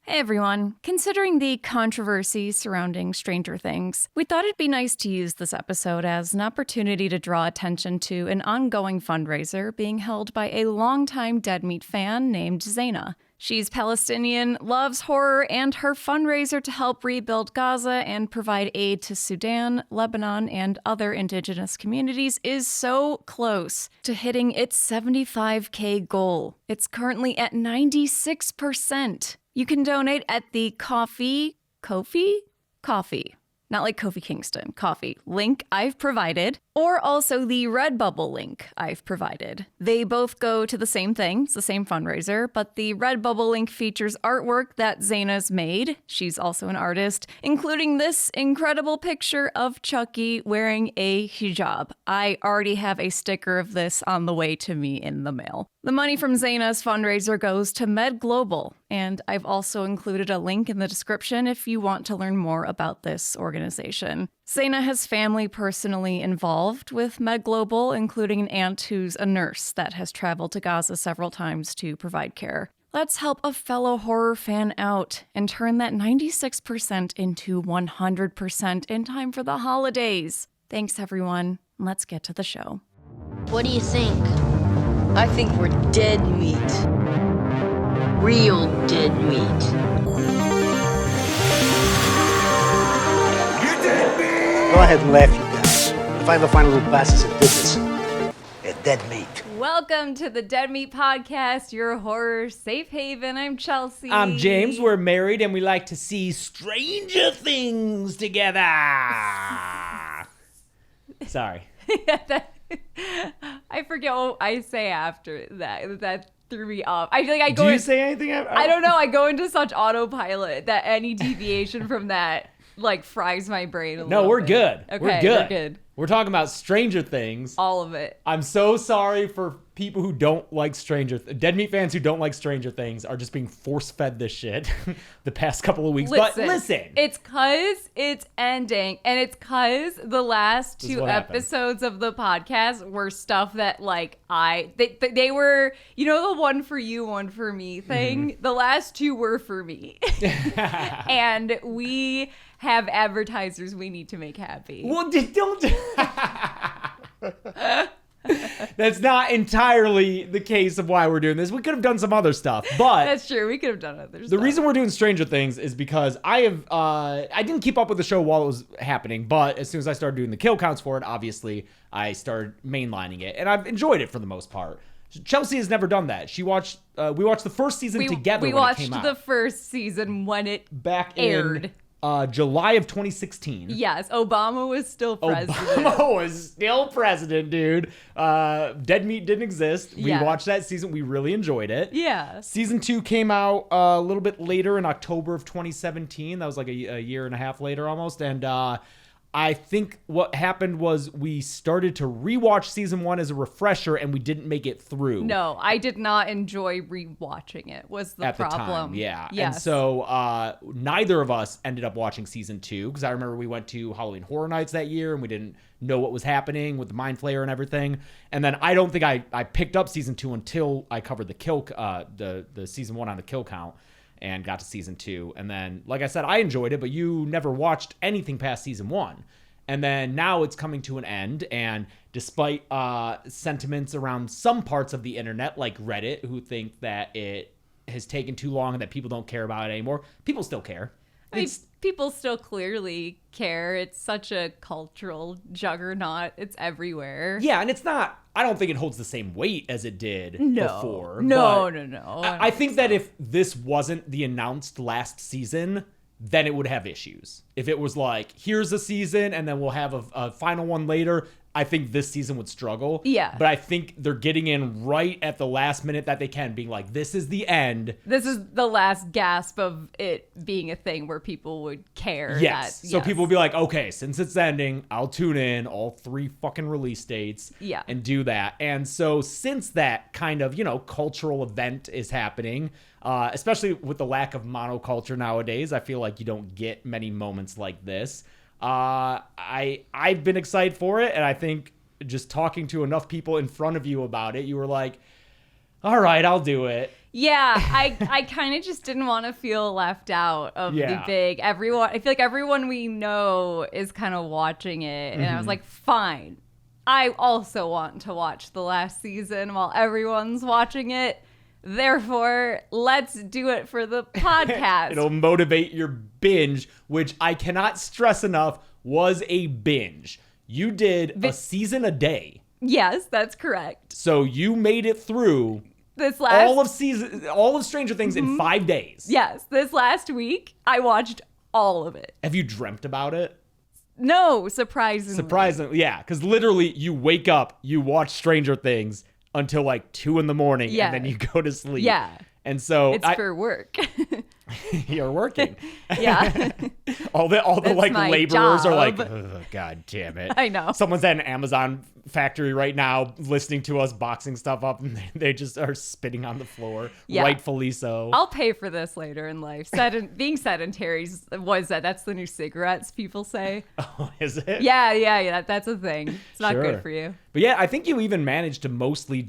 Hey everyone. Considering the controversy surrounding Stranger Things, we thought it'd be nice to use this episode as an opportunity to draw attention to an ongoing fundraiser being held by a longtime Dead Meat fan named Zaina. She's Palestinian, loves horror, and her fundraiser to help rebuild Gaza and provide aid to Sudan, Lebanon, and other indigenous communities is so close to hitting its 75K goal. It's currently at 96%. You can donate at the Coffee, not like Kofi Kingston, Coffee, link I've provided, or also the Redbubble link I've provided. They both go to the same thing, it's the same fundraiser, but the Redbubble link features artwork that Zaina's made. She's also an artist, including this incredible picture of Chucky wearing a hijab. I already have a sticker of this on the way to me in the mail. The money from Zaina's fundraiser goes to Med Global, and I've also included a link in the description if you want to learn more about this organization. Zaina has family personally involved with Med Global, including an aunt who's a nurse that has traveled to Gaza several times to provide care. Let's help a fellow horror fan out and turn that 96% into 100% in time for the holidays. Thanks, everyone. Let's get to the show. What do you think? I think we're dead meat. Real dead meat. You're dead meat! Go ahead and laugh, you guys. If I ever find a little bastards that did this, they're dead meat. Welcome to the Dead Meat Podcast, your horror safe haven. I'm Chelsea. I'm James. We're married and we like to see Stranger Things together. Sorry. I forget what I say after that. That threw me off. I feel like I go. Do you say anything? I don't know. I go into such autopilot that any deviation from that like fries my brain a little No, we're bit. good. Okay, we're good. We're good. We're talking about Stranger Things. All of it. I'm so sorry for people who don't like Dead Meat fans who don't like Stranger Things are just being force-fed this shit the past couple of weeks. But listen. It's because it's ending, and it's because the last This is two what happened. episodes of the podcast were stuff that, like, they were, you know, the one for you, one for me thing? Mm-hmm. The last two were for me. And we have advertisers we need to make happy. Well, don't... That's not entirely the case of why we're doing this. We could have done some other stuff, but... That's true. We could have done other stuff. The reason we're doing Stranger Things is because I didn't keep up with the show while it was happening, but as soon as I started doing the kill counts for it, obviously I started mainlining it, and I've enjoyed it for the most part. Chelsea has never done that. We watched the first season together when it came out. We watched the first season when it back aired. In July of 2016. Yes, Obama was still president. Obama was still president, dude. Dead Meat didn't exist. We watched that season. We really enjoyed it. Yeah. Season 2 came out a little bit later in October of 2017. That was like a year and a half later almost. And I think what happened was we started to rewatch season 1 as a refresher, and we didn't make it through. No, I did not enjoy rewatching it. Was the problem? At the time, yeah. Yes. And so neither of us ended up watching season 2 because I remember we went to Halloween Horror Nights that year and we didn't know what was happening with the Mind Flayer and everything. And then I don't think I picked up season 2 until I covered the season 1 on the kill count. And got to season 2. And then, like I said, I enjoyed it, but you never watched anything past season 1. And then now it's coming to an end. And despite sentiments around some parts of the internet, like Reddit, who think that it has taken too long and that people don't care about it anymore, people still care. I mean, people still clearly care. It's such a cultural juggernaut. It's everywhere. Yeah, and it's not... I don't think it holds the same weight as it did before. No. I think that if this wasn't the announced last season, then it would have issues. If it was like, here's a season, and then we'll have a final one later, I think this season would struggle. Yeah. But I think they're getting in right at the last minute that they can, being like, this is the end. This is the last gasp of it being a thing where people would care. Yes. So people will be like, okay, since it's ending, I'll tune in all 3 fucking release dates and do that. And so since that kind of, cultural event is happening, especially with the lack of monoculture nowadays, I feel like you don't get many moments like this. I've been excited for it, and I think just talking to enough people in front of you about it, you were like, all right, I'll do it. Yeah, I kind of just didn't want to feel left out of the big everyone. I feel like everyone we know is kind of watching it. And I was like, fine. I also want to watch the last season while everyone's watching it. Therefore, let's do it for the podcast. It'll motivate your binge, which I cannot stress enough was a binge. You did a season a day. Yes, that's correct. So you made it through all of Stranger Things in 5 days. Yes, this last week I watched all of it. Have you dreamt about it? No, surprisingly. Yeah, because literally you wake up, you watch Stranger Things until like 2 a.m, and then you go to sleep. Yeah. And so it's for work. You're working. Yeah. all the like laborers job. are like, God damn it. I know. Someone's at an Amazon factory right now listening to us boxing stuff up, and they just are spitting on the floor. Yeah. Rightfully so. I'll pay for this later in life. Being sedentary that's the new cigarettes people say. Oh, is it? Yeah. That's a thing. It's not good for you. But yeah, I think you even managed to mostly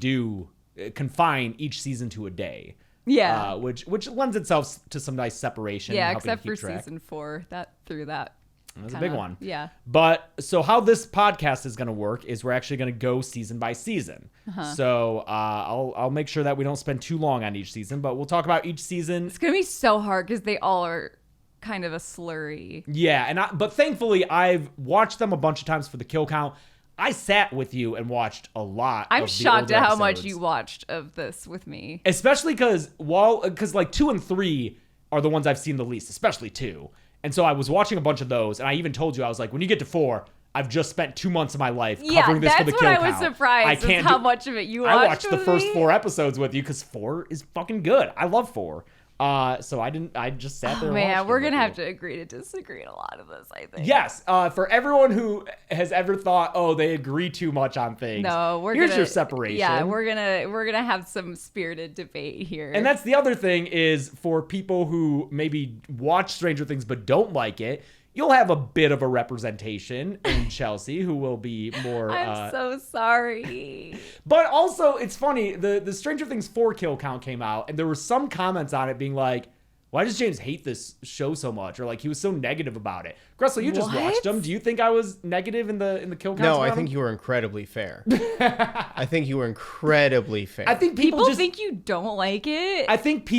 confine each season to a day. Yeah. Which lends itself to some nice separation. Yeah, except for season 4. That was a big one. Yeah. But so how this podcast is going to work is we're actually going to go season by season. So I'll make sure that we don't spend too long on each season, but we'll talk about each season. It's going to be so hard because they all are kind of a slurry. Yeah, but thankfully I've watched them a bunch of times for the kill count. I sat with you and watched a lot. I'm shocked at how much you watched of this with me. Especially because like 2 and 3 are the ones I've seen the least, especially 2. And so I was watching a bunch of those, and I even told you, I was like, when you get to 4, I've just spent 2 months of my life covering this for the kill count. Yeah, that's what I was surprised is how much of it you watched. I watched the first 4 episodes with you because 4 is fucking good. I love 4. So I just sat there and watched man, we're going to have to agree to disagree in a lot of this, I think. Yes. For everyone who has ever thought, they agree too much on things. No, here's your separation. Yeah, we're going to have some spirited debate here. And that's the other thing is for people who maybe watch Stranger Things but don't like it, you'll have a bit of a representation in Chelsea who will be more... I'm so sorry. But also, it's funny, the Stranger Things 4 kill count came out, and there were some comments on it being like, why does James hate this show so much? Or like, he was so negative about it. Gressel, you just watched them. Do you think I was negative in the kill count? No, I think you were incredibly fair. I think you were incredibly fair. I think people think you don't like it. I think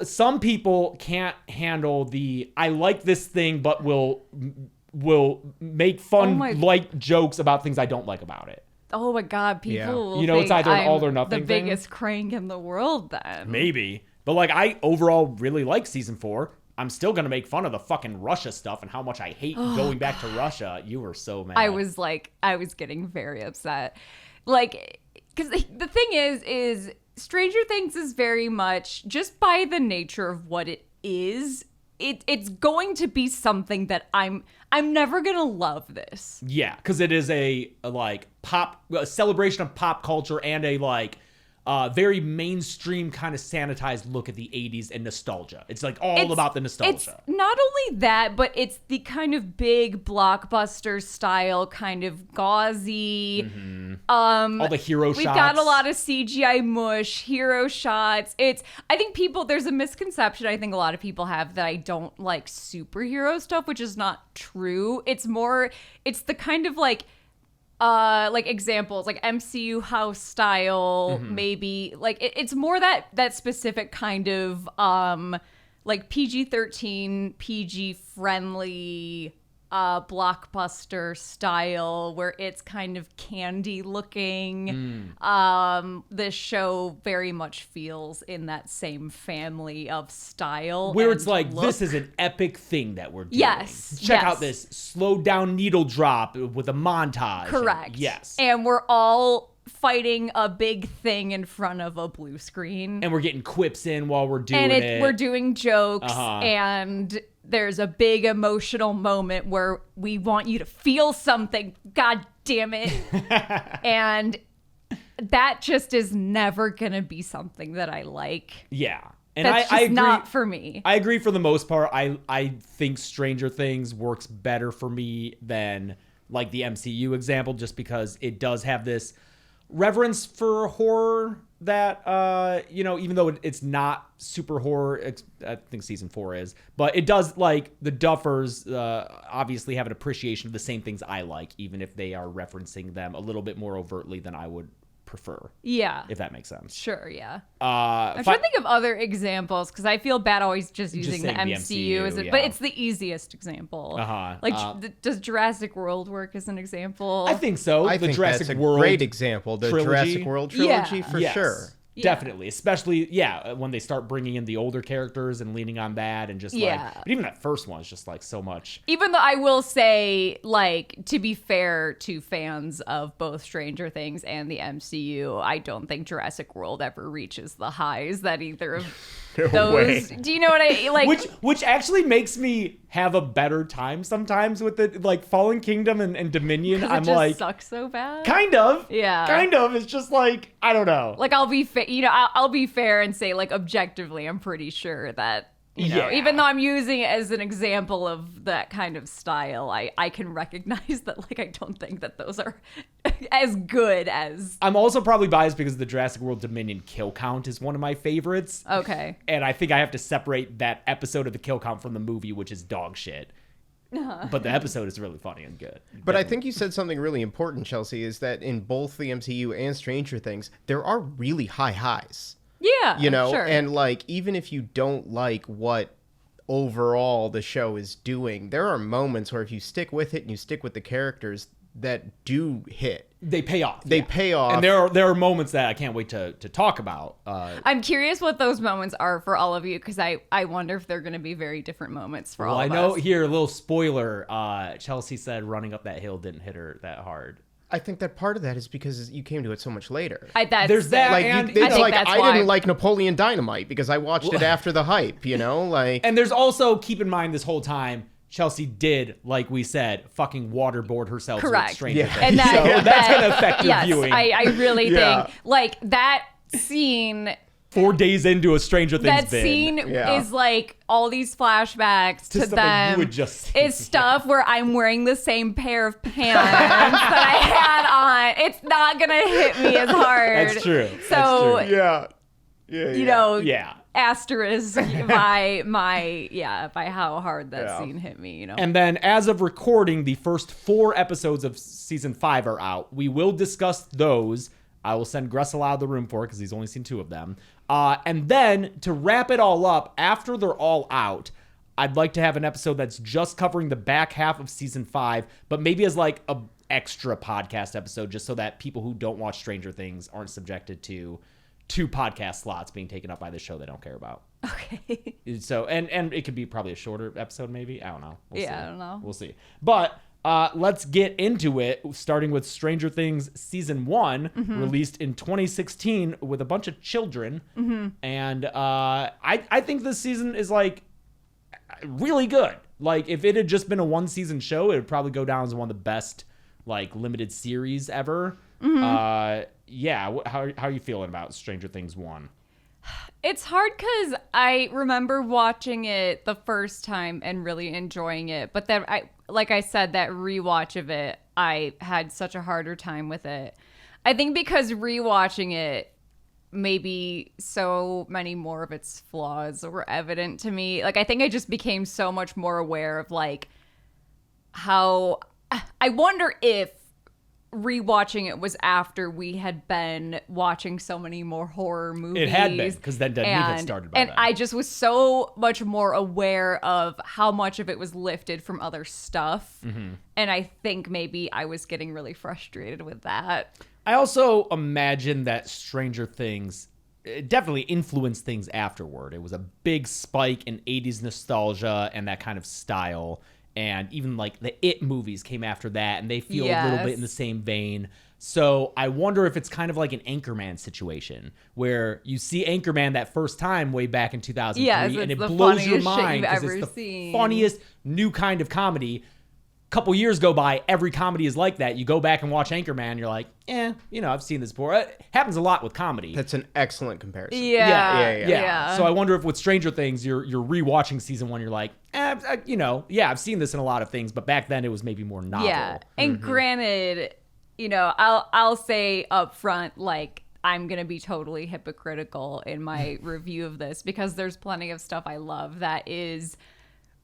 some people can't handle I like this thing, but will make fun light jokes about things I don't like about it. Oh my God, people will it's either an all or nothing the biggest crank in the world then. Maybe. But like, I overall really like season 4. I'm still going to make fun of the fucking Russia stuff and how much I hate going back to Russia. You were so mad. I was getting very upset. Like, because the thing is Stranger Things is very much, just by the nature of what it is, it's going to be something that I'm never going to love this. Yeah, because it is a celebration of pop culture and a very mainstream kind of sanitized look at the 80s and nostalgia. It's like about the nostalgia. It's not only that, but it's the kind of big blockbuster style, kind of gauzy. Mm-hmm. All the hero shots. We've got a lot of CGI mush, hero shots. I think there's a misconception I think a lot of people have that I don't like superhero stuff, which is not true. It's the kind of like examples like MCU house style, maybe like it's more that specific kind of like PG-13, PG friendly blockbuster style where it's kind of candy looking. This show very much feels in that same family of style where it's like look. This is an epic thing that we're doing. Yes, check out this slowed down needle drop with a montage. Correct. Yes, and we're all fighting a big thing in front of a blue screen, and we're getting quips in while we're doing it. We're doing jokes, and there's a big emotional moment where we want you to feel something. God damn it. And that just is never going to be something that I like. Yeah. And that's I just agree, not for me. I agree for the most part. I think Stranger Things works better for me than like the MCU example, just because it does have this reverence for horror that, even though it's not super horror, I think season 4 is, but it does, like, the Duffers obviously have an appreciation of the same things I like, even if they are referencing them a little bit more overtly than I would prefer. Yeah. If that makes sense. Sure, yeah. I'm trying to think of other examples because I feel bad always just using the saying MCU, as yeah. but it's the easiest example. Does Jurassic World work as an example? I think so. I the think Jurassic that's a World great example. The trilogy. Jurassic World trilogy, for Yes. sure. Definitely, especially when they start bringing in the older characters and leaning on that, and just but even that first one is just like so much. Even though I will say, like, to be fair to fans of both Stranger Things and the MCU, I don't think Jurassic World ever reaches the highs that either of those. Do you know what I like? Which actually makes me have a better time sometimes with it, like Fallen Kingdom and Dominion. I'm just like, sucks so bad. kind of. It's just like, I don't know. Like, I'll be I'll be fair and say, like, objectively, I'm pretty sure that, even though I'm using it as an example of that kind of style, I can recognize that, like, I don't think that those are as good as. I'm also probably biased because the Jurassic World Dominion kill count is one of my favorites. Okay. And I think I have to separate that episode of the kill count from the movie, which is dog shit. But the episode is really funny and good. But I think you said something really important, Chelsea, is that in both the MCU and Stranger Things, there are really high highs. Yeah, Sure. And And, like, even if you don't like what overall the show is doing, there are moments where if you stick with it and you stick with the characters that do hit. They pay off. They pay off. And there are moments that I can't wait to talk about. I'm curious what those moments are for all of you, because I wonder if they're going to be very different moments for all of us. I know here, a little spoiler, Chelsea said running up that hill didn't hit her that hard. I think that part of that is because you came to it so much later. There's that, like, and I didn't like Napoleon Dynamite because I watched it after the hype, like. And there's also, keep in mind this whole time, Chelsea did, like we said, fucking waterboard herself with Stranger Things. And that's going to affect your viewing. I really think, like, that scene 4 days into a Stranger Things that scene is like all these flashbacks to stuff them. that you would just see. It's stuff where I'm wearing the same pair of pants that I had on. It's not gonna hit me as hard. That's true. So Yeah. asterisk by how hard that scene hit me. And then, as of recording, the first 4 episodes of season 5 are out. We will discuss those. I will send Gressel out of the room for it because he's only seen 2 of them. And then, to wrap it all up, after they're all out, I'd like to have an episode that's just covering the back half of season 5, but maybe as like a extra podcast episode, just so that people who don't watch Stranger Things aren't subjected to 2 podcast slots being taken up by the show they don't care about. Okay. So, and it could be probably a shorter episode, maybe. I don't know. We'll see. I don't know. We'll see. But let's get into it, starting with Stranger Things Season 1, released in 2016 with a bunch of children. And I think this season is, like, really good. Like, if it had just been a 1-season show, it would probably go down as one of the best, like, limited series ever. How are you feeling about Stranger Things 1? It's hard because I remember watching it the first time and really enjoying it. But then, like I said, that rewatch of it, I had such a harder time with it. I think because rewatching it, maybe so many more of its flaws were evident to me. Like, I think I just became so much more aware of, like, how... I wonder if rewatching it was after we had been watching so many more horror movies. It had been, because then Dead Meat had started by then. And I just was so much more aware of how much of it was lifted from other stuff. And I think maybe I was getting really frustrated with that. I also imagine that Stranger Things definitely influenced things afterward. It was a big spike in 80s nostalgia and that kind of style. And even, like, the It movies came after that, and they feel a little bit in the same vein. So I wonder if it's kind of like an Anchorman situation, where you see Anchorman that first time way back in 2003, and it blows your mind because it's the funniest new kind of comedy. Couple years go by, every comedy is like that. You go back and watch Anchorman, you're like, I've seen this before. It happens a lot with comedy. That's an excellent comparison. Yeah. So I wonder if with Stranger Things, you're rewatching season 1, you're like, I've seen this in a lot of things, but back then it was maybe more novel. Yeah, and granted, I'll say up front, like, I'm going to be totally hypocritical in my review of this because there's plenty of stuff I love that is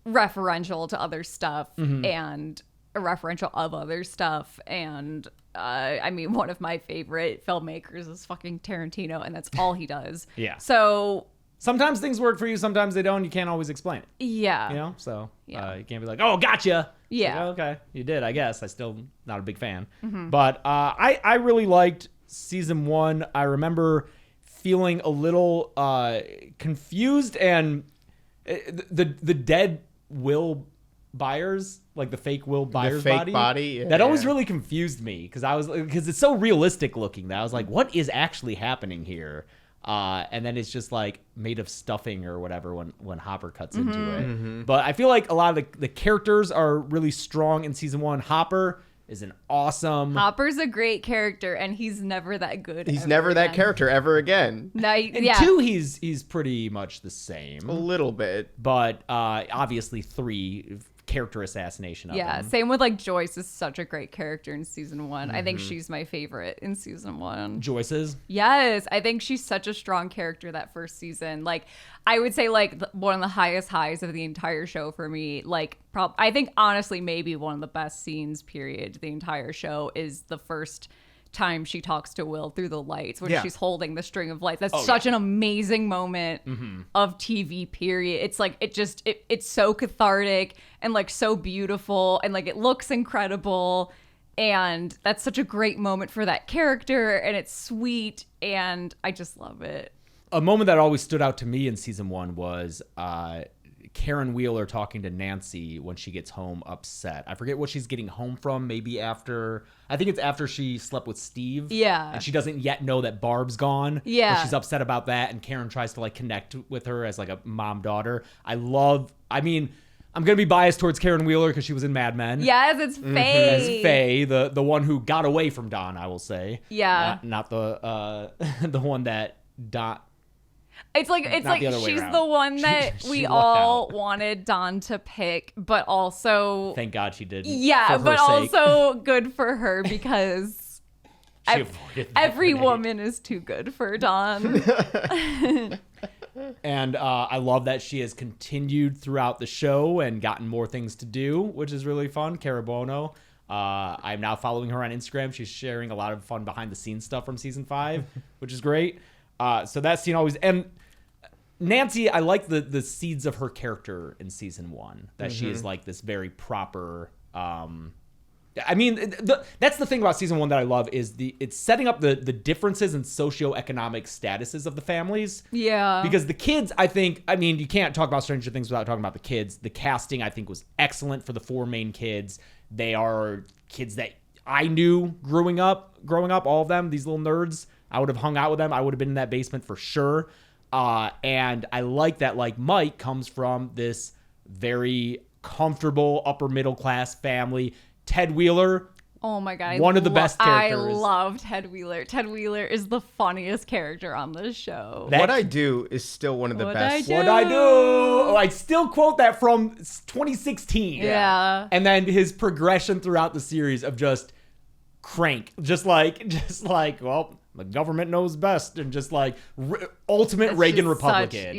referential to other stuff and referential of other stuff. And I mean, one of my favorite filmmakers is fucking Tarantino, and that's all he does. Yeah. So sometimes things work for you, sometimes they don't. You can't always explain it. Yeah. So you can't be like, oh, gotcha. Yeah. Like, oh, okay, you did, I guess. I still not a big fan. But I really liked season 1. I remember feeling a little confused, and the dead Will Byers, like the fake Will Byers body, that always really confused me because it's so realistic looking that I was like, what is actually happening here? And then it's just like made of stuffing or whatever when Hopper cuts into it. But I feel like a lot of the characters are really strong in season 1. Hopper is an awesome. Hopper's a great character, and he's never that good. He's never that character ever again. In 2, he's pretty much the same. A little bit. But obviously 3, character assassination of him. Same with like Joyce is such a great character in season 1. I think she's my favorite in season 1. Joyce's? Yes, I think she's such a strong character that first season. Like, I would say like one of the highest highs of the entire show for me. Like, I think honestly maybe one of the best scenes period the entire show is the first time she talks to Will through the lights when she's holding the string of lights. That's such an amazing moment of TV period. It's like it's so cathartic and like so beautiful, and like it looks incredible, and that's such a great moment for that character, and it's sweet, and I just love it. A moment that always stood out to me in season 1 was Karen Wheeler talking to Nancy when she gets home upset. I forget what she's getting home from. Maybe I think it's after she slept with Steve. Yeah. And she doesn't yet know that Barb's gone. Yeah. But she's upset about that, and Karen tries to like connect with her as like a mom-daughter. I'm going to be biased towards Karen Wheeler because she was in Mad Men. Yes, it's Faye. As Faye, the one who got away from Don, I will say. Yeah. Not the the one that Don... It's like she's the one that we all wanted Dawn to pick, but also thank God she did. Yeah, but also good for her because every woman is too good for Dawn. And I love that she has continued throughout the show and gotten more things to do, which is really fun. Cara Buono. I'm now following her on Instagram. She's sharing a lot of fun behind the scenes stuff from season 5, which is great. So that scene always, and Nancy, I like the seeds of her character in season 1, that she is like this very proper, that's the thing about season 1 that I love is it's setting up the differences in socioeconomic statuses of the families. Yeah. Because the kids, you can't talk about Stranger Things without talking about the kids. The casting, I think, was excellent for the 4 main kids. They are kids that I knew growing up, all of them, these little nerds. I would have hung out with them. I would have been in that basement for sure. And I like that, like, Mike comes from this very comfortable upper middle class family. Ted Wheeler. Oh my God. One of the best characters. I love Ted Wheeler. Ted Wheeler is the funniest character on this show. What I Do is still one of the best. What I Do. Oh, I still quote that from 2016. Yeah. And then his progression throughout the series of just crank. Just like, well, the government knows best, and just like ultimate it's Reagan Republican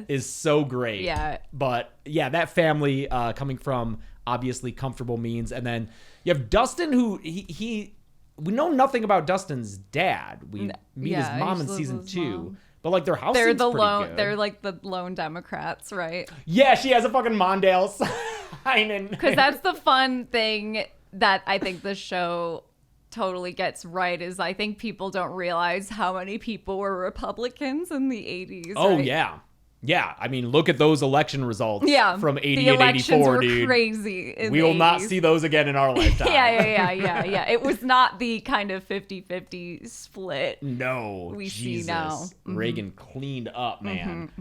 is so great. Yeah. But yeah, that family coming from obviously comfortable means. And then you have Dustin, who we know nothing about Dustin's dad. We meet his mom in season 2. But like their house seems pretty good. They're like the lone Democrats, right? Yeah, she has a fucking Mondale sign. Because that's the fun thing that I think the show totally gets right, is I think people don't realize how many people were Republicans in the 80s. Oh, right? yeah. Yeah, I mean, look at those election results from 80 the and 84, were dude. Crazy. We will not see those again in our lifetime. Yeah. It was not the kind of 50-50 split. No, we Jesus. see now. Mm-hmm. Reagan cleaned up, man.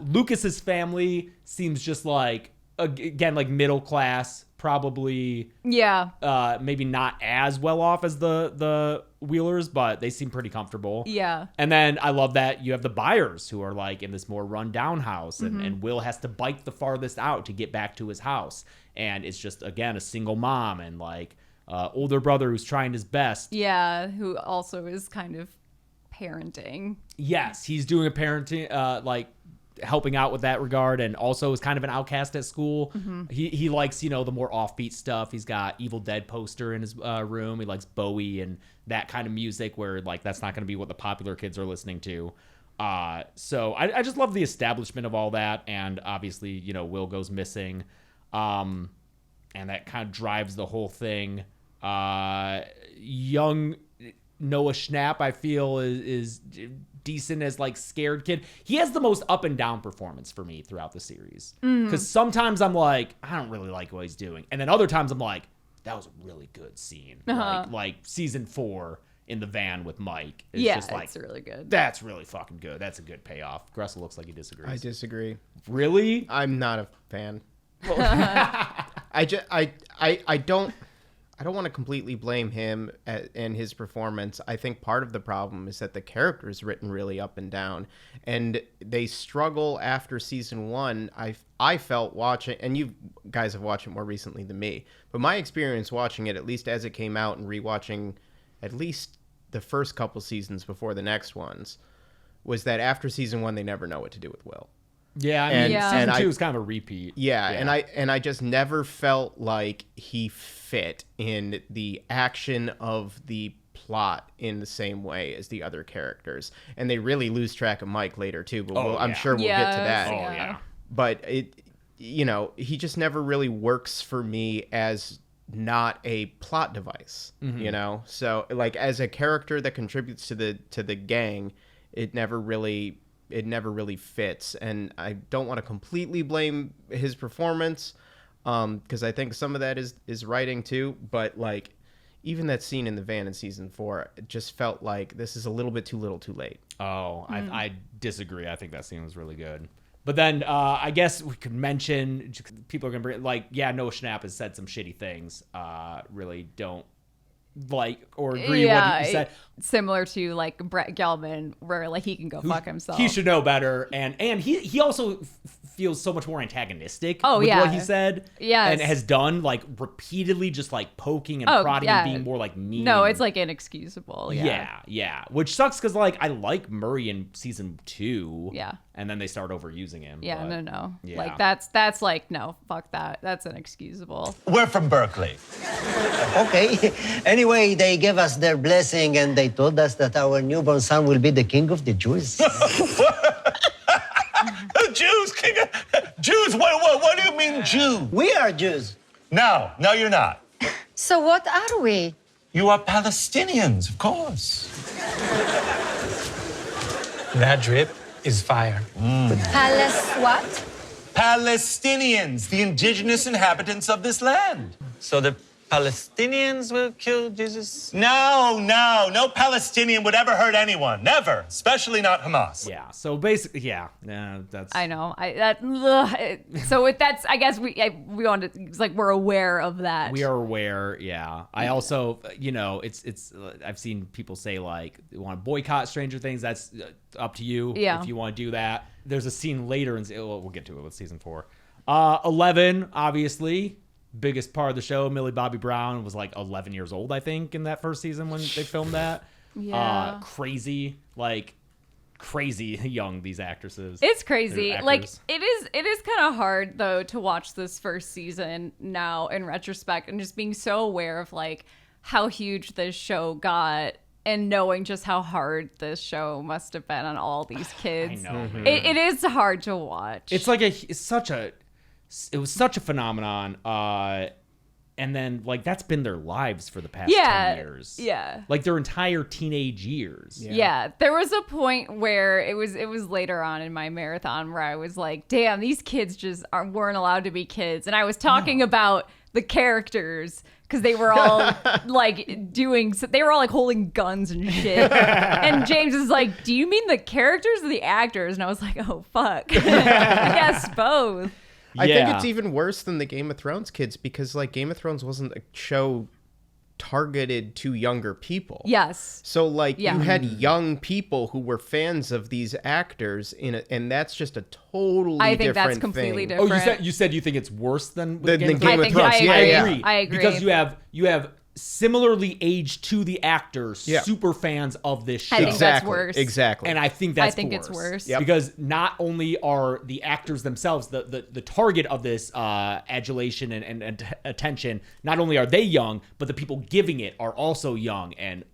Lucas's family seems just like, again, like middle class, probably. Yeah. Maybe not as well off as the Wheelers, but they seem pretty comfortable. Yeah. And then I love that you have the Byers, who are like in this more rundown house, and Will has to bike the farthest out to get back to his house. And it's just, again, a single mom and like older brother who's trying his best. Yeah, who also is kind of parenting. Yes, he's doing a parenting, helping out with that regard, and also is kind of an outcast at school. He likes, the more offbeat stuff. He's got Evil Dead poster in his room. He likes Bowie and that kind of music where, that's not going to be what the popular kids are listening to. So I just love the establishment of all that, and obviously, Will goes missing. And that kind of drives the whole thing. Young Noah Schnapp, I feel, is decent as scared kid. He has the most up and down performance for me throughout the series. Because sometimes I'm like, I don't really like what he's doing. And then other times I'm like, that was a really good scene. Like season 4 in the van with Mike. It's just it's really good. That's really fucking good. That's a good payoff. Gressel looks like he disagrees. I disagree. Really? I'm not a fan. I don't want to completely blame him and his performance. I think part of the problem is that the character is written really up and down, and they struggle after season 1. I felt watching, and you guys have watched it more recently than me, but my experience watching it, at least as it came out and rewatching at least the first couple seasons before the next ones, was that after season 1 they never know what to do with Will. Yeah, I mean, season 2 is kind of a repeat. Yeah, and I just never felt like he fit in the action of the plot in the same way as the other characters. And they really lose track of Mike later too, but I'm sure we'll get to that. Oh yeah. But he just never really works for me as not a plot device, So as a character that contributes to the gang, it never really fits, and I don't want to completely blame his performance, because I think some of that is writing too. But even that scene in the van in season 4, it just felt like this is a little bit too little, too late. Oh, I disagree. I think that scene was really good. But then I guess we could mention, people are gonna bring Noah Schnapp has said some shitty things. Really don't like or agree with what he said. Similar to Brett Gelman, where he can go fuck himself. He should know better, and he also feels so much more antagonistic with what he said, and has done repeatedly, just poking and prodding and being more mean. No, it's inexcusable. Yeah, which sucks because I like Murray in season 2. Yeah. And then they start overusing him. Yeah, but, no. Yeah. That's no, fuck that. That's inexcusable. We're from Berkeley. Okay. Anyway, they gave us their blessing and they told us that our newborn son will be the king of the Jews. Jews? Jews? What do you mean Jew? We are Jews. No, you're not. So what are we? You are Palestinians, of course. That drip is fire. Palace what? Palestinians, the indigenous inhabitants of this land. So the Palestinians will kill Jesus? No Palestinian would ever hurt anyone. Never. Especially not Hamas. Yeah. So basically, that's. I know. So with that's, I guess we want to. It's we're aware of that. We are aware. Yeah. I also, it's. I've seen people say they want to boycott Stranger Things. That's up to you. Yeah. If you want to do that. There's a scene later, and we'll get to it with season 4. 11, obviously. Biggest part of the show, Millie Bobby Brown was 11 years old, I think, in that first season when they filmed that. Yeah. Crazy young, these actresses. It's crazy. Actors. It is kind of hard though to watch this first season now in retrospect, and just being so aware of how huge this show got, and knowing just how hard this show must have been on all these kids. I know. It is hard to watch. It's it was such a phenomenon, and then that's been their lives for the past 10 years. Yeah, their entire teenage years. Yeah, there was a point where it was later on in my marathon where I was like, damn, these kids just weren't allowed to be kids, and I was talking about the characters because they were all they were all holding guns and shit. And James is like, do you mean the characters or the actors? And I was like, oh fuck. I guess both. I think it's even worse than the Game of Thrones kids, because Game of Thrones wasn't a show targeted to younger people. Yes. So you had young people who were fans of these actors and that's just a totally different thing. I think that's completely different. Oh, you said you think it's worse than the Game of Game Thrones? of Thrones. I agree. Because you have similarly aged to the actors, super fans of this show. I think that's worse. Exactly. And I think that's it's worse. Yep. Because not only are the actors themselves the target of this adulation and attention, not only are they young, but the people giving it are also young and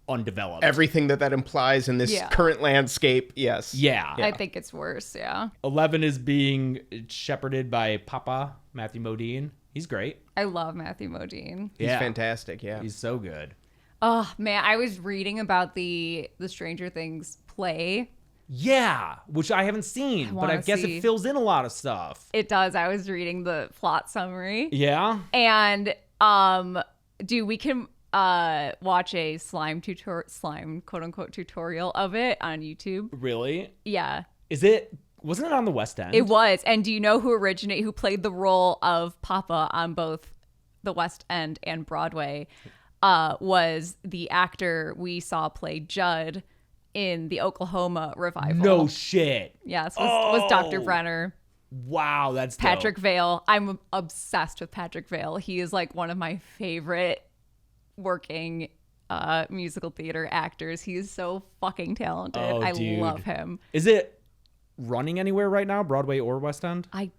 undeveloped. Everything that implies in this current landscape, yes. Yeah. I think it's worse, yeah. 11 is being shepherded by Papa, Matthew Modine. He's great. I love Matthew Modine. He's fantastic, yeah. He's so good. Oh, man, I was reading about the Stranger Things play. Yeah, which I haven't seen, but I guess it fills in a lot of stuff. It does. I was reading the plot summary. Yeah? And, dude, we can watch a slime quote-unquote tutorial of it on YouTube. Really? Yeah. Wasn't it on the West End? It was. And do you know who played the role of Papa on both the West End and Broadway? Was the actor we saw play Judd in the Oklahoma revival. No shit. Yes, was Dr. Brenner. Wow, that's Patrick dope. Vale. I'm obsessed with Patrick Vale. He is like one of my favorite working musical theater actors. He is so fucking talented. I love him. Is it running anywhere right now, Broadway or West End? I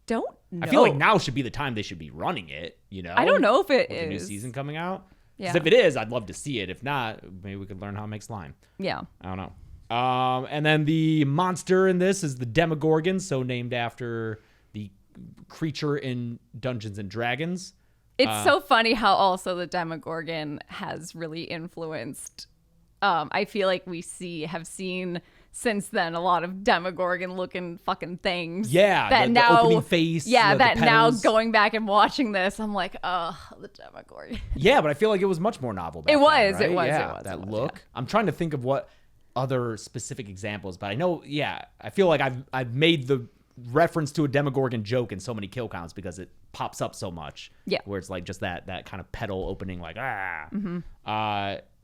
don't know. I feel like now should be the time they should be running it, you know? I don't know if it with is. the new season coming out. Yeah. If it is, I'd love to see it. If not, maybe we could learn how to make slime. Yeah. I don't know. And then the monster in this is the Demogorgon, so named after the creature in Dungeons and Dragons. It's so funny how also the Demogorgon has really influenced. I feel like have seen since then a lot of Demogorgon looking fucking things. Yeah, that the now opening face. Yeah, the now petals. going back and watching this, I'm like, oh, the Demogorgon. Yeah, but I feel like it was much more novel back It was, then, right? it was, Yeah, it was, that it was, look. yeah. I'm trying to think of what other specific examples, but I know, I feel like I've made the reference to a Demogorgon joke in so many kill counts because it pops up so much. Yeah. Where it's like just that kind of petal opening, like, Mm-hmm.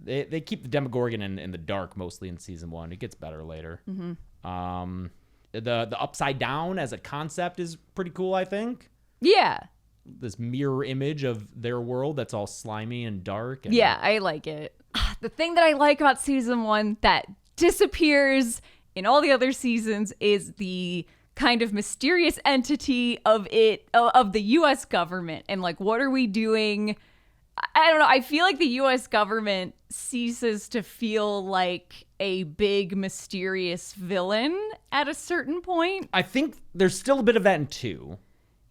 They keep the Demogorgon in the dark mostly in season 1. It gets better later. Mm-hmm. The upside down as a concept is pretty cool, I think. Yeah. This mirror image of their world that's all slimy and dark. And Yeah, I like it. The thing that I like about season 1 that disappears in all the other seasons is the kind of mysterious entity of the US government, and like, what are we doing? I don't know. I feel like the US government ceases to feel like a big mysterious villain at a certain point. I think there's still a bit of that in 2.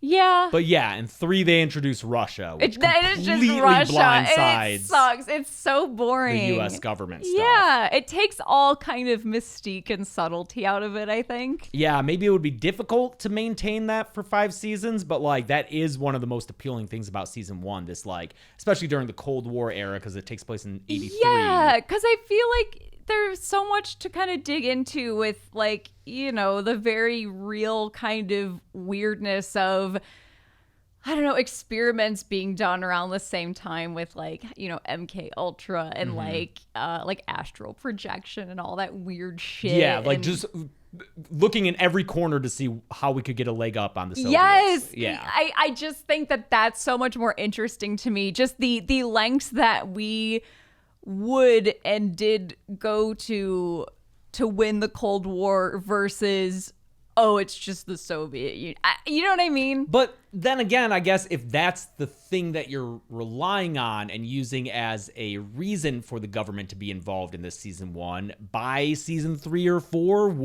Yeah. But yeah, in 3 they introduce Russia, which That is completely just Russia. And blindsides it sucks. It's so boring. the U.S. government stuff. Yeah, it takes all kind of mystique and subtlety out of it, I think. Yeah, maybe it would be difficult to maintain that for 5 seasons, but like that is one of the most appealing things about season 1. This like, especially during the Cold War era, because it takes place in 83. Yeah, because I feel like there's so much to kind of dig into with, like, you know, the very real kind of weirdness of, I don't know, experiments being done around the same time with, like, you know, MK Ultra and like astral projection and all that weird shit. Yeah, like and just looking in every corner to see how we could get a leg up on the Soviets. Yes. Yeah. I just think that that's so much more interesting to me. Just the lengths that we would and did go to win the Cold War versus, oh, it's just the Soviet Union. You know what I mean? But then again, I guess if that's the thing that you're relying on and using as a reason for the government to be involved in this season 1, by season 3 or 4,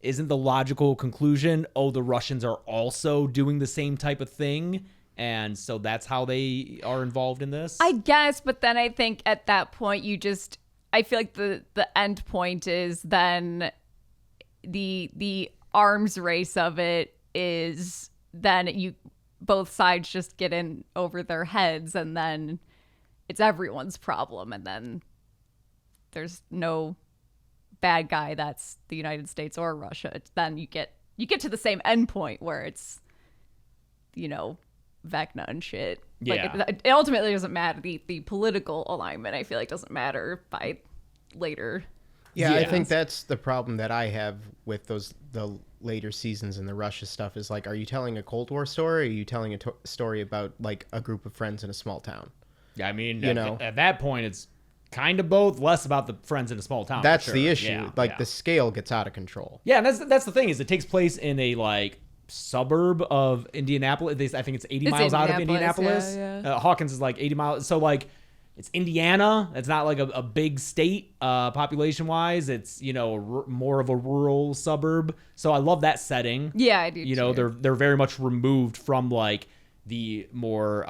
isn't the logical conclusion, oh, the Russians are also doing the same type of thing? And so that's how they are involved in this? I guess, but then I think at that point I feel like the end point is then the arms race of it is then both sides just get in over their heads, and then it's everyone's problem, and then there's no bad guy that's the United States or Russia. It's then you get to the same end point where it's, you know, Vecna and shit. Yeah. Like it ultimately doesn't matter. The political alignment, I feel like, doesn't matter by later. Yeah, I Yeah. think that's the problem that I have with the later seasons and the Russia stuff is, like, are you telling a Cold War story, or are you telling a story about, like, a group of friends in a small town? Yeah, I mean, You know. at that point, it's kind of both. Less about the friends in a small town. That's for the sure. issue. Yeah, Like yeah. the scale gets out of control. Yeah, and that's the thing is it takes place in a like suburb of Indianapolis. I think it's 80 miles out of Indianapolis. yeah. Hawkins is like 80 miles. So like it's Indiana. It's not like a big state population wise. It's more of a rural suburb. So I love that setting. Yeah, I do. They're very much removed from like the more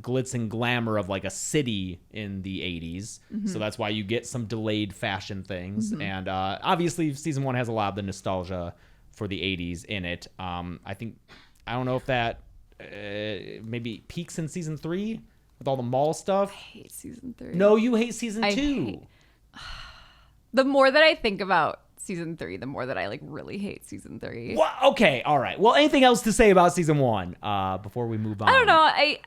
glitz and glamour of like a city in the 80s. So that's why you get some delayed fashion things. And obviously season 1 has a lot of the nostalgia for the 80s in it. I don't know if that maybe peaks in season 3 with all the mall stuff. I hate season 3. No, you hate season 2. hate- The more that I think about season 3, the more that I like really hate season 3. Well, okay, all right. Well, anything else to say about season 1 before we move on? I don't know. I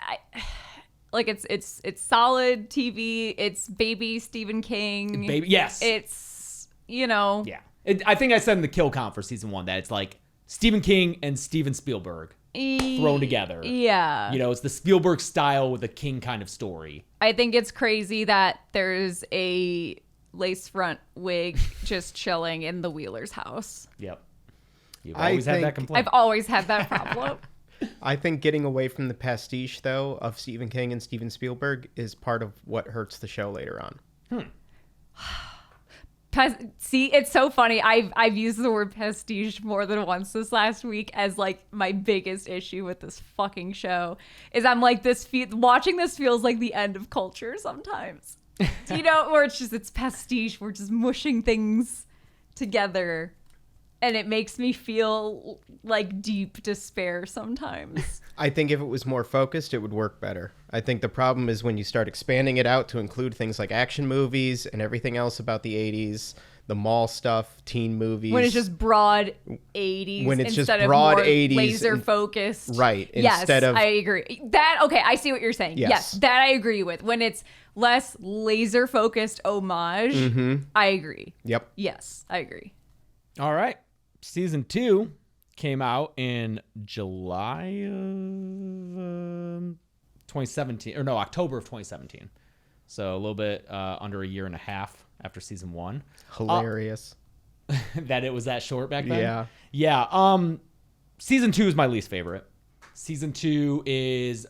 like it's solid TV. It's baby Stephen King. Baby, yes. It's Yeah. I think I said in the kill count for season 1 that it's like Stephen King and Steven Spielberg thrown together. Yeah. It's the Spielberg style with a King kind of story. I think it's crazy that there's a lace front wig just chilling in the Wheeler's house. Yep. You've I always had that think- complaint. I've always had that problem. I think getting away from the pastiche, though, of Stephen King and Steven Spielberg is part of what hurts the show later on. See, it's so funny. I've used the word pastiche more than once this last week as like my biggest issue with this fucking show is I'm like watching this feels like the end of culture sometimes. Where it's pastiche. We're just mushing things together, and it makes me feel like deep despair sometimes. I think if it was more focused, it would work better. I think the problem is when you start expanding it out to include things like action movies and everything else about the 80s, the mall stuff, teen movies. When it's just broad 80s When it's just instead broad of more 80s laser and- focused. Right, Yes, instead of- I agree. Okay, I see what you're saying. Yes. Yes, that I agree with. When it's less laser focused homage, I agree. Yep. Yes, I agree. All right. Season 2 came out in July of 2017. Or no, October of 2017. So a little bit under a year and a half after season 1. Hilarious. That it was that short back then? Yeah. Yeah. Season 2 is my least favorite. Season 2 is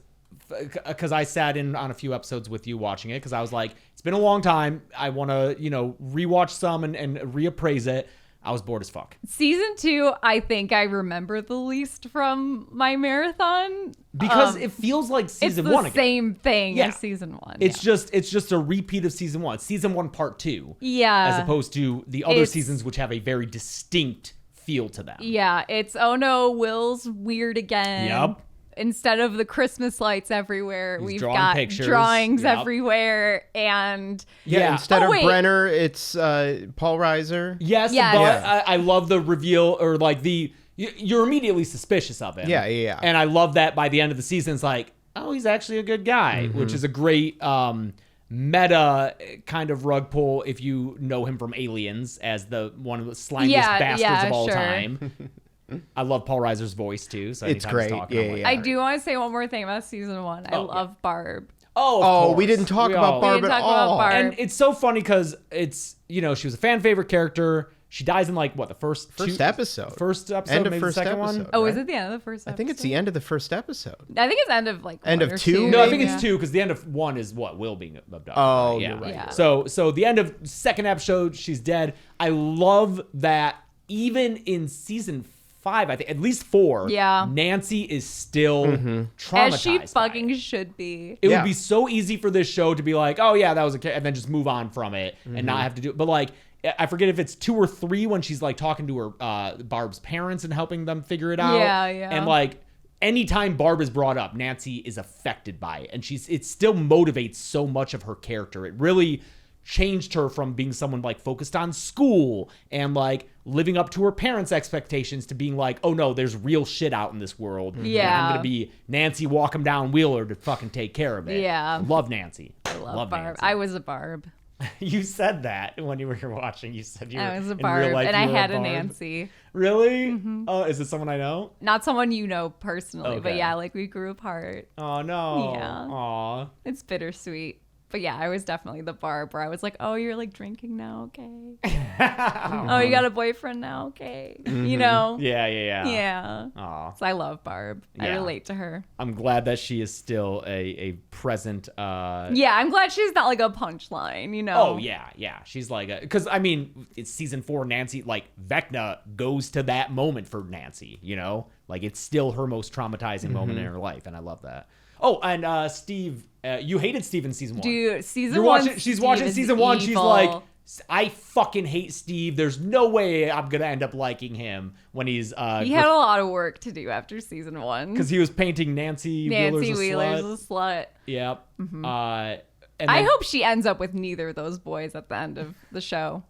because I sat in on a few episodes with you watching it because I was like, it's been a long time. I want to, rewatch some and reappraise it. I was bored as fuck. Season 2, I think I remember the least from my marathon. Because it feels like season it's 1 the again. same thing Yeah. as season 1. It's just a repeat of season 1. Season 1 part 2. Yeah. As opposed to the other It's- seasons which have a very distinct feel to them. Yeah, it's oh no, Will's weird again. Yep. Instead of the Christmas lights everywhere, He's we've drawing got pictures. drawings Yep. everywhere, and Yeah. Instead Oh, of wait. Brenner, it's Paul Reiser. Yes, Yes. but Yeah. I love the reveal or like you're immediately suspicious of him. Yeah. And I love that by the end of the season, it's like, oh, he's actually a good guy, which is a great meta kind of rug pull if you know him from Aliens as the one of the slimiest Yeah, bastards yeah, of all sure. time. I love Paul Reiser's voice too. So It's anytime he's great. talking, Yeah, I'm like, yeah. I do want to say one more thing about season 1. I Oh, love Barb. Oh, of Oh, we course. didn't talk We about all- We Barb didn't at talk about all. Barb. And it's so funny because it's, she was a fan favorite character. She dies in like what, the first episode. First episode, End of maybe first the second episode. one. Oh, right? is it the end of the first episode? I think it's the end of the first episode. I think it's end of like End 1 of or 2, 2. No, I think maybe? it's 2 because the end of 1 is what, Will being abducted. Oh, right? you're right. Yeah. So the end of second episode, she's dead. I love that even in season 5, I think at least 4. Yeah. Nancy is still traumatized. As she by it. fucking should be. It Yeah. would be so easy for this show to be like, oh yeah, that was and then just move on from it and not have to do it. But like, I forget if it's 2 or 3 when she's like talking to her Barb's parents and helping them figure it out. Yeah, yeah. And like, anytime Barb is brought up, Nancy is affected by it, and it still motivates so much of her character. It really changed her from being someone like focused on school and like living up to her parents' expectations to being like, oh no, there's real shit out in this world. And Yeah. I'm gonna be Nancy walk 'em down Wheeler to fucking take care of it. Yeah. I love Nancy. I love Barb. Nancy. I was a Barb. You said that when you were watching. You said you were I was a in Barb, real life, and you I were had a Barb. Nancy. Really? Oh, is it someone I know? Not someone you know personally, but Okay. yeah, like we grew apart. Oh no. Yeah. Aw. It's bittersweet. But yeah, I was definitely the Barb where I was like, oh, you're like drinking now, okay. Oh, you got a boyfriend now, okay. You know? Yeah. Yeah. Aw. So I love Barb. I Yeah. relate to her. I'm glad that she is still a present. Yeah, I'm glad she's not like a punchline, you know? Oh yeah. She's like, because I mean, it's season 4. Nancy, like Vecna goes to that moment for Nancy. You know, like it's still her most traumatizing moment in her life, and I love that. Oh, and Steve, you hated Steve in season 1. Dude, season You're 1. watching. She's Steve watching is season 1. She's like, evil. I fucking hate Steve. There's no way I'm gonna end up liking him when he's. He had a lot of work to do after season 1. because he was painting Nancy Nancy Wheeler's Wheeler's a slut. a slut. Yep. And I then- hope she ends up with neither of those boys at the end of the show.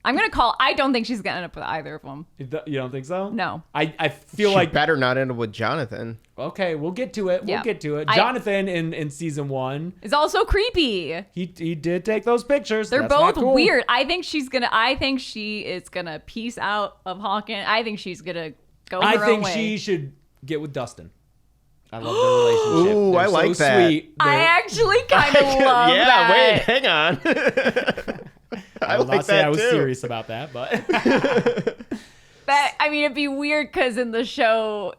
I don't think she's gonna end up with either of them. You don't think so? No. I feel She like better not end up with Jonathan. okay, we'll get to it. Yeah. We'll get to it. I- Jonathan in season 1, It's also creepy. he did take those pictures. They're That's not both cool. weird. I think she is gonna peace out of Hawkins. I think she's gonna go her I own think way. she should get with Dustin. I love their relationship. Ooh, They're I like so that. Sweet. I actually kind of love Yeah, that. wait, hang on. I will like not say that I was too. serious about that, but That I mean, it'd be weird because in the show,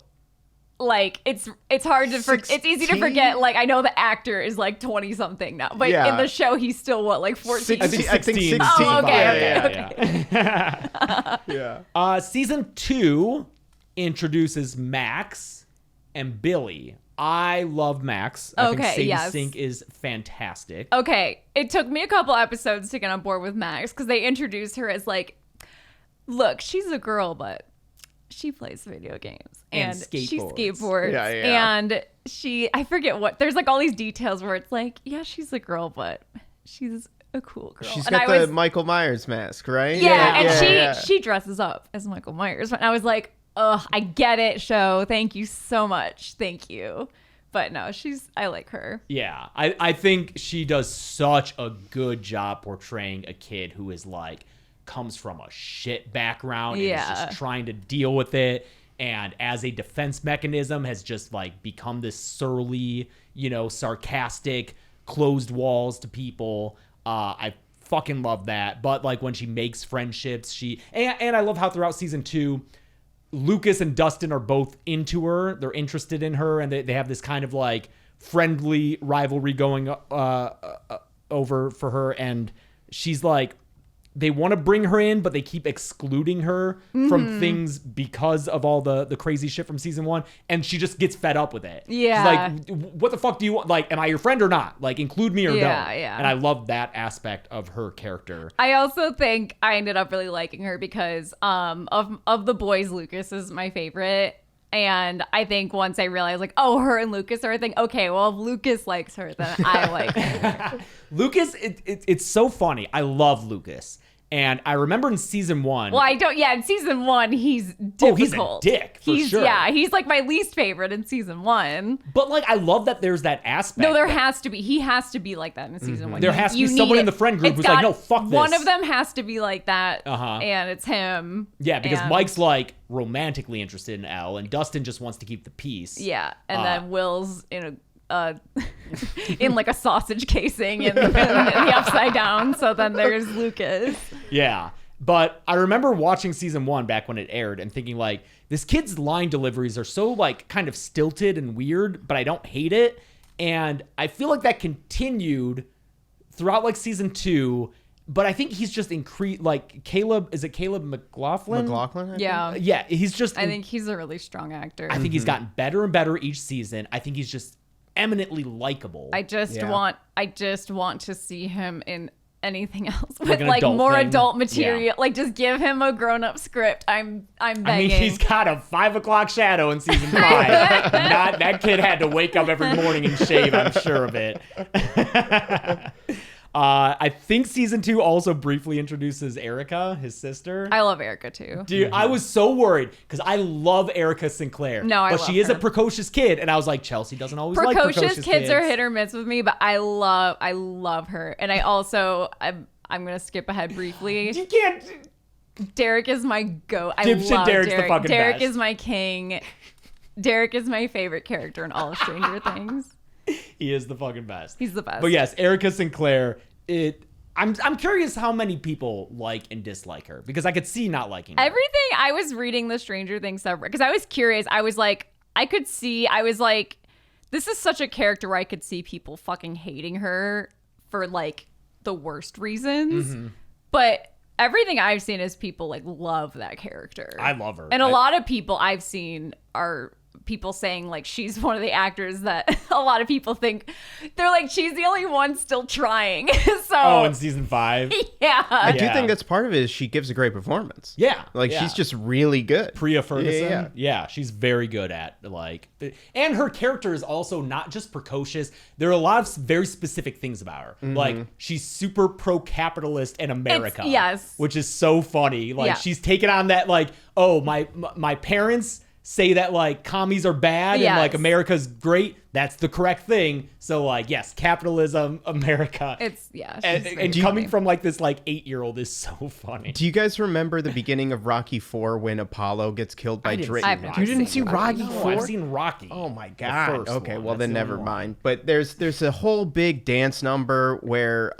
like it's hard to it's easy to 16? forget. Like I know the actor is like 20 something now, but Yeah. in the show he's still what, like 14. I think 16. Oh, okay, Yeah. Yeah. Season 2 introduces Max and Billy. I love Max. I think Okay, Sadie yes. Sink is fantastic. Okay, it took me a couple episodes to get on board with Max because they introduced her as like, look, she's a girl, but she plays video games And she skateboards. skateboards. Yeah. And I forget what. There's like all these details where it's like, yeah, she's a girl, but she's a cool girl. She's and got I the was, Michael Myers mask, right? and she dresses up as Michael Myers. And I was like, ugh, I get it, show. Thank you so much. Thank you. But no, I like her. Yeah, I think she does such a good job portraying a kid who is like comes from a shit background and is Yeah. just trying to deal with it, and as a defense mechanism has just like become this surly, sarcastic, closed walls to people. I fucking love that. But like when she makes friendships, and I love how throughout season 2 Lucas and Dustin are both into her. They're interested in her, and they have this kind of like friendly rivalry going over for her. And she's like, they want to bring her in, but they keep excluding her from things because of all the crazy shit from season 1. And she just gets fed up with it. Yeah. She's like, what the fuck do you want? Like, am I your friend or not? Like, include me or don't. Yeah. And I love that aspect of her character. I also think I ended up really liking her because of the boys, Lucas is my favorite. And I think once I realized, like, oh, her and Lucas are a thing. Okay, well, if Lucas likes her, then I like her. Lucas, it's so funny. I love Lucas. And I remember in season 1. Well, I don't. Yeah, in season 1, he's difficult. Oh, he's a dick, for sure. Yeah, he's like my least favorite in season 1. But like, I love that there's that aspect. No, there has to be. He has to be like that in season 1. There has to be You someone need in the friend group it's who's like, no, fuck this. One of them has to be like that, Uh-huh. and it's him. Yeah, because and- Mike's like romantically interested in Elle, and Dustin just wants to keep the peace. Yeah, and then Will's in in like a sausage casing in the upside down. So then there's Lucas. Yeah. But I remember watching season 1 back when it aired and thinking like, this kid's line deliveries are so like kind of stilted and weird, but I don't hate it. And I feel like that continued throughout like season 2. But I think he's just increased. Like Caleb, is it Caleb McLaughlin? McLaughlin? I think? Yeah. Yeah, he's just. I think he's a really strong actor. I think he's gotten better and better each season. I think he's just eminently likable. I just Yeah. want to see him in anything else Like with an like adult more thing? adult material. Yeah. Like just give him a grown-up script. I'm begging. I mean, he's got a 5 o'clock shadow in season 5. That kid had to wake up every morning and shave. I'm sure of it. I think season 2 also briefly introduces Erica, his sister. I love Erica too. Dude, I was so worried because I love Erica Sinclair. No, I but love she is her. a precocious kid, and I was like, Chelsea doesn't always like Precocious precocious kids are hit or miss with me, but I love her, and I I'm gonna skip ahead briefly. You can't. Derek is my goat. I Dipshit love Derek's Derek. the fucking Derek best. is my king. Derek is my favorite character in all of Stranger Things. He is the fucking best. He's the best. But yes, Erica Sinclair. I'm curious how many people like and dislike her because I could see not liking her. Everything I was reading the Stranger Things stuff because I was curious. I was like, this is such a character where I could see people fucking hating her for like the worst reasons. Mm-hmm. But everything I've seen is people like love that character. I love her. And a lot of people I've seen are people saying like she's one of the actors that a lot of people think they're like she's the only one still trying. So in season 5. yeah. I do think that's part of it is she gives a great performance. Yeah. Like yeah. she's just really good. Priya Ferguson. Yeah. She's very good at like, and her character is also not just precocious. There are a lot of very specific things about her. Mm-hmm. Like she's super pro-capitalist in America. Yes. Which is so funny. Like Yeah. she's taken on that like, oh, my parents say that like commies are bad and Yes. like America's great. That's the correct thing. So like, yes, capitalism, America. It's yeah. and she's very coming funny. from like this like 8-year-old is so funny. Do you guys remember the beginning of Rocky 4 when Apollo gets killed by Drake? I've never You didn't seen see Rocky. Rocky No, 4? I've seen Rocky. Oh my The god. first Okay, one. well That's then the never only one. mind. But there's a whole big dance number where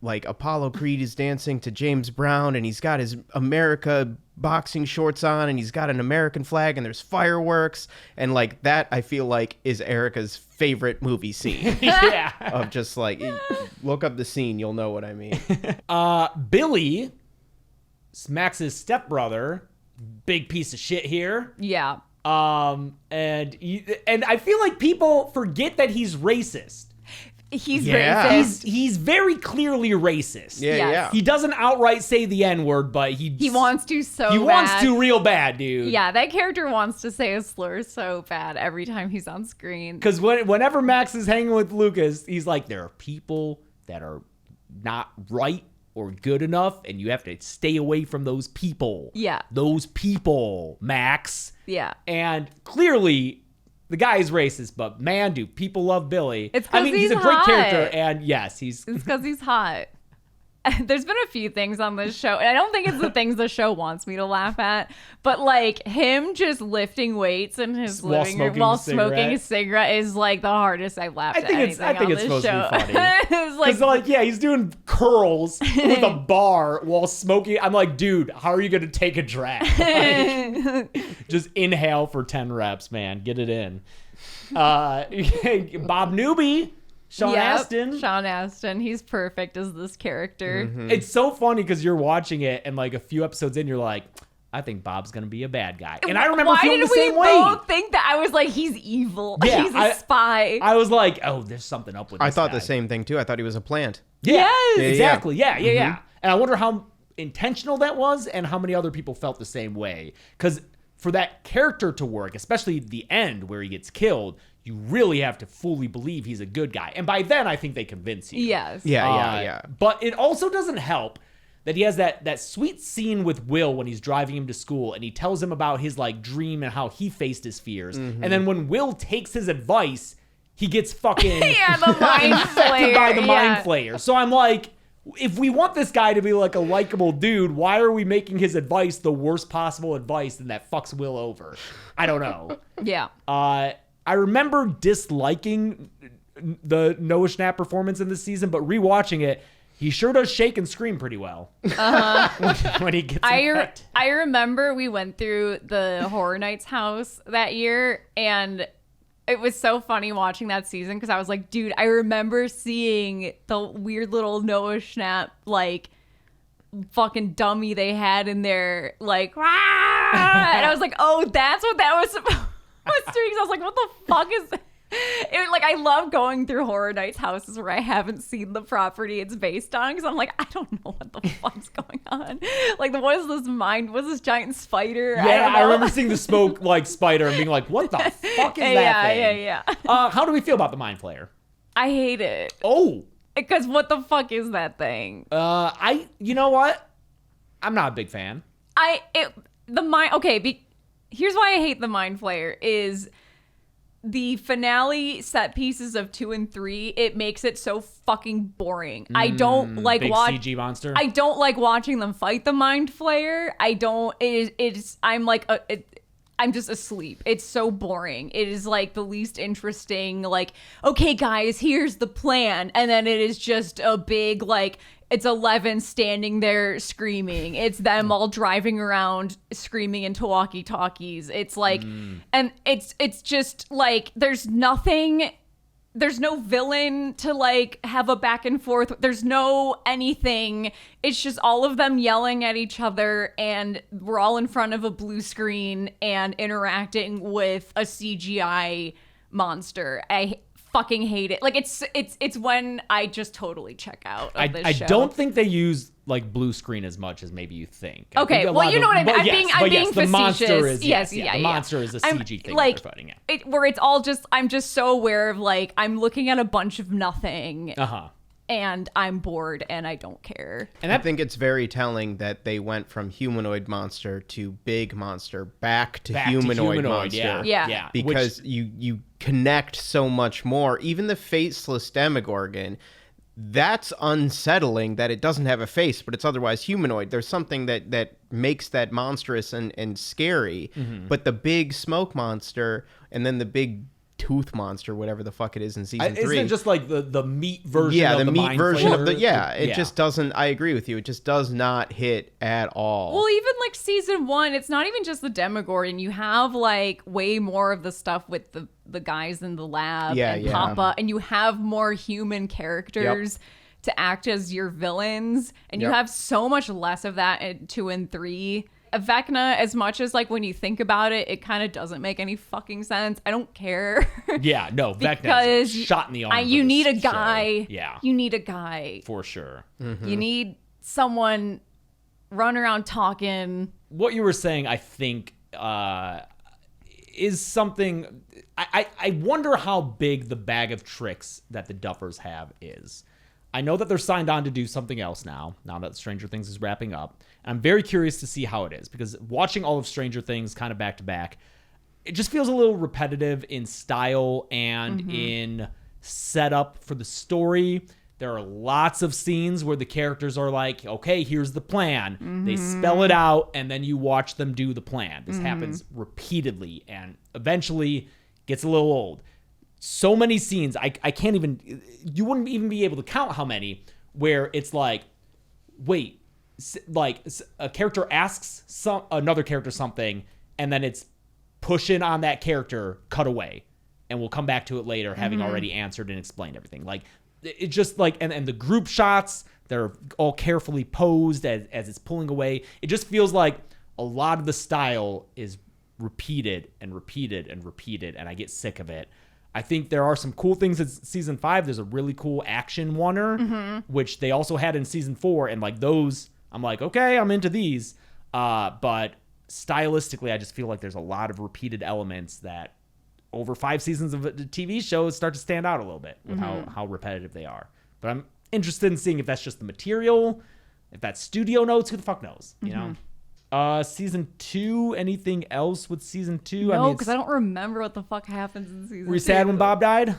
like Apollo Creed is dancing to James Brown and he's got his America boxing shorts on and he's got an American flag and there's fireworks and like that I feel like is Erica's favorite movie scene Yeah. of just like look up the scene, you'll know what I mean. Billy, Max's stepbrother, big piece of shit here. Yeah. And I feel like people forget that he's racist. He's Yeah. racist. He's very clearly racist. Yeah, Yes. yeah. He doesn't outright say the N-word, but He wants to so he bad. wants to real bad, dude. Yeah, that character wants to say a slur so bad every time he's on screen. Because whenever Max is hanging with Lucas, he's like, there are people that are not right or good enough, and you have to stay away from those people. Yeah. Those people, Max. Yeah. And clearly, the guy is racist, but man, do people love Billy. It's 'cause he's a he's great hot. character, and yes, It's because he's hot. There's been a few things on this show, and I don't think it's the things the show wants me to laugh at, but like him just lifting weights in his While living room smoking while a cigarette. smoking a cigarette is like the hardest I've laughed I think at it's anything on this supposed show. to be funny. It's like, Because like, yeah, he's doing curls with a bar while smoking. I'm like, dude, how are you gonna take a drag? Like, just inhale for 10 reps, man. Get it in. Bob Newby, Sean yep, Astin. Sean Astin, he's perfect as this character. It's so funny because you're watching it and like a few episodes in, you're like, I think Bob's gonna be a bad guy. And I remember Why feeling did the same we way. both think that? I was like, he's evil. Yeah, he's a spy. I was like, oh, there's something up with this I thought guy. the same thing too. I thought he was a plant. Yeah, Yes. exactly. Yeah. And I wonder how intentional that was and how many other people felt the same way. Because for that character to work, especially the end where he gets killed, you really have to fully believe he's a good guy. And by then, I think they convince you. Yes. Yeah. But it also doesn't help that he has that sweet scene with Will when he's driving him to school and he tells him about his like dream and how he faced his fears. And then when Will takes his advice, he gets fucking Yeah, the mind infected by the flayer, mind yeah. flayer. So I'm like, if we want this guy to be like a likable dude, why are we making his advice the worst possible advice and that fucks Will over? I don't know. Yeah. I remember disliking the Noah Schnapp performance in this season, but rewatching it, he sure does shake and scream pretty well when he gets infected. I remember we went through the Horror Nights house that year, and it was so funny watching that season because I was like, dude, I remember seeing the weird little Noah Schnapp, like, fucking dummy they had in there, like, "Rah!" And I was like, oh, that's what that was supposed to do. I was like, what the fuck is that? It, like, I love going through Horror Nights houses where I haven't seen the property it's based on because I'm like, I don't know what the fuck's going on. Like, what is this mind? What's this giant spider? Yeah, I don't know. remember seeing the smoke like spider and being like, what the fuck is that thing? Yeah. How do we feel about the mind flayer? I hate it. Oh, Because what the fuck is that thing? you know what? I'm not a big fan. Here's why I hate the mind flayer is the finale set pieces of 2 and 3, it makes it so fucking boring. I don't like big CG monster. I don't like watching them fight the Mind Flayer. I don't. I'm just asleep. It's so boring. It is like the least interesting. Like, okay, guys, here's the plan, and then it is just a big like. It's 11 standing there screaming. It's them all driving around screaming into walkie-talkies. It's like, and it's just like, there's no villain to like have a back and forth. There's no anything. It's just all of them yelling at each other, and we're all in front of a blue screen and interacting with a CGI monster. I fucking hate it. Like it's when I just totally check out of this show. I don't think they use like blue screen as much as maybe you think. Okay, well, you know what I mean. I'm being facetious. The monster is the monster is a CG thing like, they're fighting. Where it's all just I'm just so aware of like I'm looking at a bunch of nothing. And I'm bored and I don't care. And I think it's very telling that they went from humanoid monster to big monster back to humanoid monster. Yeah. Because you connect so much more. Even the faceless Demogorgon, that's unsettling that it doesn't have a face, but it's otherwise humanoid. There's something that makes that monstrous and scary. But the big smoke monster and then the big tooth monster, whatever the fuck it is in season 3. Isn't it just like the meat version of the meat Mind version Flayer? of it just doesn't, I agree with you, it just does not hit at all. Well, even like season 1, it's not even just the Demogorgon. You have like way more of the stuff with the guys in the lab and Papa, and you have more human characters to act as your villains, and you have so much less of that in 2 and 3. Vecna, as much as like when you think about it, it kind of doesn't make any fucking sense. I don't care. Yeah, no, because Vecna's shot in the arm. You need a guy. So, yeah, you need a guy for sure. You need someone running around talking. What you were saying, I think, is something. I wonder how big the bag of tricks that the Duffers have is. I know that they're signed on to do something else now that Stranger Things is wrapping up. I'm very curious to see how it is, because watching all of Stranger Things kind of back to back, it just feels a little repetitive in style and in setup for the story. There are lots of scenes where the characters are like, okay, here's the plan. They spell it out, and then you watch them do the plan. This happens repeatedly, and eventually gets a little old. So many scenes, I can't even, you wouldn't even be able to count how many, where it's like, wait, like a character asks another character something, and then it's pushing on that character, cut away, and we'll come back to it later, having already answered and explained everything. Like, it just like, and the group shots, they're all carefully posed as it's pulling away. It just feels like a lot of the style is repeated and repeated and repeated, and I get sick of it. I think there are some cool things in season 5. There's a really cool action oneer, which they also had in season 4. And like those, I'm like, okay, I'm into these. But stylistically, I just feel like there's a lot of repeated elements that over 5 seasons of the TV shows start to stand out a little bit with how repetitive they are. But I'm interested in seeing if that's just the material, if that's studio notes, who the fuck knows, you know? Season 2, anything else with season 2? No, because I don't remember what the fuck happens in season 2. Were you sad when Bob died?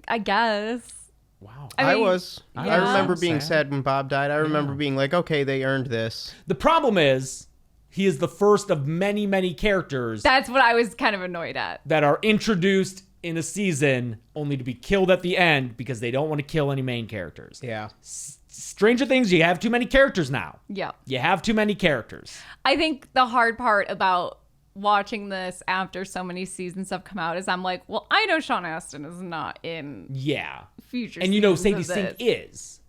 I guess. Wow. I was. Yeah. I remember being sad when Bob died. I remember being like, okay, they earned this. The problem is, he is the first of many, many characters. That's what I was kind of annoyed at. That are introduced in a season only to be killed at the end because they don't want to kill any main characters. Yeah. Stranger Things, you have too many characters now. Yeah. You have too many characters. I think the hard part about watching this after so many seasons have come out is I'm like, well, I know Sean Astin is not in future and you know seasons Sadie Sink is.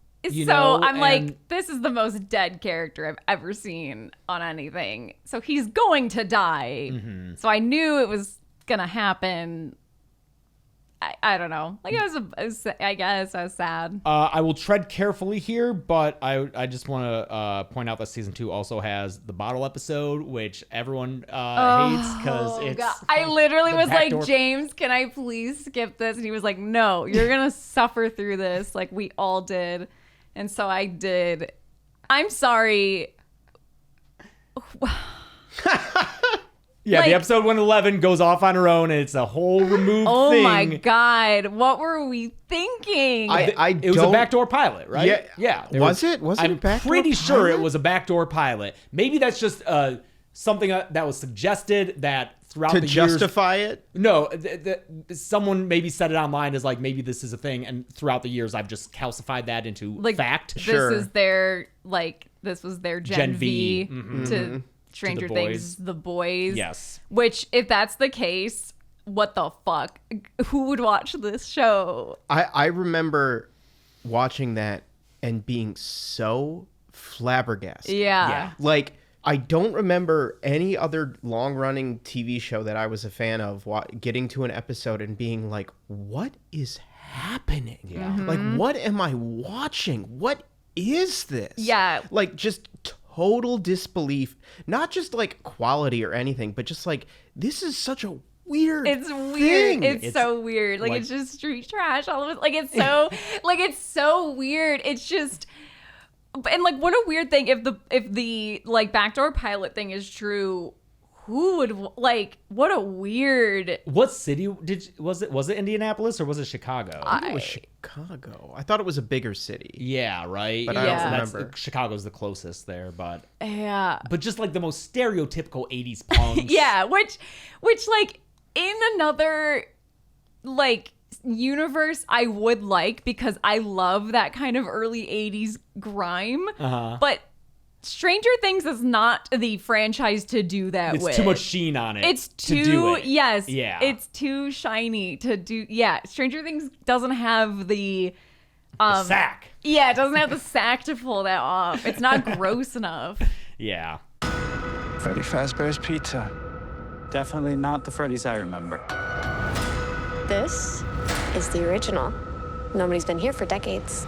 So I'm like, this is the most dead character I've ever seen on anything. So he's going to die. So I knew it was going to happen. I don't know. Like, I guess I was sad. I will tread carefully here, but I just want to point out that season 2 also has the bottle episode, which everyone hates because it's. God. I literally was like, James, can I please skip this? And he was like, no, you're gonna suffer through this, like we all did, and so I did. I'm sorry. Yeah, Like, the episode 111 goes off on her own, and it's a whole removed oh thing. my God. What were we thinking? It was a backdoor pilot, right? Yeah. There Was it? Was it a I'm backdoor pretty sure pilot? it was a backdoor pilot. Maybe that's just something that was suggested that throughout To the justify years, it? No, someone maybe said it online as like, maybe this is a thing, and throughout the years I've just calcified that into fact. Sure. This was their Gen V to Stranger The Things, Boys. The Boys. Yes. Which, if that's the case, what the fuck? Who would watch this show? I remember watching that and being so flabbergasted. Yeah. Like, I don't remember any other long-running TV show that I was a fan of getting to an episode and being like, what is happening? Yeah. Like, what am I watching? What is this? Yeah. Like, just total disbelief. Not just, like, quality or anything, but just, like, this is such a weird It's weird. thing. It's so weird. Like, it's just street trash. All of it. Like, it's so, it's so weird. It's just... And like, what a weird thing if the like backdoor pilot thing is true. Who would like? What a weird. What city was it? Was it Indianapolis or was it Chicago? I think it was Chicago. I thought it was a bigger city. Yeah, right. But I don't remember. Chicago's the closest there, but Yeah. but just like the most stereotypical 80s punks. Yeah, which like in another like universe I would like, because I love that kind of early 80s grime. But Stranger Things is not the franchise to do that with. It's too much sheen on it. It's to do it. Yes. Yeah. It's too shiny to do. Yeah. Stranger Things doesn't have the sack. Yeah, it doesn't have the sack to pull that off. It's not gross enough. Yeah. Freddy Fazbear's Pizza. Definitely not the Freddy's I remember. This is the original. Nobody's been here for decades.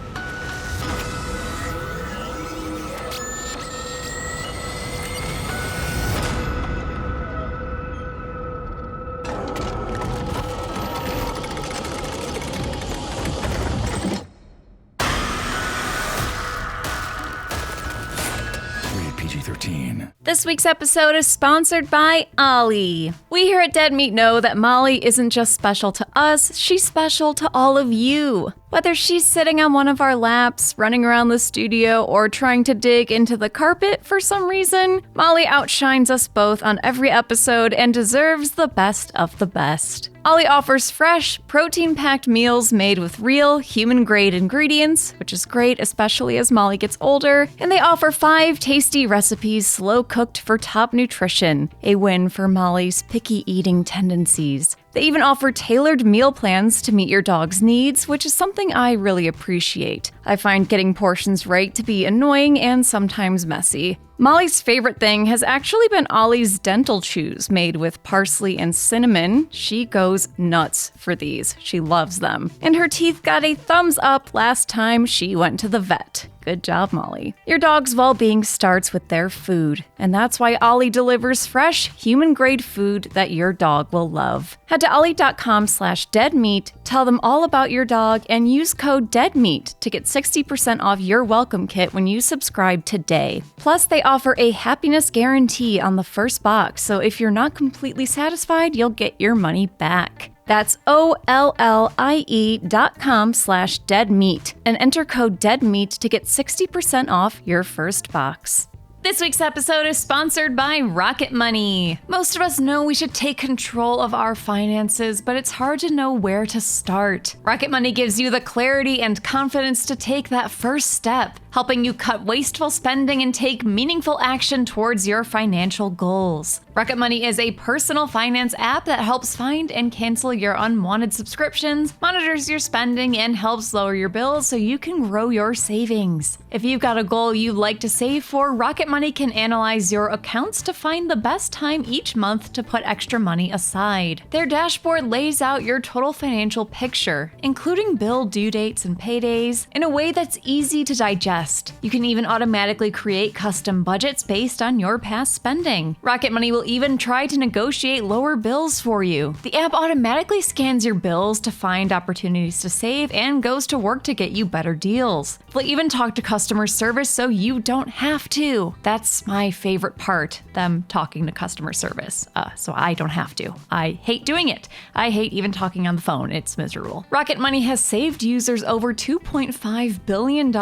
PG-13. This week's episode is sponsored by Ollie. We here at Dead Meat know that Molly isn't just special to us, she's special to all of you. Whether she's sitting on one of our laps, running around the studio, or trying to dig into the carpet for some reason, Molly outshines us both on every episode and deserves the best of the best. Ollie offers fresh, protein-packed meals made with real, human-grade ingredients, which is great especially as Molly gets older, and they offer 5 tasty recipes slow-cooked for top nutrition, a win for Molly's picky eating tendencies. They even offer tailored meal plans to meet your dog's needs, which is something I really appreciate. I find getting portions right to be annoying and sometimes messy. Molly's favorite thing has actually been Ollie's dental chews made with parsley and cinnamon. She goes nuts for these. She loves them. And her teeth got a thumbs up last time she went to the vet. Good job, Molly. Your dog's well-being starts with their food, and that's why Ollie delivers fresh, human-grade food that your dog will love. Head to ollie.com/deadmeat, tell them all about your dog, and use code DEADMEAT to get 60% off your welcome kit when you subscribe today. Plus, they offer a happiness guarantee on the first box, so if you're not completely satisfied, you'll get your money back. That's OLLIE.com/deadmeat and enter code DEADMEAT to get 60% off your first box. This week's episode is sponsored by Rocket Money. Most of us know we should take control of our finances, but it's hard to know where to start. Rocket Money gives you the clarity and confidence to take that first step, helping you cut wasteful spending and take meaningful action towards your financial goals. Rocket Money is a personal finance app that helps find and cancel your unwanted subscriptions, monitors your spending, and helps lower your bills so you can grow your savings. If you've got a goal you'd like to save for, Rocket Money can analyze your accounts to find the best time each month to put extra money aside. Their dashboard lays out your total financial picture, including bill due dates and paydays, in a way that's easy to digest. You can even automatically create custom budgets based on your past spending. Rocket Money will even try to negotiate lower bills for you. The app automatically scans your bills to find opportunities to save and goes to work to get you better deals. They'll even talk to customer service so you don't have to. That's my favorite part, them talking to customer service. So I don't have to. I hate doing it. I hate even talking on the phone. It's miserable. Rocket Money has saved users over $2.5 billion,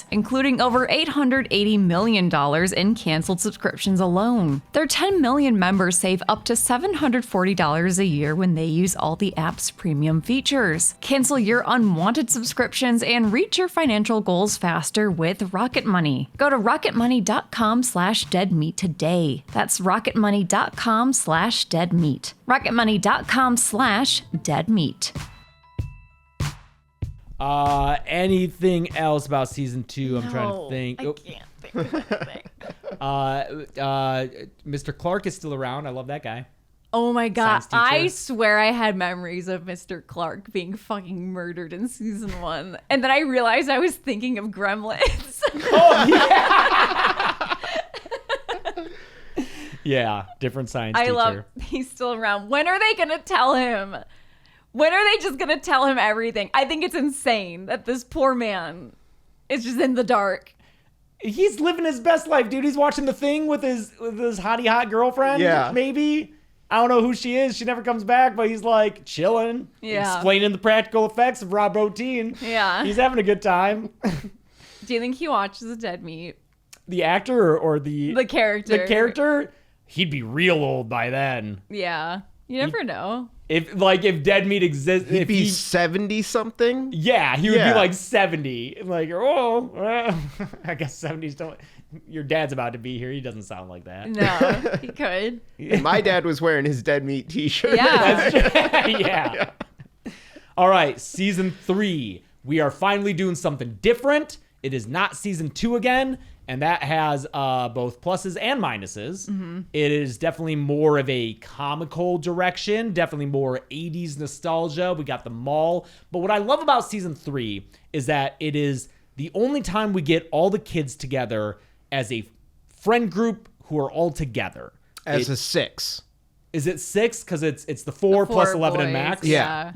including over $880 million in canceled subscriptions alone. Their 10 million members save up to $740 a year when they use all the app's premium features. Cancel your unwanted subscriptions and reach your financial goals faster with Rocket Money. Go to rocketmoney.com/deadmeat today. That's rocketmoney.com/deadmeat. rocketmoney.com/deadmeat. Anything else about season 2? I'm trying to think. I can't think of anything. Mr. Clark is still around. I love that guy. Oh my god, Science teacher. I swear I had memories of Mr. Clark being fucking murdered in season 1. And then I realized I was thinking of Gremlins. Oh, yeah. Yeah, different science teacher. He's still around. When are they going to tell him? When are they just going to tell him everything? I think it's insane that this poor man is just in the dark. He's living his best life, dude. He's watching The Thing with his hottie hot girlfriend, maybe. I don't know who she is. She never comes back, but he's like chilling, explaining the practical effects of raw protein. Yeah. He's having a good time. Do you think he watches the Dead Meat? The actor or the character? The character? He'd be real old by then. Yeah. You never know. If Dead Meat exists, he'd be 70 something. Yeah, he would be like 70. Like, I guess 70s don't. Your dad's about to be here. He doesn't sound like that. No, he could. And my dad was wearing his Dead Meat t-shirt. Yeah. Yeah. All right, season 3. We are finally doing something different. It is not season 2 again, and that has both pluses and minuses. Mm-hmm. It is definitely more of a comical direction, definitely more 80s nostalgia. We got the mall. But what I love about season 3 is that it is the only time we get all the kids together as a friend group who are all together. As a 6. Is it 6? Because it's the 4 plus 11 boys, and Max? Yeah.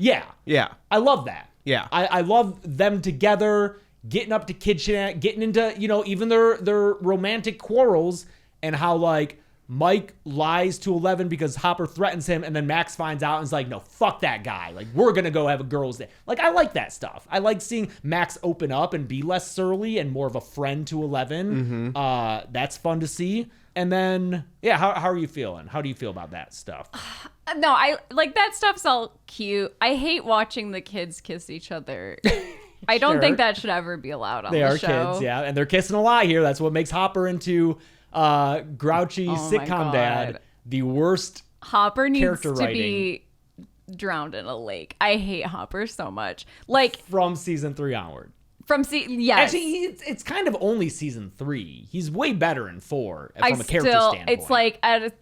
Yeah. I love that. Yeah. I love them together, getting up to kid shit, getting into, even their romantic quarrels, and how, like, Mike lies to 11 because Hopper threatens him, and then Max finds out and is like, no, fuck that guy. Like, we're going to go have a girls' day. Like, I like that stuff. I like seeing Max open up and be less surly and more of a friend to 11. Mm-hmm. That's fun to see. And then, how are you feeling? How do you feel about that stuff? No, I like that stuff's all cute. I hate watching the kids kiss each other. I don't think that should ever be allowed on the show. They are kids, yeah. And they're kissing a lot here. That's what makes Hopper into grouchy sitcom dad. The worst Hopper needs to writing. be drowned in a lake. I hate Hopper so much. Like, from season 3 onward. Yes. Actually, it's kind of only season 3. He's way better in 4 from a character standpoint. It's like at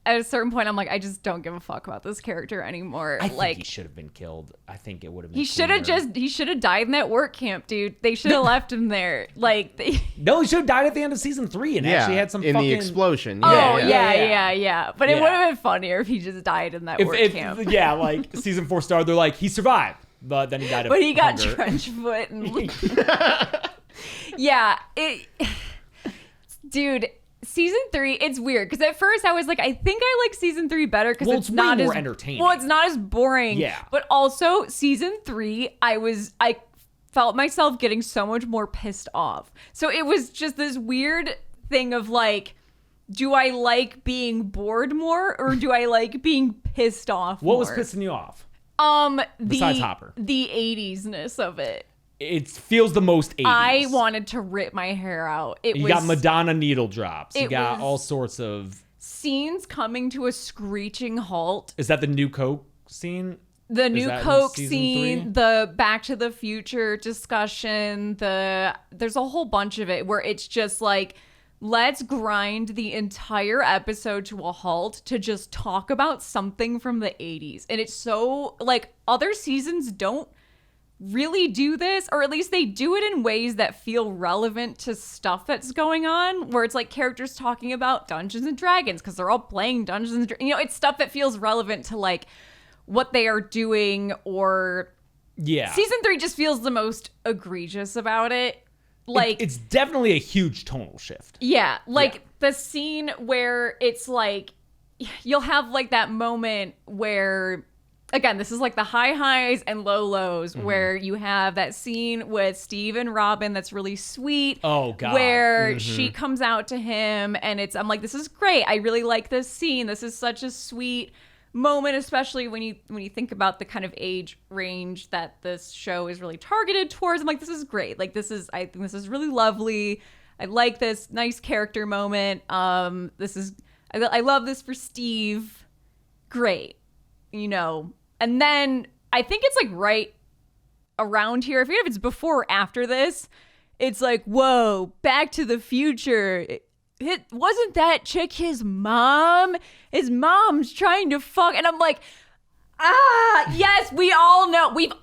a certain point, I'm like, I just don't give a fuck about this character anymore. I think he should have been killed. I think it would have been. He should have died in that work camp, dude. They should have left him there. Like, no, he should have died at the end of season 3 and actually had some in fucking the explosion. Yeah. But it would have been funnier if he just died in that work camp. Yeah, like season 4 started, they're like, he survived, but then he died of But he got hunger. trench foot and dude. Season 3, it's weird because at first I was like, I think I like season 3 better because it's not way as more entertaining. Well, it's not as boring. Yeah. But also season 3, I felt myself getting so much more pissed off. So it was just this weird thing of like, do I like being bored more or do I like being pissed off more? What was pissing you off? Besides Hopper, the 80s-ness of it. It feels the most 80s. I wanted to rip my hair out. You got Madonna needle drops. You got all sorts of scenes coming to a screeching halt. Is that the new Coke scene? The new Coke scene, 3? the Back to the Future discussion, there's a whole bunch of it where it's just like, let's grind the entire episode to a halt to just talk about something from the 80s. And it's so, like, other seasons don't really do this, or at least they do it in ways that feel relevant to stuff that's going on, where it's like characters talking about Dungeons and Dragons because they're all playing Dungeons and Dragons. It's stuff that feels relevant to like what they are doing, or yeah. Season 3 just feels the most egregious about it. Like it's definitely a huge tonal shift. Yeah, the scene where it's like you'll have like that moment where, again, this is like the high highs and low lows, where you have that scene with Steve and Robin that's really sweet. Oh God, where she comes out to him and I'm like, this is great. I really like this scene. This is such a sweet moment, especially when you think about the kind of age range that this show is really targeted towards. I'm like, this is great. Like I think this is really lovely. I like this nice character moment. I love this for Steve. Great. And then I think it's like right around here, I forget if it's before or after this, it's like, whoa, Back to the Future. Wasn't that chick his mom? His mom's trying to fuck. And I'm like, yes, we all know. We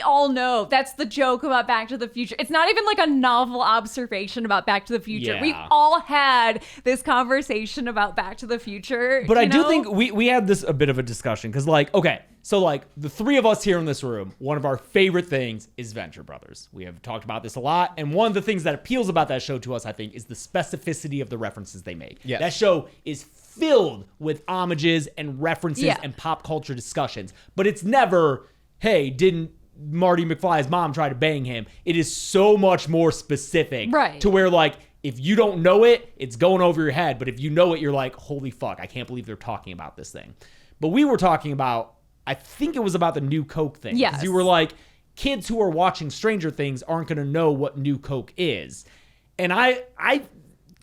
all know. That's the joke about Back to the Future. It's not even like a novel observation about Back to the Future. Yeah. We've all had this conversation about Back to the Future. But I do think we had this a bit of a discussion because, like, okay, so like the three of us here in this room, one of our favorite things is Venture Brothers. We have talked about this a lot, and one of the things that appeals about that show to us, I think, is the specificity of the references they make. Yes. That show is filled with homages and references and pop culture discussions, but it's never, hey, didn't Marty McFly's mom try to bang him? It is so much more specific, right? To where, like, if you don't know it, it's going over your head, but if you know it, you're like, holy fuck, I can't believe they're talking about this thing. But we were talking about, I think it was about the New Coke thing. Yes. 'Cause you were like, kids who are watching Stranger Things aren't going to know what New Coke is. And I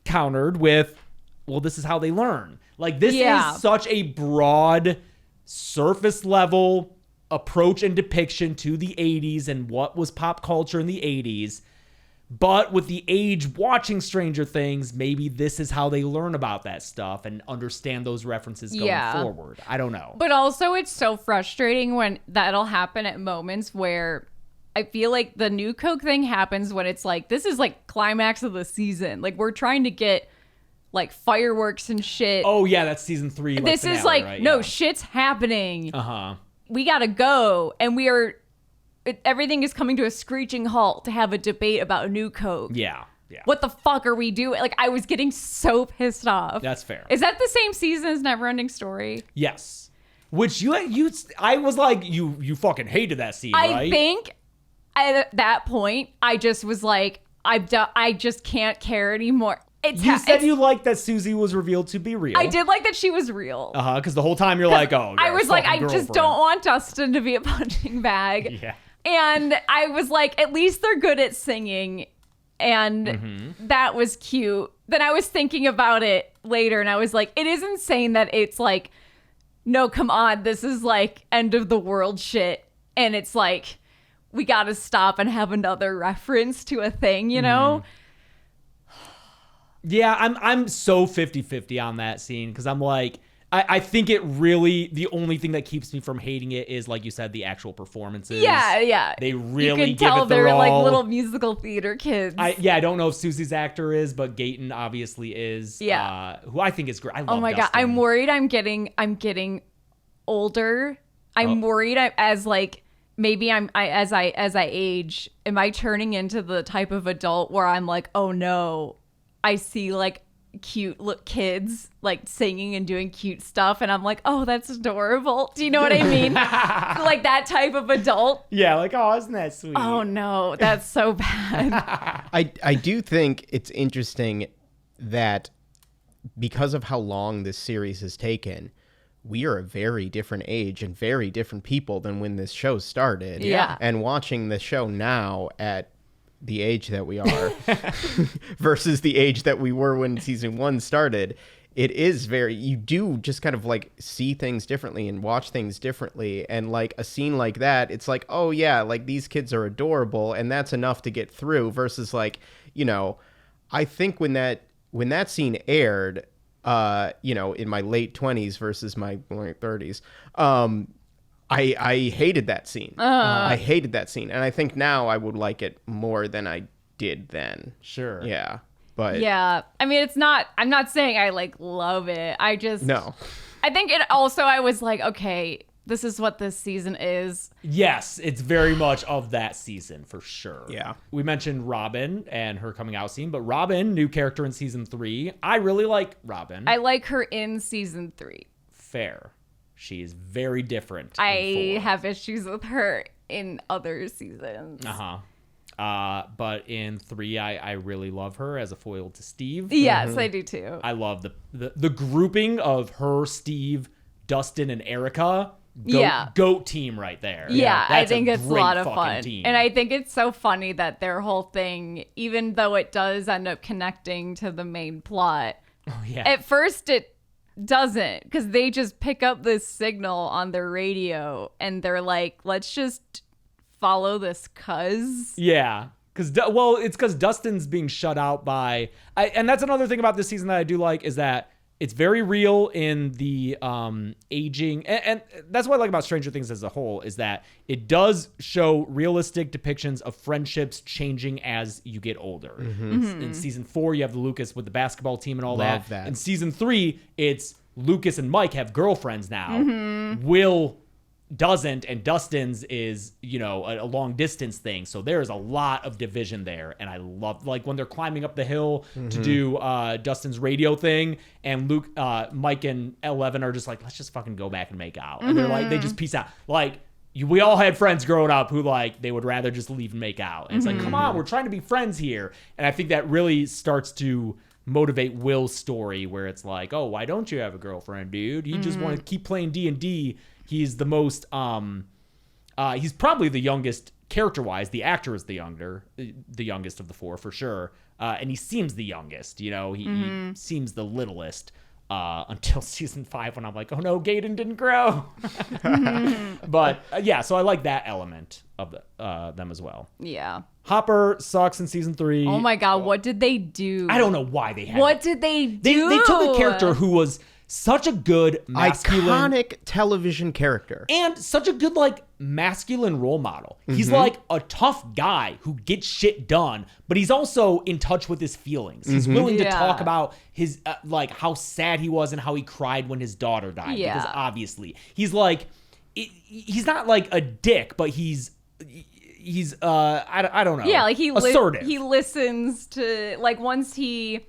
countered with, well, this is how they learn. Like, this is such a broad, surface level approach and depiction to the 80s and what was pop culture in the 80s. But with the age watching Stranger Things, maybe this is how they learn about that stuff and understand those references going forward. I don't know. But also, it's so frustrating when that'll happen at moments where I feel like the New Coke thing happens when it's like, this is like climax of the season. Like, we're trying to get like fireworks and shit. Oh, yeah, that's season 3. Like, this finale, is like, right? no, shit's happening. Uh-huh. We gotta go. And everything is coming to a screeching halt to have a debate about New Coke. Yeah. What the fuck are we doing? Like, I was getting so pissed off. That's fair. Is that the same season as Neverending Story? Yes. Which I was like, you fucking hated that scene, right? I think at that point, I just was like, I just can't care anymore. You said you liked that Susie was revealed to be real. I did like that she was real. Because the whole time you're like, oh, I was like, I just don't want Dustin to be a punching bag. Yeah. And I was like, at least they're good at singing. And that was cute. Then I was thinking about it later and I was like, it is insane that it's like, no, come on. This is like end of the world shit. And it's like, we got to stop and have another reference to a thing, you know? Yeah, I'm so 50-50 on that scene because I'm like, I think it really, the only thing that keeps me from hating it is, like you said, the actual performances. Yeah. They really you can give tell it the they're all. like little musical theater kids. I don't know if Susie's actor is, but Gayton obviously is. Yeah. Who I think is great. I love Oh my Dustin. God. I'm worried I'm getting older. I'm worried as like, maybe as I age, am I turning into the type of adult where I'm like, oh no, I see like cute kids like singing and doing cute stuff and I'm like, oh, that's adorable. Do you know what I mean? Like that type of adult. Yeah, like, oh, isn't that sweet? Oh no, that's so bad. I do think it's interesting that because of how long this series has taken, we are a very different age and very different people than when this show started. Yeah. And watching the show now at the age that we are versus the age that we were when season 1 started, it is you do just kind of like see things differently and watch things differently. And like a scene like that, it's like, oh yeah, like these kids are adorable and that's enough to get through versus like, you know, I think when that scene aired, you know, in my late 20s versus my late 30s, I hated that scene. I hated that scene. And I think now I would like it more than I did then. Sure. Yeah. But Yeah. I mean, I'm not saying I like love it. I just, no. I think it also, I was like, okay, this is what this season is. Yes, it's very much of that season for sure. Yeah. We mentioned Robin and her coming out scene, but Robin, new character in season 3. I really like Robin. I like her in season 3. Fair. She is very different. I have issues with her in other seasons. But in 3, I really love her as a foil to Steve. Yes, I do too. I love the grouping of her, Steve, Dustin, and Erica. Goat team right there. Yeah, I think it's a great lot of fucking fun. team. And I think it's so funny that their whole thing, even though it does end up connecting to the main plot, at first it doesn't, because they just pick up this signal on their radio and they're like, let's just follow this cuz. Yeah. It's because Dustin's being shut out by... and that's another thing about this season that I do like, is that it's very real in the aging. And that's what I like about Stranger Things as a whole, is that it does show realistic depictions of friendships changing as you get older. In season 4, you have Lucas with the basketball team and all Love that. In season 3, it's Lucas and Mike have girlfriends now. Will doesn't, and Dustin's is, a long distance thing. So there's a lot of division there. And I love, like, when they're climbing up the hill to do Dustin's radio thing, and Mike and 11 are just like, let's just fucking go back and make out. And they're like, they just peace out. Like, we all had friends growing up who, like, they would rather just leave and make out. And it's like, come on, we're trying to be friends here. And I think that really starts to motivate Will's story, where it's like, oh, why don't you have a girlfriend, dude? You just want to keep playing D&D. He's the most, he's probably the youngest character-wise. The actor is the youngest of the 4 for sure. And he seems the youngest, he seems the littlest until season 5, when I'm like, oh no, Gaten didn't grow. But yeah, so I like that element of them as well. Yeah. Hopper sucks in season 3. Oh my God, what did they do? I don't know why they had What did they do? They took a character who was such a good masculine, iconic television character, and such a good, like, masculine role model. He's like a tough guy who gets shit done, but he's also in touch with his feelings. He's willing to talk about his like how sad he was and how he cried when his daughter died. Because obviously he's like, he's not like a dick, but he's I don't know. Yeah, like assertive. He listens to, like, once he,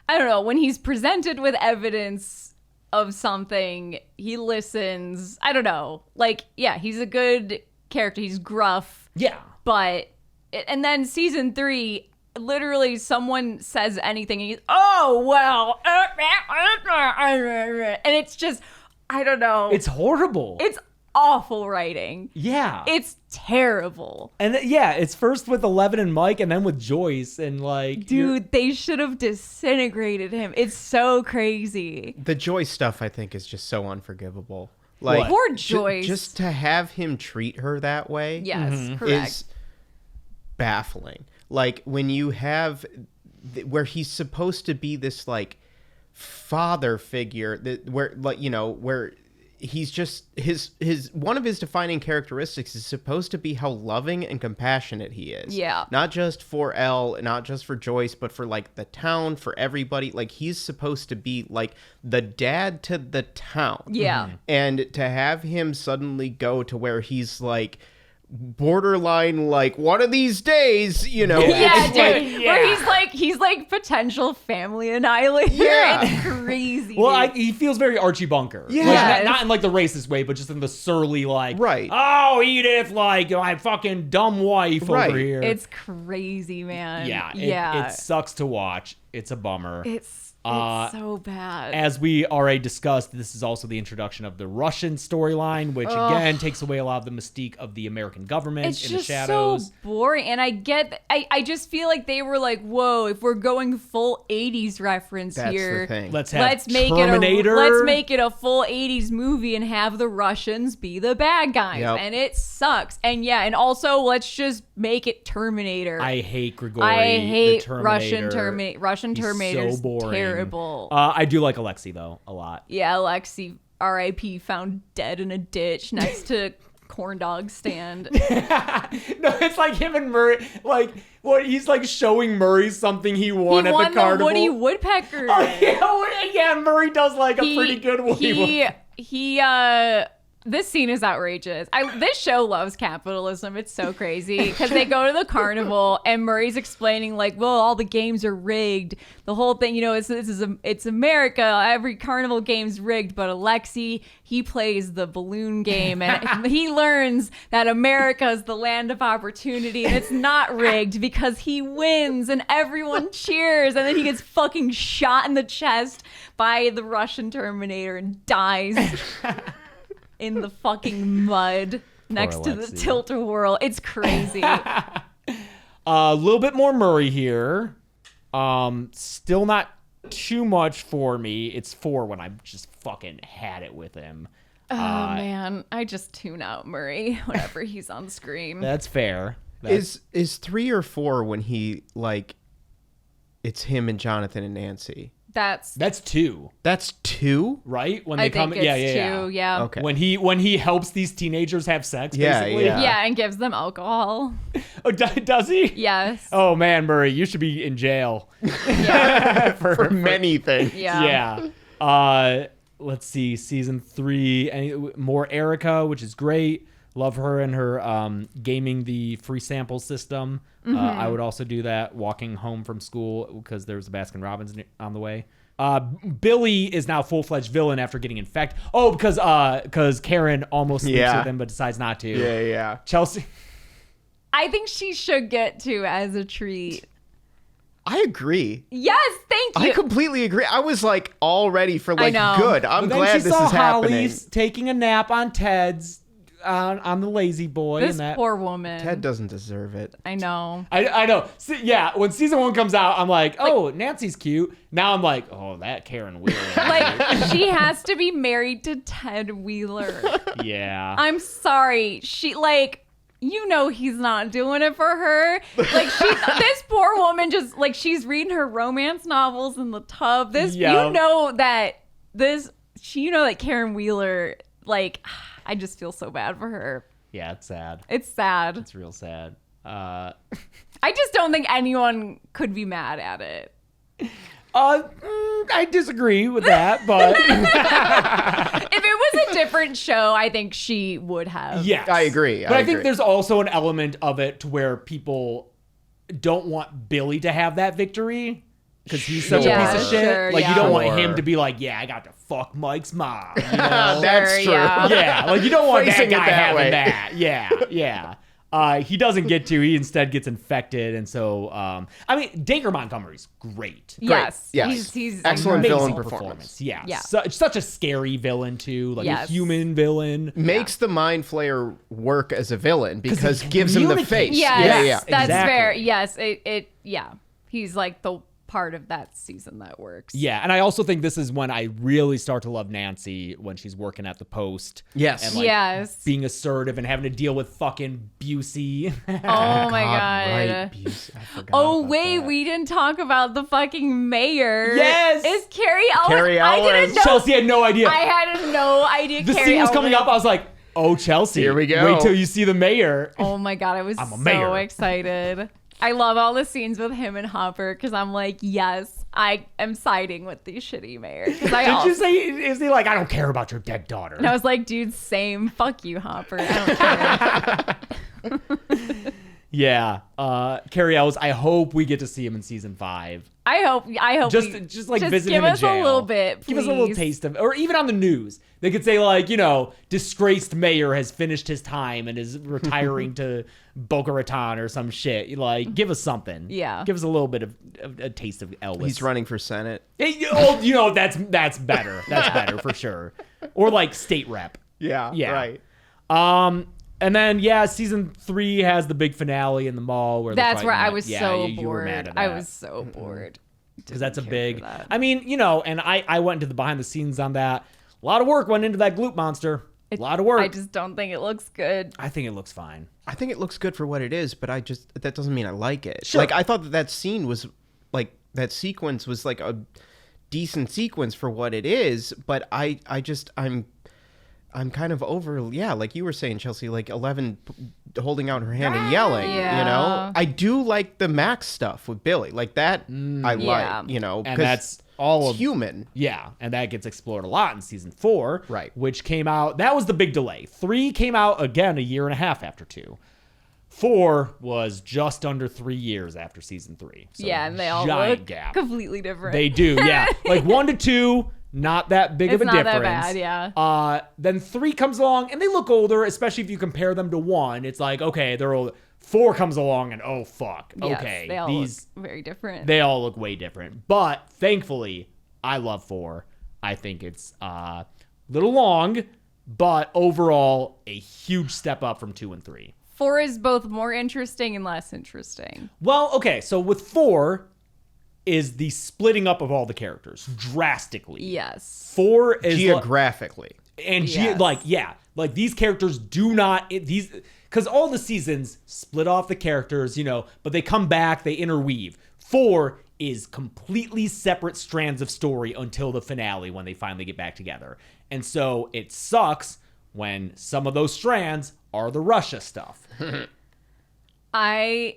I don't know, when he's presented with evidence of something, he listens. I don't know. Like, yeah, he's a good character. He's gruff. Yeah. But, and then season 3, literally someone says anything and he's, oh, well, and it's just, I don't know. It's horrible. It's awful writing. Yeah. It's terrible. And it's first with 11 and Mike, and then with Joyce, and like, dude, they should have disintegrated him. It's so crazy. The Joyce stuff, I think, is just so unforgivable. Like, poor Joyce. Just to have him treat her that way, yes, correct, is baffling. Like, when you have where he's supposed to be this, like, father figure where he's just his one of his defining characteristics is supposed to be how loving and compassionate he is. Yeah. Not just for Elle, not just for Joyce, but for, like, the town, for everybody. Like, he's supposed to be like the dad to the town. Yeah. And to have him suddenly go to where he's like borderline, like, one of these days, yeah, dude, where he's like potential family annihilator. It's crazy. Well, he feels very Archie Bunker. Like, not in like the racist way, but just in the surly, like, oh, Edith, like, my fucking dumb wife over here. It's crazy, man. Yeah, it sucks to watch. It's a bummer. It's so bad. As we already discussed, this is also the introduction of the Russian storyline, which again takes away a lot of the mystique of the American government in the shadows. It's just so boring. And I just feel like they were like, whoa, if we're going full 80s reference here, the thing. Let's make Terminator. let's make it a full 80s movie and have the Russians be the bad guys. Yep. And it sucks. And and also let's just make it Terminator. I hate Grigori. I hate the Russian Terminator. Terminator's so boring. terrible. I do like Alexei though a lot. Yeah, Alexei, R.I.P. found dead in a ditch next to corn dog stand. No, it's like him and Murray. Like, what he's like showing Murray something he won at the carnival. Woody Woodpecker. Oh yeah, Murray does like a pretty good Woody Woodpecker. He This scene is outrageous. This show loves capitalism. It's so crazy because they go to the carnival and Murray's explaining like, well, all the games are rigged. The whole thing, it's America. Every carnival game's rigged. But Alexei, he plays the balloon game and he learns that America is the land of opportunity and it's not rigged because he wins and everyone cheers. And then he gets fucking shot in the chest by the Russian Terminator and dies. In the fucking mud next to the tilt-a-whirl. It's crazy. A little bit more Murray here. Still not too much for me. It's 4 when I just fucking had it with him. Oh, man. I just tune out Murray whenever he's on screen. That's fair. Is 3 or 4 when he, like, it's him and Jonathan and Nancy? That's 2. That's 2, right? When I they come, think it's 2, yeah. Okay. When he helps these teenagers have sex, basically. Yeah, and gives them alcohol. Oh, does he? Yes. Oh man, Murray, you should be in jail. Yeah. for many things. Yeah. Yeah. Let's see, season 3, more Erica, which is great. Love her and her gaming the free sample system. I would also do that walking home from school because there's a Baskin Robbins on the way. Billy is now full-fledged villain after getting infected. Oh, because Karen almost sleeps with him but decides not to. Yeah. Chelsea. I think she should get to as a treat. I agree. Yes, thank you. I completely agree. I was like all ready for like know. good. I'm glad this is happening. Holly's taking a nap on Ted's. On the lazy boy. This poor woman. Ted doesn't deserve it. I know. I know. Yeah, when season 1 comes out, I'm like, oh, Nancy's cute. Now I'm like, oh, that Karen Wheeler. Like, she has to be married to Ted Wheeler. Yeah. I'm sorry. She, like, he's not doing it for her. Like, this poor woman just, like, she's reading her romance novels in the tub. That Karen Wheeler, like... I just feel so bad for her. Yeah, it's sad. It's sad. It's real sad. I just don't think anyone could be mad at it. I disagree with that, but if it was a different show, I think she would have. Yes, I agree. But I think there's also an element of it to where people don't want Billy to have that victory. Because he's such a piece of shit. You don't want him to be like, yeah, I got to fuck Mike's mom. You know? That's true. Yeah, like you don't want Phrasing that guy it that having way. that. Yeah. He doesn't get to. He instead gets infected. And so, Dacre Montgomery's great. Yes. He's excellent villain performance. Yeah. Yeah. Such a scary villain, too. Like a human villain. Makes the Mind Flayer work as a villain because gives him the face. Yes, that's exactly. fair. Yes, he's like the part of that season that works. Yeah, and I also think this is when I really start to love Nancy when she's working at the Post. Yes. And being assertive and having to deal with fucking Busey. Oh my god. Right, Busey. I forgot Oh about wait, that. we didn't talk about the fucking mayor. Yes! Is Carrie Ellis? Carrie I Ellis. didn't know. Chelsea had no idea. I had no idea. The Carrie scene was Ellis. coming up. I was like, oh, Chelsea. Here we go. Wait till you see the mayor. Oh my god, I was I'm a so mayor. excited. I love all the scenes with him and Hopper because I'm like, yes, I am siding with the shitty mayor. Did you say, is he like, I don't care about your dead daughter? And I was like, dude, same. Fuck you, Hopper. I don't care. Yeah. Carrie Ellis, I hope we get to see him in season 5. I hope Just visit him in jail. Give us a little bit, please. Give us a little taste of, or even on the news. They could say like, disgraced mayor has finished his time and is retiring to Boca Raton or some shit. Like, give us something. Yeah. Give us a little bit of a taste of Elvis. He's running for Senate. That's better. That's better for sure. Or like state rep. Yeah. Right. And then season 3 has the big finale in the mall where that's where I was so you were bored. mad at I that. was so bored because that's a big. that. I mean, and I went into the behind the scenes on that. A lot of work went into that glute monster. A lot of work. I just don't think it looks good. I think it looks fine. I think it looks good for what it is, but that doesn't mean I like it. Sure. Like I thought that scene was like that sequence was like a decent sequence for what it is, but I'm kind of over, like you were saying, Chelsea, like 11 holding out her hand and yelling, you know? I do like the Max stuff with Billy. Like that I like, you know, and that's all of human. Yeah, and that gets explored a lot in season 4, right? Which came out. That was the big delay. 3 came out again a year and a half after 2. 4 was just under 3 years after season 3. So yeah, and they all look gap. completely different. They do, yeah. Like 1 to 2, not that big of a difference. It's not that bad, yeah. Then 3 comes along, and they look older, especially if you compare them to 1. It's like, okay, they're old. 4 comes along, and oh fuck, okay, yes, they all look very different. They all look way different. But thankfully, I love 4. I think it's a little long, but overall a huge step up from 2 and 3. 4 is both more interesting and less interesting. Well, okay, so with 4 is the splitting up of all the characters drastically. Yes. 4 is geographically. Like these characters do not because all the seasons split off the characters, you know, but they come back, they interweave. 4 is completely separate strands of story until the finale when they finally get back together. And so it sucks when some of those strands are the Russia stuff. I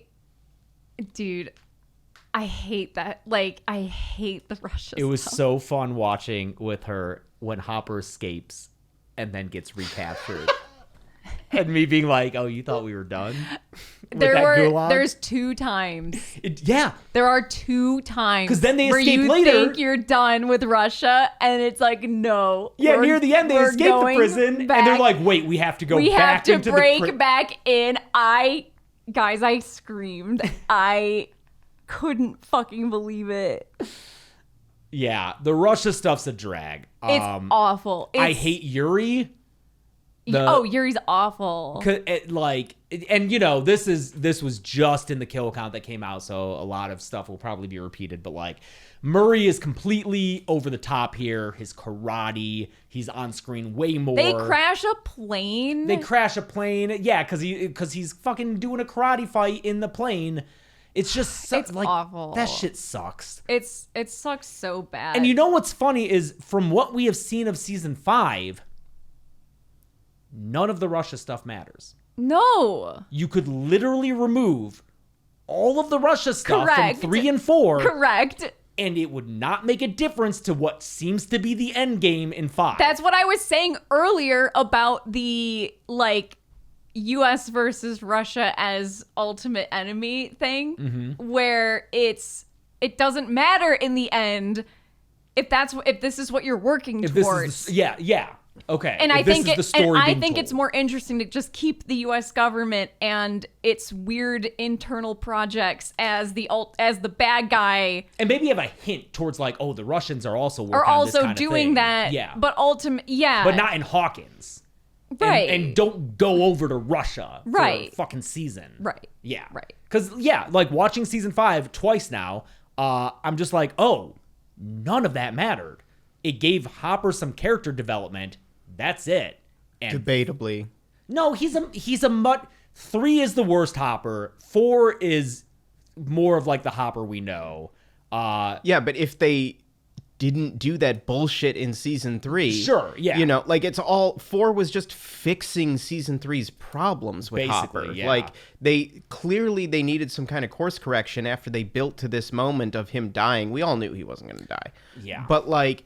hate that. Like, I hate the Russia It was stuff. so fun watching with her when Hopper escapes and then gets recaptured. And me being like, oh, you thought we were done? There's 2 times. There are 2 times. Because then they where escape you later. think you're done with Russia, and it's like, no. Yeah, near the end, they escape the prison, back. and they're like, wait, we have to go back into the break back in. I screamed. I couldn't fucking believe it. Yeah, the Russia stuff's a drag. It's awful. I hate Yuri. Yuri's awful. And you know, this was just in the kill count that came out, so a lot of stuff will probably be repeated. But like, Murray is completely over the top here. His karate, he's on screen way more. They crash a plane. Yeah, because he's fucking doing a karate fight in the plane. It's just it's like awful. That shit sucks. It sucks so bad. And you know what's funny is from what we have seen of season 5. None of the Russia stuff matters. No. You could literally remove all of the Russia stuff Correct. from 3 and 4. Correct. And it would not make a difference to what seems to be the end game in 5. That's what I was saying earlier about the, like, US versus Russia as ultimate enemy thing, where it doesn't matter in the end if this is what you're working towards. Yeah. Okay. And I think it's more interesting to just keep the U.S. government and its weird internal projects as the bad guy, and maybe have a hint towards like, oh, the Russians are also working on this kind of doing thing. that. Yeah. But but not in Hawkins. Right. And don't go over to Russia for a fucking season. Right. Yeah. Right. Because like watching season 5 twice now, I'm just like, oh, none of that mattered. It gave Hopper some character development. That's it. And debatably. No, he's a mutt. 3 is the worst Hopper. 4 is more of like the Hopper we know. Yeah, but if they didn't do that bullshit in season 3, sure, yeah, you know, like it's all 4 was just fixing season 3's problems with basically, Hopper. Yeah. Like they needed some kind of course correction after they built to this moment of him dying. We all knew he wasn't going to die. Yeah, but like,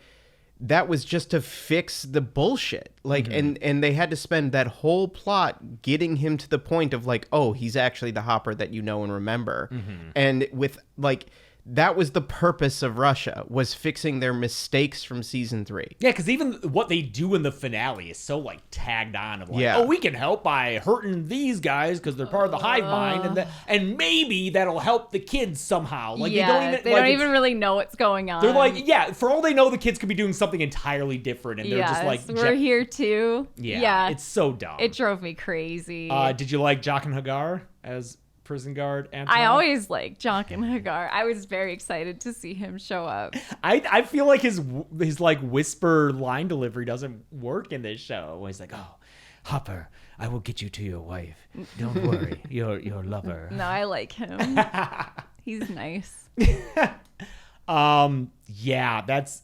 that was just to fix the bullshit. Like, and they had to spend that whole plot getting him to the point of like, oh, he's actually the Hopper that you know and remember. And with like, that was the purpose of Russia, was fixing their mistakes from season 3. Yeah, because even what they do in the finale is so like tagged on of like, oh, we can help by hurting these guys because they're part of the hive mind, and maybe that'll help the kids somehow. Like they don't even really know what's going on. They're like, yeah, for all they know, the kids could be doing something entirely different, and they're just like, we're here too. Yeah, it's so dumb. It drove me crazy. Did you like Jock and Hagar as prison guard? Anton? I always liked Jock and Hagar. I was very excited to see him show up. I feel like his like whisper line delivery doesn't work in this show. He's like, oh, Hopper, I will get you to your wife. Don't worry, your lover. No, I like him. He's nice. Yeah, that's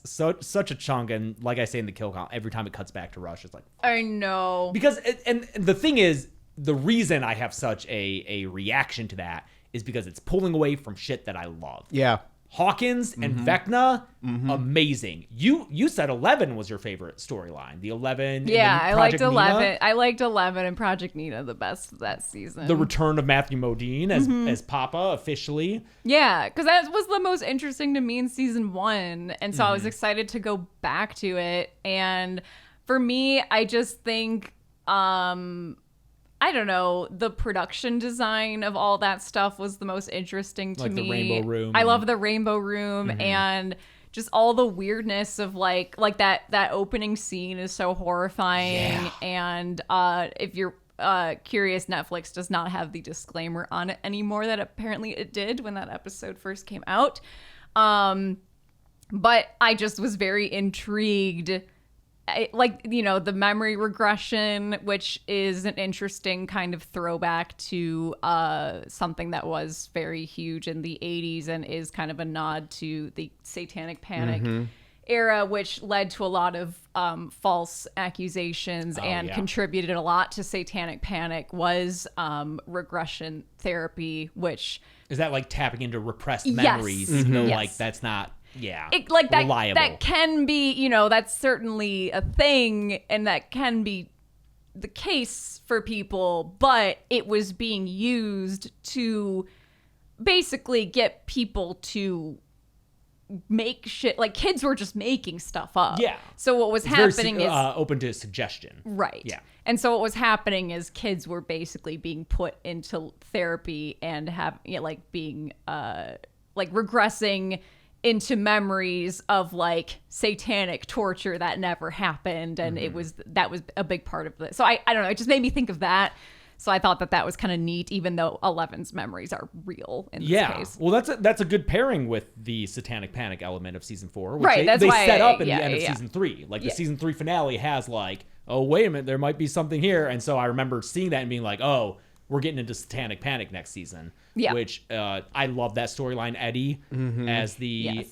such a chunk, and like I say in the kill count, every time it cuts back to Rush, it's like, I know. Because and the thing is, the reason I have such a reaction to that is because it's pulling away from shit that I love. Yeah. Hawkins and Vecna, amazing. You said 11 was your favorite storyline. The 11. Yeah, I liked Project 11. Nina. I liked 11 and Project Nina the best that season. The return of Matthew Modine as Papa officially. Yeah, because that was the most interesting to me in season 1. And so I was excited to go back to it. And for me, I just think, I don't know, the production design of all that stuff was the most interesting to me. Like the Rainbow Room. I love the Rainbow Room and just all the weirdness of like that opening scene is so horrifying. And if you're curious, Netflix does not have the disclaimer on it anymore that apparently it did when that episode first came out. But I just was very intrigued. The memory regression, which is an interesting kind of throwback to something that was very huge in the 80s and is kind of a nod to the Satanic Panic era, which led to a lot of false accusations and contributed a lot to Satanic Panic, was regression therapy, which... Is that like tapping into repressed memories? Even though like that's not... Yeah, reliable. That can be, that's certainly a thing, and that can be the case for people, but it was being used to basically get people to make shit. Like, kids were just making stuff up. Yeah. So what was happening is open to suggestion. Right. Yeah. And so what was happening is kids were basically being put into therapy and being regressing into memories of like satanic torture that never happened, and that was a big part of it. So I don't know, it just made me think of that. So I thought that was kind of neat, even though 11's memories are real in this case. Well, that's a good pairing with the Satanic Panic element of season 4, which right, they set up in the end of season 3. Like the season 3 finale has like, oh wait a minute, there might be something here, and so I remember seeing that and being like, oh, we're getting into Satanic Panic next season. Yeah. Which I love that storyline, Eddie, as the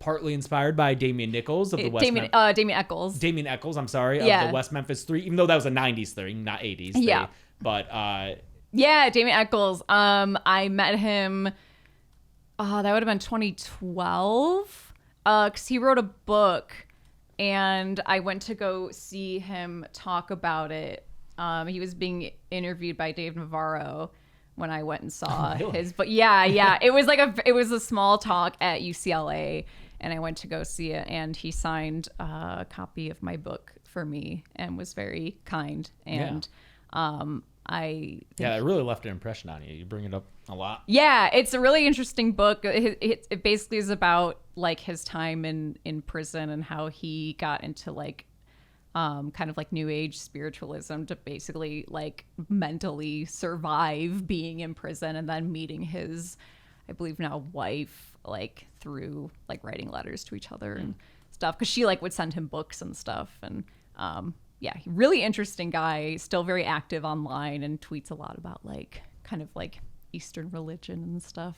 partly inspired by Damian Nichols of the West Damian Eccles. Damian Eccles, I'm sorry, of the West Memphis 3, even though that was a 90s thing, not 80s. Damian Eccles. I met him, that would have been 2012, because he wrote a book, and I went to go see him talk about it. He was being interviewed by Dave Navarro when I went and saw his, but it was a small talk at UCLA, and I went to go see it, and he signed a copy of my book for me and was very kind. And I think it really left an impression on you. You bring it up a lot. Yeah, it's a really interesting book. It basically is about like his time in prison and how he got into like kind of like new age spiritualism to basically like mentally survive being in prison, and then meeting his, I believe now wife, like through like writing letters to each other and stuff, because she like would send him books and stuff. And really interesting guy, still very active online and tweets a lot about like kind of like Eastern religion and stuff,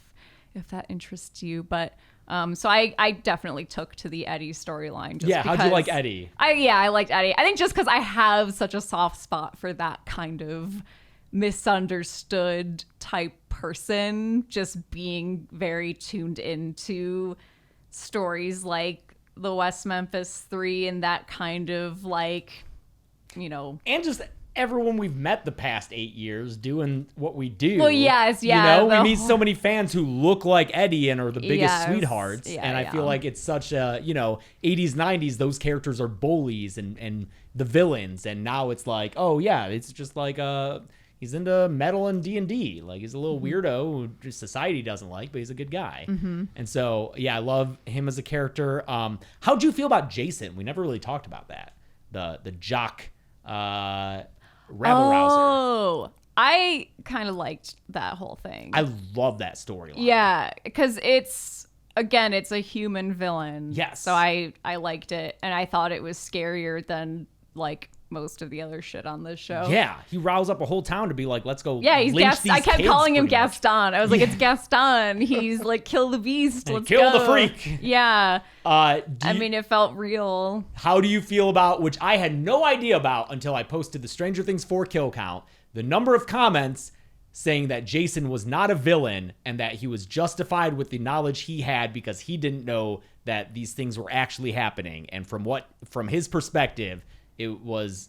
if that interests you. But so I definitely took to the Eddie storyline. How'd you like Eddie? I liked Eddie. I think just because I have such a soft spot for that kind of misunderstood type person, just being very tuned into stories like the West Memphis 3 and that kind of like, and just everyone we've met the past 8 years doing what we do. Well, yes, yeah. We meet so many fans who look like Eddie and are the biggest sweethearts. And I feel like it's such a, 80s, 90s, those characters are bullies and the villains. And now it's like, oh yeah, it's just like, he's into metal and D&D. Like he's a little weirdo who society doesn't like, but he's a good guy. And so, I love him as a character. How'd you feel about Jason? We never really talked about that. The jock, rabble rouser. I kind of liked that whole thing. I love that storyline. Yeah, because it's a human villain. Yes. So I liked it, and I thought it was scarier than like most of the other shit on this show. Yeah, he roused up a whole town to be like, let's go. Yeah, he's lynch these I kept kids calling him pretty much. Gaston. I was like, it's Gaston. He's like, kill the beast. Let's kill go. the freak. Yeah. It felt real. How do you feel about, which I had no idea about until I posted the Stranger Things 4 kill count, the number of comments saying that Jason was not a villain and that he was justified with the knowledge he had because he didn't know that these things were actually happening. And from his perspective, it was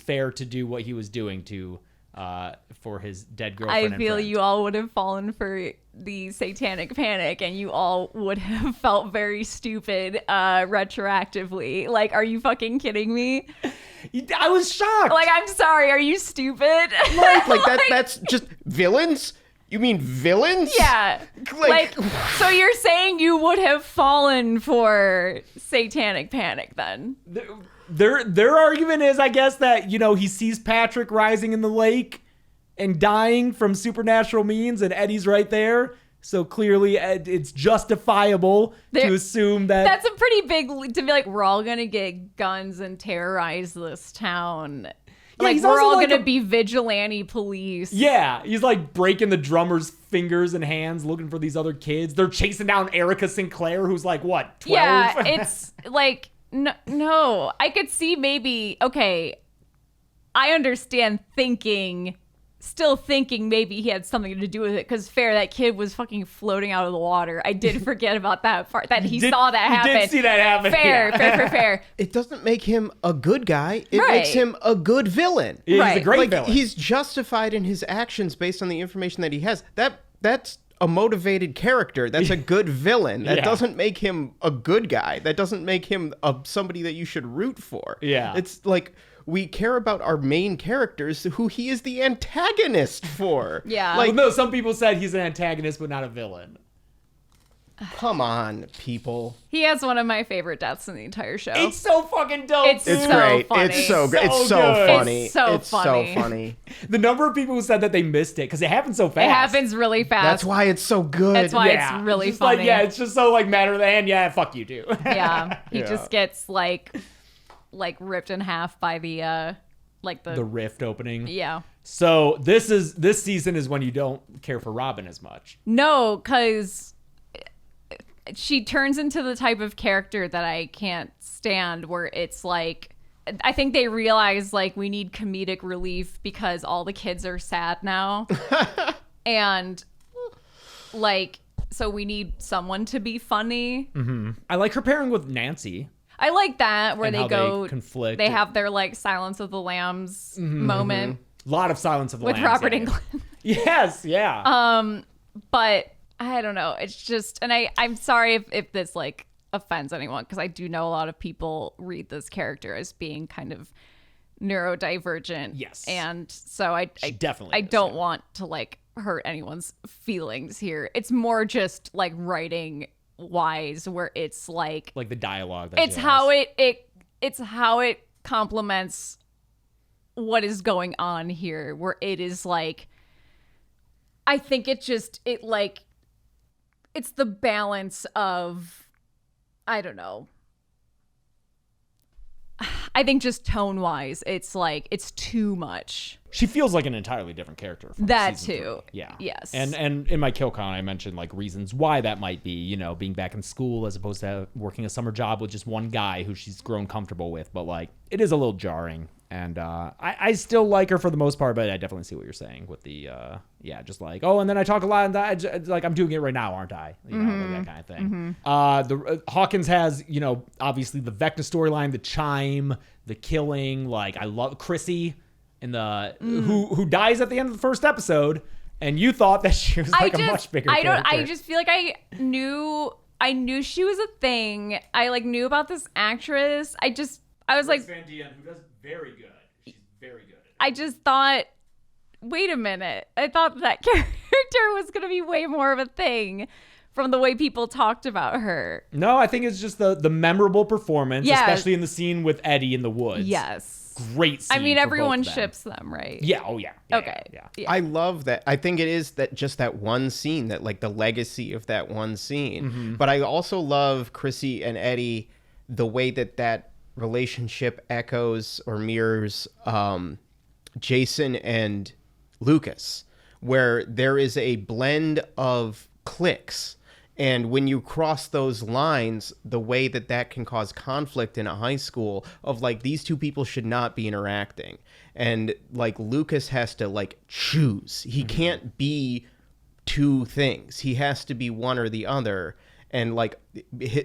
fair to do what he was doing for his dead girlfriend. I feel you all would have fallen for the satanic panic and you all would have felt very stupid retroactively. Like, are you fucking kidding me? I was shocked. Like, I'm sorry, are you stupid? Like that's just villains? You mean villains? Yeah. Like, so you're saying you would have fallen for satanic panic then? Their argument is, I guess, that, you know, he sees Patrick rising in the lake and dying from supernatural means, and Eddie's right there. So clearly it's justifiable to assume that... That's a pretty big... To be like, we're all going to get guns and terrorize this town. Yeah, like, we're all going to be vigilante police. Yeah, he's like breaking the drummer's fingers and hands looking for these other kids. They're chasing down Erica Sinclair, who's like, what, 12? Yeah, it's like... No, I could see maybe, okay, I understand still thinking maybe he had something to do with it, because that kid was fucking floating out of the water. I did forget about that part, that he saw that happen. You did see that happen. Fair. It doesn't make him a good guy. It makes him a good villain. He's a great villain. He's justified in his actions based on the information that he has. That's a motivated character. That's a good villain. That doesn't make him a good guy. That doesn't make him somebody that you should root for. Yeah. It's like, we care about our main characters who he is the antagonist for. Yeah. Like, no, some people said he's an antagonist but not a villain. Come on, people. He has one of my favorite deaths in the entire show. It's so fucking dope. It's so great. Funny. It's so great. It's so good. funny. It's so funny. The number of people who said that they missed it because it happens so fast. It happens really fast. That's why it's so good. That's why it's really just funny. Like, it's just so like matter of the hand. Yeah, fuck you too. Yeah, he just gets like ripped in half by the rift opening. Yeah. So this season is when you don't care for Robin as much. No, because she turns into the type of character that I can't stand, where it's like, I think they realize like we need comedic relief because all the kids are sad now. And like, so we need someone to be funny. Mm-hmm. I like her pairing with Nancy. I like that, where they conflict. They have their like Silence of the Lambs moment. A lot of Silence of the Lambs. With Robert Englund. Yes, yeah. But I don't know. It's just, and I'm sorry if this like offends anyone, because I do know a lot of people read this character as being kind of neurodivergent. Yes. And so I definitely don't want to like hurt anyone's feelings here. It's more just like writing wise, where it's like the dialogue. It's how it complements what is going on here, where it is like, I think it's the balance of, I don't know. I think just tone wise, it's like, it's too much. She feels like an entirely different character. From That season too. 3. Yeah. Yes. And in my kill count, I mentioned like reasons why that might be, you know, being back in school as opposed to working a summer job with just one guy who she's grown comfortable with. But like, it is a little jarring. And I still like her for the most part, but I definitely see what you're saying with the, just like, oh, and then I talk a lot, and like, I'm doing it right now, aren't I? You know, like that kind of thing. The Hawkins has, you know, obviously the Vecna storyline, the chime, the killing. Like, I love Chrissy in the who dies at the end of the first episode, and you thought that she was like a much bigger character. I just feel like I knew she was a thing. I like knew about this actress. I was like, Van Dien, who does very good. She's very good. I just thought, wait a minute. I thought that character was going to be way more of a thing from the way people talked about her. No, I think it's just the memorable performance, especially in the scene with Eddie in the woods. Yes. Great scene. I mean, for everyone both of them. ships them, right? Yeah. Oh, yeah. Okay. Yeah. I love that. I think it is that just that one scene, that like the legacy of that one scene. Mm-hmm. But I also love Chrissy and Eddie, the way that relationship echoes or mirrors Jason and Lucas, where there is a blend of cliques And when you cross those lines, the way that can cause conflict in a high school of like, these two people should not be interacting. And like Lucas has to like choose. He can't be two things. He has to be one or the other. And like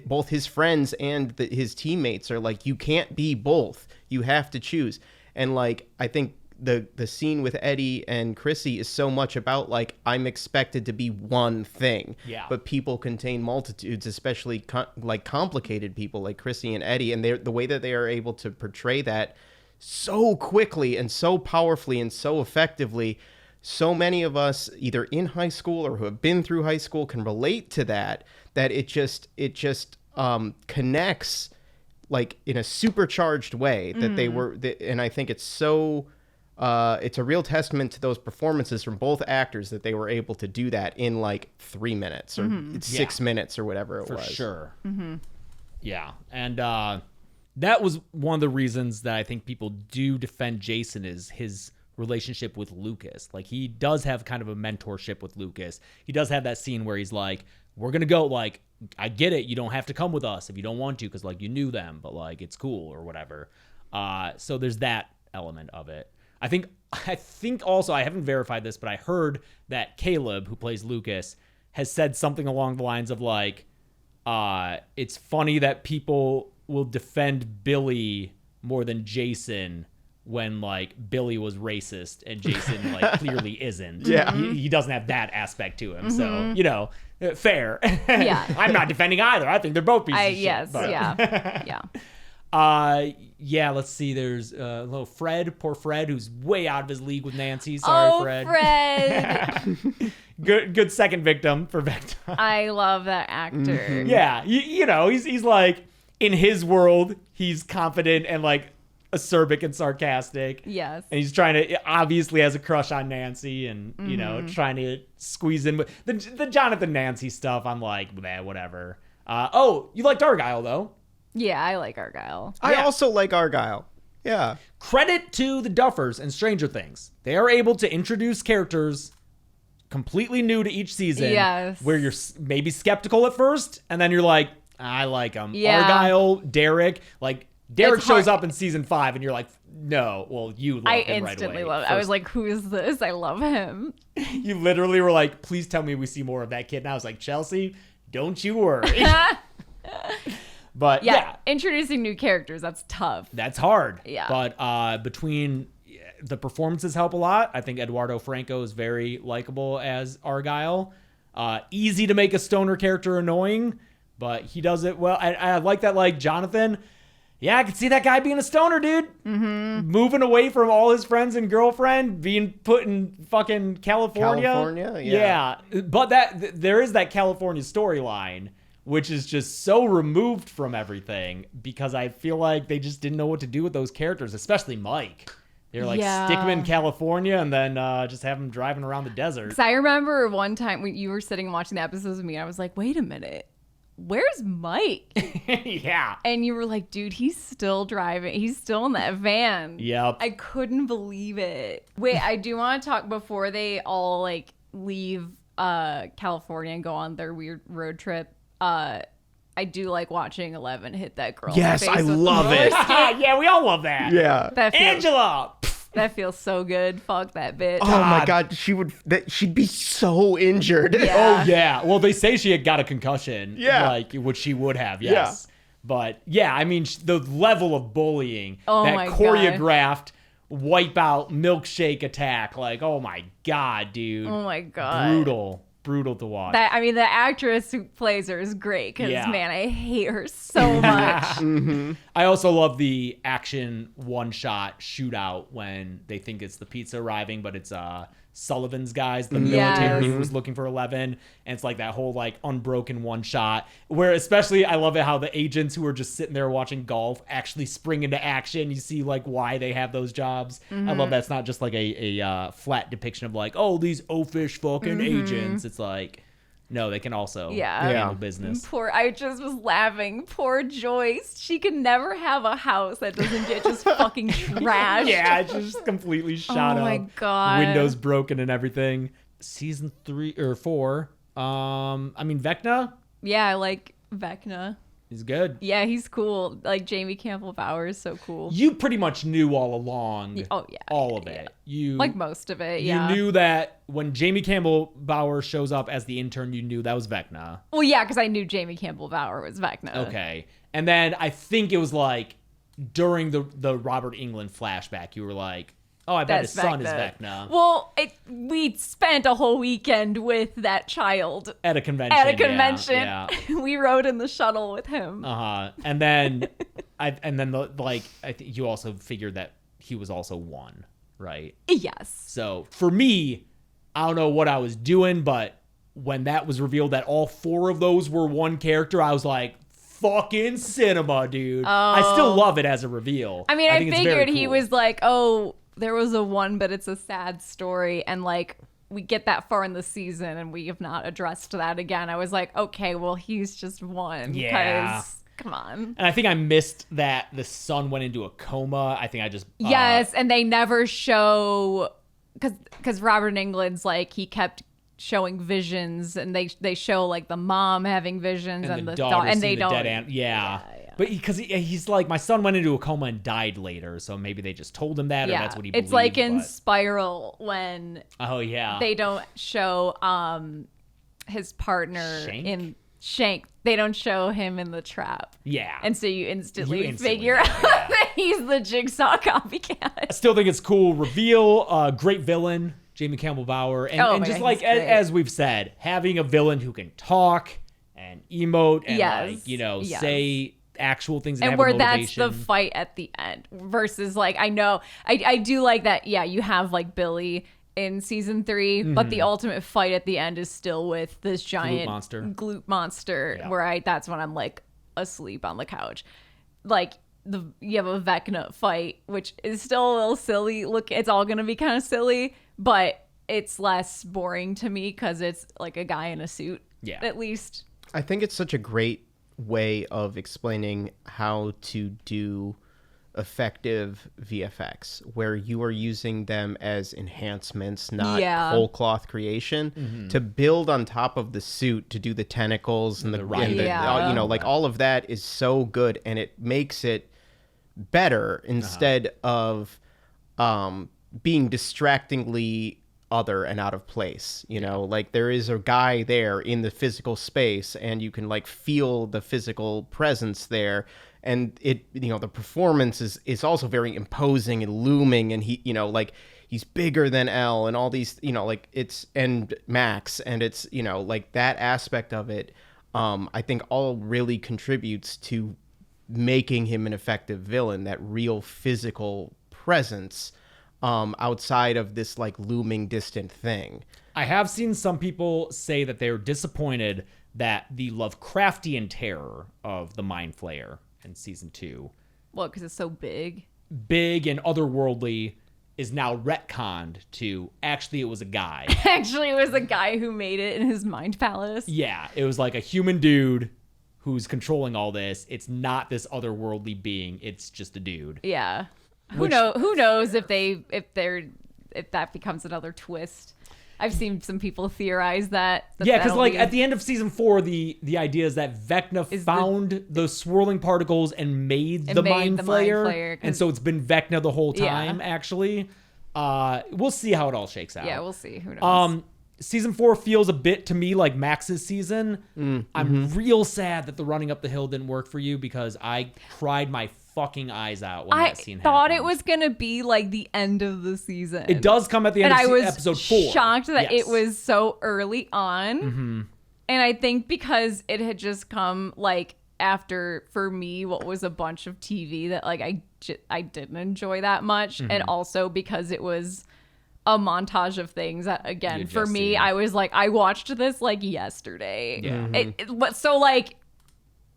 both his friends and his teammates are like, you can't be both. You have to choose. And like, I think the scene with Eddie and Chrissy is so much about like, I'm expected to be one thing. Yeah. But people contain multitudes, especially like complicated people like Chrissy and Eddie. And the way that they are able to portray that so quickly and so powerfully and so effectively, so many of us either in high school or who have been through high school can relate to that it just connects like in a supercharged way that they were, and I think it's so, it's a real testament to those performances from both actors that they were able to do that in like 3 minutes or 6 minutes or whatever it was. For sure. Yeah. And that was one of the reasons that I think people do defend Jason is his relationship with Lucas. Like, he does have kind of a mentorship with Lucas. He does have that scene where he's like, we're going to go, like, I get it. You don't have to come with us if you don't want to because, like, you knew them, but, like, it's cool or whatever. So there's that element of it. I think also, I haven't verified this, but I heard that Caleb, who plays Lucas, has said something along the lines of, like, it's funny that people will defend Billy more than Jason when like Billy was racist and Jason like clearly isn't. Yeah. He doesn't have that aspect to him. So, you know, fair. Yeah. I'm not defending either. I think they're both pieces of shit. Yes, But. yeah. Yeah, let's see. There's little Fred, poor Fred, who's way out of his league with Nancy. Sorry, Fred. Fred. Good second victim for Vector. I love that actor. Yeah, you know, he's like, in his world, he's confident and like acerbic and sarcastic. Yes. And he's trying to, obviously has a crush on Nancy and, you know, trying to squeeze in. But the Jonathan Nancy stuff, I'm like, whatever. You liked Argyle, though. Yeah, I like Argyle. I also like Argyle. Yeah. Credit to the Duffers and Stranger Things. They are able to introduce characters completely new to each season. Yes. Where you're maybe skeptical at first, and then you're like, I like them. Yeah. Argyle, Derek, like, Derek It's shows hard- up in season 5, and you're like, no, well, you love him right instantly away. love it. I was like, who is this? I love him. You literally were like, please tell me we see more of that kid. And I was like, Chelsea, don't you worry. But yeah, introducing new characters, that's tough. that's hard. Yeah. But between the performances help a lot. I think Eduardo Franco is very likable as Argyle. Easy to make a stoner character annoying, but he does it well. I like that, like, Jonathan. Yeah, I could see that guy being a stoner, dude. Mm-hmm. Moving away from all his friends and girlfriend, being put in fucking California. California, yeah. Yeah, but there is that California storyline, which is just so removed from everything because I feel like they just didn't know what to do with those characters, especially Mike. They're like, stick him in California and then just have him driving around the desert. Because I remember one time when you were sitting watching the episodes with me, I was like, wait a minute. Where's Mike? Yeah. And you were like, dude, he's still driving. He's still in that van. Yep. I couldn't believe it. Wait, I do want to talk before they all like leave California and go on their weird road trip. I do like watching Eleven hit that girl. Yes, in the I face with love roller it. skate. Yeah, we all love that. Yeah. Angela. That feels so good. Fuck that bitch. Oh my God, she'd be so injured. Yeah. Oh yeah. Well, they say she had got a concussion. Yeah. Like, which she would have. Yes. Yeah. But yeah, I mean, the level of bullying, my that God. choreographed wipeout milkshake attack. Like, oh my God, dude. Oh my God. Brutal to watch. That, I mean, the actress who plays her is great because, Yeah. man, I hate her so much. I also love the action one-shot shootout when they think it's the pizza arriving, but it's Sullivan's guys, the military who was looking for 11, and it's like that whole like unbroken one shot where, especially, I love it how the agents who are just sitting there watching golf actually spring into action. You see like why they have those jobs. I love that's not just like a flat depiction of like, oh, these oafish fucking agents. It's like, no, they can also handle business. I just was laughing. Poor Joyce. She can never have a house that doesn't get just fucking trashed. Yeah, it's just completely shot up. Oh my God. Windows broken and everything. Season 3 or 4. I mean, Vecna, Yeah, I like Vecna. He's good. Yeah, he's cool. Like Jamie Campbell Bower is so cool. You pretty much knew all along. Oh yeah, all of it. You like most of it. Yeah, you knew that when Jamie Campbell Bower shows up as the intern, you knew that was Vecna. Well, yeah, because I knew Jamie Campbell Bower was Vecna. Okay, and then I think it was like during the Robert England flashback, you were like, "Oh, I bet his son is Vecna." Well, we spent a whole weekend with that child at a convention. Yeah. We rode in the shuttle with him. And then, I think you also figured that he was also one, right? Yes. So for me, I don't know what I was doing, but when that was revealed that all 4 of those were one character, I was like, fucking cinema, dude. I still love it as a reveal. I mean, I think figured he cool. was like, oh, there was a one, but it's a sad story. And like, we get that far in the season and we have not addressed that again. I was like, okay, well, he's just one. Yeah. Come on. And I think I missed that the son went into a coma. I think I just... Yes, and they never show... Because Robert England's like, he kept showing visions, and they show like the mom having visions and the daughter, and they don't... Yeah. But because he's like, my son went into a coma and died later, so maybe they just told him that, or that's what he believed. It's like in Spiral when... Oh, yeah. They don't show his partner in Shank. They don't show him in the trap. Yeah. And so you instantly figure out that he's the Jigsaw copycat. I still think it's cool. Reveal, great villain, Jamie Campbell Bower. And just like, as we've said, having a villain who can talk and emote and say actual things and where have a that's motivation. the fight at the end versus like, I know I do like that. Yeah, you have like Billy in season 3, but the ultimate fight at the end is still with this giant glute monster where that's when I'm like asleep on the couch. Like you have a Vecna fight, which is still a little silly. Look, it's all gonna be kind of silly, but it's less boring to me because it's like a guy in a suit. Yeah, at least. I think it's such a great way of explaining how to do effective VFX, where you are using them as enhancements, not whole cloth creation, to build on top of the suit to do the tentacles and all of that is so good, and it makes it better instead of being distractingly other and out of place. Like there is a guy there in the physical space, and you can like feel the physical presence there. And the performance is also very imposing and looming, and he's bigger than Elle and all these, and Max, and it's, like that aspect of it, I think all really contributes to making him an effective villain, that real physical presence, outside of this like looming distant thing. I have seen some people say that they're disappointed that the Lovecraftian terror of the Mind Flayer in season 2. Well, because it's so big and otherworldly is now retconned to actually it was a guy. Actually, it was a guy who made it in his mind palace. Yeah, it was like a human dude who's controlling all this. It's not this otherworldly being. It's just a dude. Yeah. Who knows if that becomes another twist. I've seen some people theorize that. Yeah, because like at the end of season 4, the idea is that Vecna found the swirling particles and made the Mind Flayer, and so it's been Vecna the whole time. Actually, we'll see how it all shakes out. Yeah, we'll see. Who knows? Season 4 feels a bit to me like Max's season. I'm real sad that the running up the hill didn't work for you, because I cried my fucking eyes out when that scene happened. I thought it was gonna be like the end of the season. It does come at the end of episode 4. I was shocked that it was so early on. And I think because it had just come like after, for me, what was a bunch of TV that like I didn't enjoy that much, and also because it was a montage of things that, again, for me, I was like, I watched this like yesterday. Yeah. So like,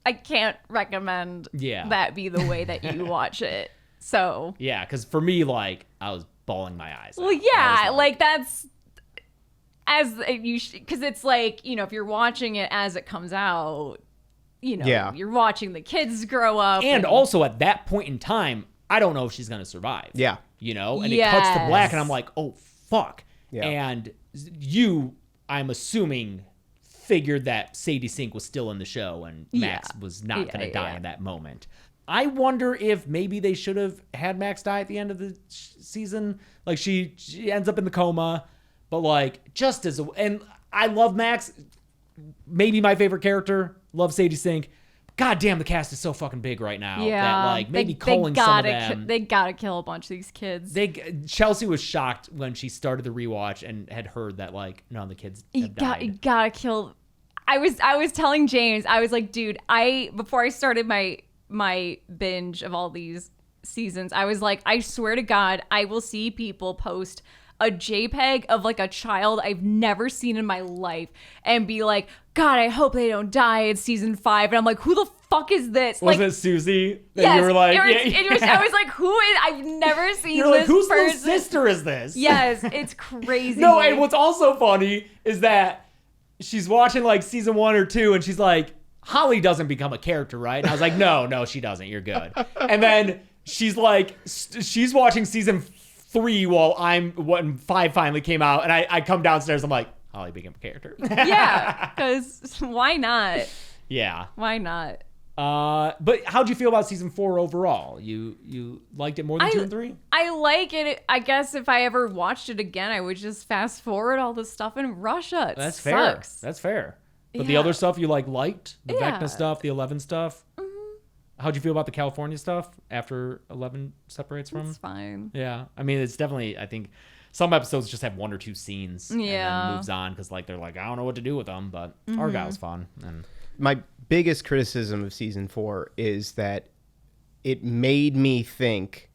I can't recommend that be the way that you watch it. So yeah, because for me, like, I was bawling my eyes out. Well, yeah, like that's as you because it's like, if you're watching it as it comes out, you're watching the kids grow up, and also at that point in time, I don't know if she's gonna survive. Yeah, and it cuts to black, and I'm like, oh fuck. Yeah. And I'm assuming figured that Sadie Sink was still in the show and Max was not going to die in that moment. I wonder if maybe they should have had Max die at the end of the season. Like she ends up in the coma, but like just as and I love Max, maybe my favorite character. Love Sadie Sink. God damn, the cast is so fucking big right now. Yeah, that like maybe calling some of them. They gotta kill a bunch of these kids. Chelsea was shocked when she started the rewatch and had heard that like none of the kids had died. You gotta kill. I was telling James, I was like, dude, before I started my binge of all these seasons, I was like, I swear to God, I will see people post a JPEG of like a child I've never seen in my life and be like, God, I hope they don't die in season 5. And I'm like, who the fuck is this? Was like, it Susie? That yes, you were like, I was like, who is? I've never seen You're this like, whose person. little sister is this? Yes, it's crazy. No, and what's also funny is that she's watching like season 1 or 2, and she's like, Holly doesn't become a character, right? And I was like, no, she doesn't. You're good. And then she's like, she's watching season 3 while when 5 finally came out, and I come downstairs, I'm like, Holly became a character. Yeah, because why not? Yeah. Why not? But how'd you feel about season 4 overall? You liked it more than 2 and 3? I like it. I guess if I ever watched it again, I would just fast forward all the stuff in Russia. It That's sucks. fair. That's fair. But the other stuff you liked? The Vecna stuff, the 11 stuff? Mm-hmm. How'd you feel about the California stuff after 11 separates from? It's fine. Yeah. I mean, it's definitely, I think some episodes just have 1 or 2 scenes. And then moves on because they're like, I don't know what to do with them, but Argyle's fun. And my biggest criticism of season 4 is that it made me think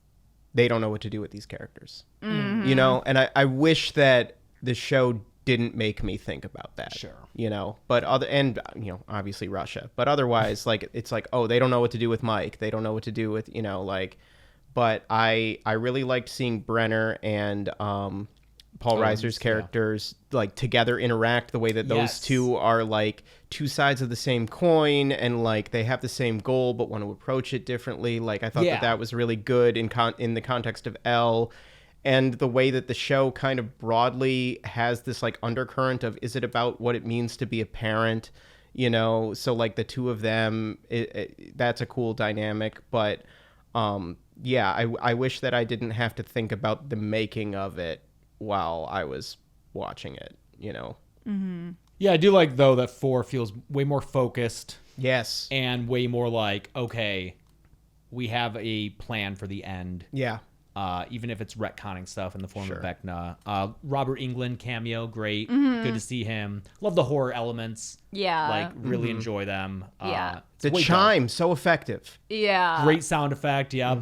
they don't know what to do with these characters. Mm-hmm. You know, and I wish that the show didn't make me think about that. Sure. You know, but obviously Russia, but otherwise, like, it's like, oh, they don't know what to do with Mike. They don't know what to do with, like, but I really liked seeing Brenner and Paul Reiser's characters like together interact, the way that those two are like two sides of the same coin, and like they have the same goal but want to approach it differently. Like I thought that was really good in the context of Elle, and the way that the show kind of broadly has this like undercurrent of, is it about what it means to be a parent? So like the two of them, that's a cool dynamic. But I wish that I didn't have to think about the making of it while I was watching it, Mm-hmm. Yeah, I do like, though, that 4 feels way more focused. Yes. And way more like, okay, we have a plan for the end. Yeah. Even if it's retconning stuff in the form of Vecna. Robert Englund cameo, great. Good to see him. Love the horror elements. Yeah. Like, really enjoy them. Yeah. The chime, so effective. Yeah. Great sound effect, yep.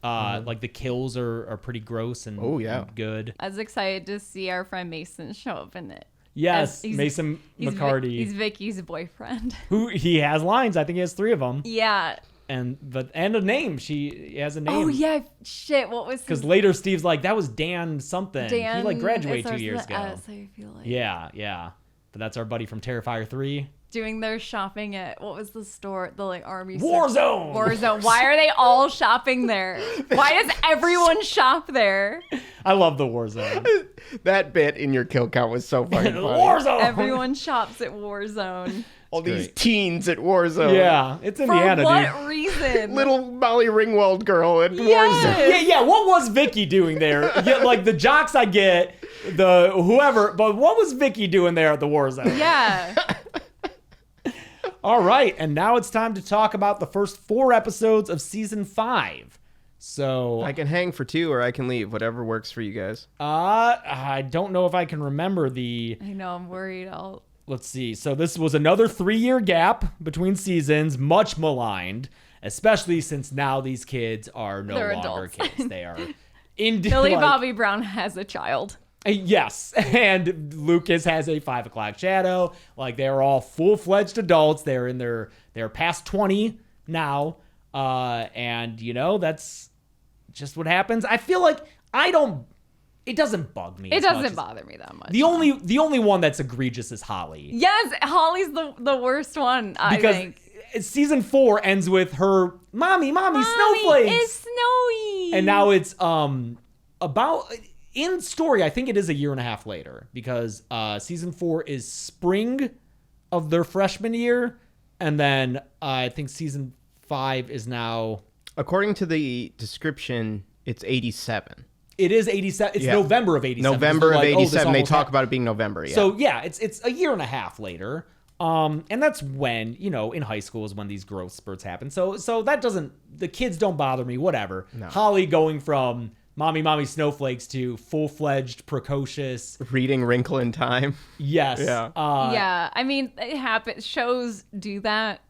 Like the kills are pretty gross and, and good. I was excited to see our friend Mason show up in it. Yes, Mason McCarty. He's Vicky's boyfriend. Who he has lines. I think he has 3 of them. Yeah. And a name. She has a name. Oh yeah, shit. What was? Because later Steve's like, that was Dan something. Dan, he like graduated 2 years ago. I feel like. Yeah. But that's our buddy from Terrifier 3. Doing their shopping at, what was the store? The like army Warzone. Warzone. Why are they all shopping there? Why does everyone shop there? I love the Warzone. That bit in your kill count was so fucking funny. Warzone. Everyone shops at Warzone. All these teens at Warzone. Yeah, it's Indiana, For what dude. reason? Little Molly Ringwald girl at Warzone. Yeah. What was Vicky doing there? Like the jocks, I get the whoever, but what was Vicky doing there at the Warzone? Yeah. All right, and now it's time to talk about the first 4 episodes of season 5. So I can hang for 2 or I can leave, whatever works for you guys. I don't know if I can remember the. I know, I'm worried. Let's see. So this was another 3-year gap between seasons, much maligned, especially since now these kids are no They're longer adults. kids. They are in Billy Bobby Brown has a child. Yes, and Lucas has a 5 o'clock shadow. Like, they're all full-fledged adults. They're past 20 now, and that's just what happens. I feel like it doesn't bug me. It doesn't bother me that much. The only one that's egregious is Holly. Yes, Holly's the worst one. I think season 4 ends with her mommy snowflakes. It's snowy, and now it's about. In story, I think it is a year and a half later, because season 4 is spring of their freshman year. And then I think season 5 is now... According to the description, it's 87. It is 87. It's November of 87. November of 87. They talk happened. about it being November. Yeah. So yeah, it's a year and a half later. And that's when, in high school is when these growth spurts happen. So that doesn't, the kids don't bother me, whatever. No. Holly going from mommy snowflakes to full-fledged precocious reading Wrinkle in Time. Yes. Yeah. Yeah. I mean, it happens. Shows do that.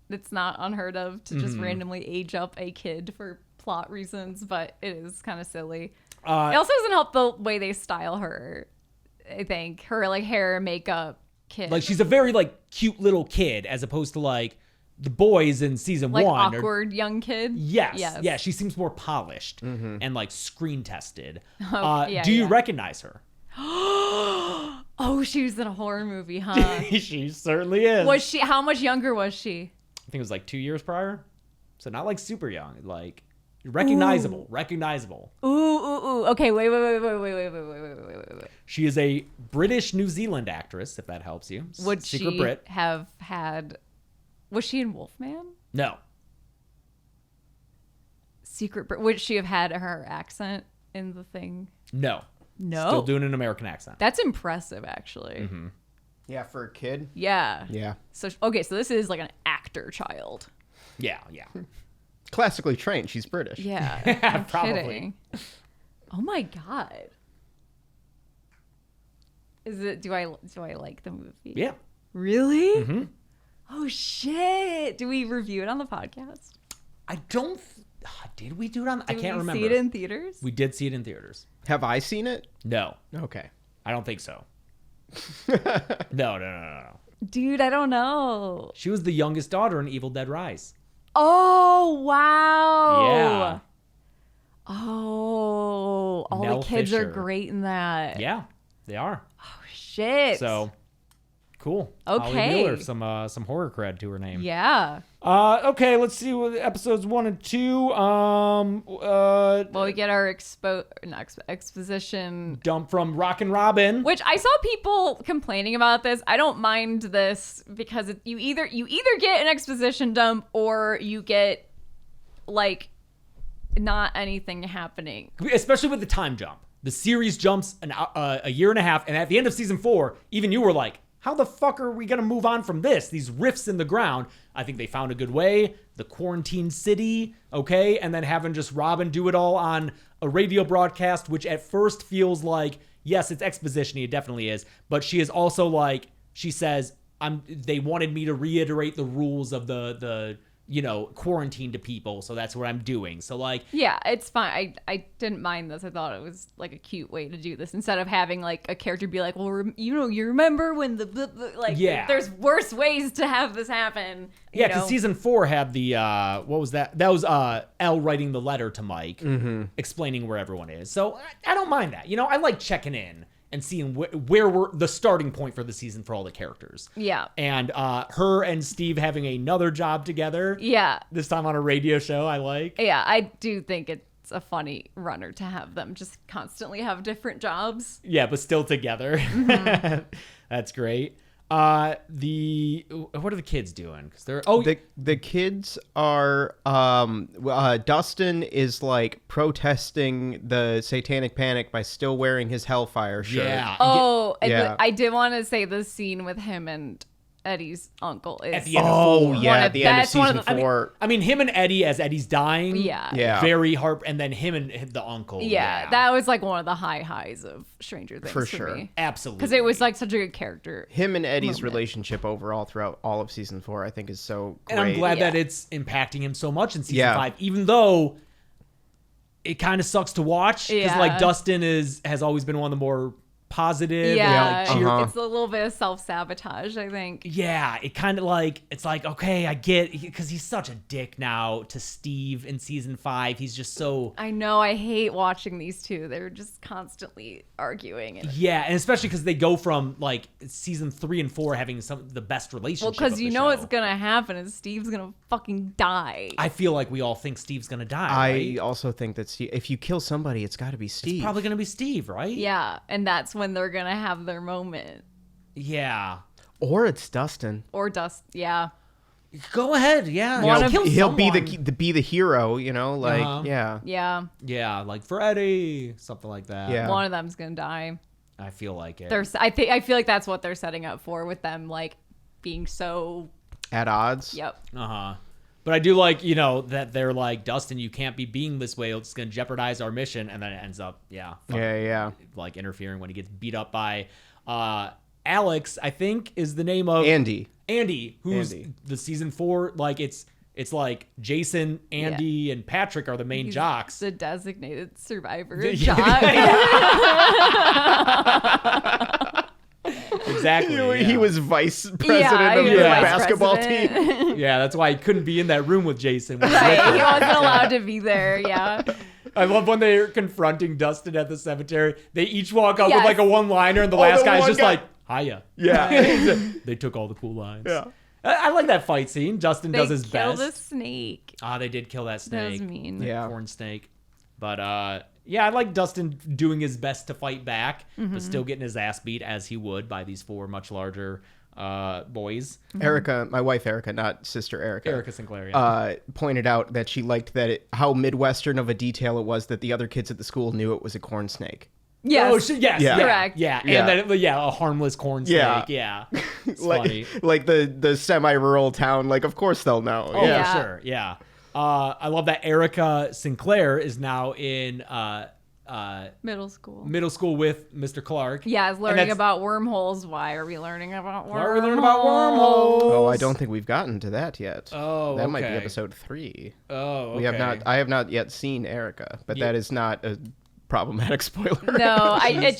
It's not unheard of to just randomly age up a kid for plot reasons, but it is kind of silly. It also doesn't help the way they style her. I think her like hair, makeup, kid. Like she's a very like cute little kid as opposed to like the boys in season like 1. Awkward young kid. Yes. Yes. Yeah. She seems more polished and like screen tested. Yeah, do you recognize her? Oh, she was in a horror movie, huh? She certainly is. Was she? How much younger was she? I think it was like 2 years prior. So not like super young. Like recognizable. Ooh. Okay, wait. She is a British New Zealand actress, if that helps you. Would Secret she Brit. have had... Was she in Wolfman? No. Secret Brit. Would she have had her accent in the thing? No. Still doing an American accent. That's impressive, actually. Mm-hmm. Yeah, for a kid. Yeah. Yeah. So this is like an actor child. Yeah. Classically trained. She's British. Yeah. I'm Probably. kidding. Oh my god. Is it? Do I like the movie? Yeah. Really? Mm-hmm. Oh shit! Do we review it on the podcast? I don't. Did we do it on? I can't remember. Did we see it in theaters? We did see it in theaters. Have I seen it? No. Okay. I don't think so. No. Dude, I don't know. She was the youngest daughter in Evil Dead Rise. Oh wow! Yeah. Oh, all Mel the kids Fisher. are great in that. Yeah, they are. Oh shit! So cool. Okay. Holly Wheeler, some horror cred to her name. Yeah. Okay, let's see what episodes 1 and 2. Well, we get our exposition dump from Rockin' Robin, which I saw people complaining about this. I don't mind this because you either get an exposition dump or you get like not anything happening. Especially with the time jump. The series jumps a year and a half, and at the end of season 4, even you were like, how the fuck are we going to move on from this? These rifts in the ground. I think they found a good way. The quarantine city, okay? And then having just Robin do it all on a radio broadcast, which at first feels like, yes, it's exposition-y, it definitely is. But she is also like, she says, they wanted me to reiterate the rules of the quarantine to people, so that's what I'm doing. So like, yeah, it's fine. I didn't mind this. I thought it was like a cute way to do this instead of having like a character be like, well, you remember when there's worse ways to have this happen. Yeah, because season 4 had the what was that? That was Elle writing the letter to Mike, explaining where everyone is. So I don't mind that. I like checking in and seeing where we're the starting point for the season for all the characters. Yeah. And her and Steve having another job together. Yeah. This time on a radio show, I like. Yeah, I do think it's a funny runner to have them just constantly have different jobs. Yeah, but still together. That's great. What are the kids doing? Because they're the kids are Dustin is like protesting the satanic panic by still wearing his Hellfire shirt. Yeah. Oh, Yeah. I did want to say the scene with him and Eddie's uncle is at the end of 4. At the end of season 4. I mean, him and Eddie as Eddie's dying. Yeah. Very hard. And then him and the uncle. Yeah, that was like one of the highs of Stranger Things for sure. me. Absolutely. Because it was like such a good character. Him and Eddie's relationship overall throughout all of season 4, I think, is so great. And I'm glad that it's impacting him so much in season 5, even though it kind of sucks to watch. Because like Dustin has always been one of the more positive. Yeah, it's a little bit of self-sabotage, I think. Yeah, it kind of like, it's like, okay, I get, because he's such a dick now to Steve in season 5. He's just so... I know, I hate watching these two. They're just constantly arguing. Yeah, and especially because they go from like season 3 and 4 having some of the best relationships. Well, because you know what's going to happen is Steve's going to fucking die. I feel like we all think Steve's going to die, I also think that if you kill somebody, it's got to be Steve. It's probably going to be Steve, right? Yeah, and that's when they're gonna have their moment. Yeah. Or it's Dustin. Or Dust. Yeah. Go ahead, yeah. One of- He'll be someone. be the hero, you know, like yeah. Yeah, like Freddy, something like that. Yeah. One of them's gonna die. I feel like it. I feel like that's what they're setting up for with them like being so At odds. Yep. But I do like, you know, that they're like, Dustin, you can't be being this way. It's going to jeopardize our mission. And then it ends up, like interfering when he gets beat up by Alex, I think is the name of Andy, who's the season 4. Like it's like Jason, Andy, and Patrick are the main jocks. The designated survivor Yeah. jock. Exactly. He was vice president of the basketball team. Yeah, that's why he couldn't be in that room with Jason. Right, he wasn't allowed to be there. Yeah. I love when they're confronting Dustin at the cemetery. They each walk up with like a one-liner, and the last guy's just like, "Hiya." Yeah. They took all the cool lines. Yeah. I like that fight scene. Dustin does his best. They killed a snake. They did kill that snake. That was mean. Yeah. Corn snake. But I like Dustin doing his best to fight back, but still getting his ass beat as he would by these 4 much larger boys. Erica, my wife Erica, not sister Erica. Erica Sinclair, pointed out that she liked that how Midwestern of a detail it was that the other kids at the school knew it was a corn snake. Yes. Yes. Yeah. Correct. Yeah. And then, a harmless corn snake. Yeah. It's funny. Like the semi-rural town, like, of course they'll know. Oh, yeah. For sure. Yeah. I love that Erica Sinclair is now in Middle school with Mr. Clark. Yeah, is learning about wormholes. Why are we learning about wormholes? Why are we learning about wormholes? Oh, I don't think we've gotten to that yet. Oh, that might be okay. episode 3. Oh, okay. We have not. I have not yet seen Erica, but that is not a problematic spoiler. No, I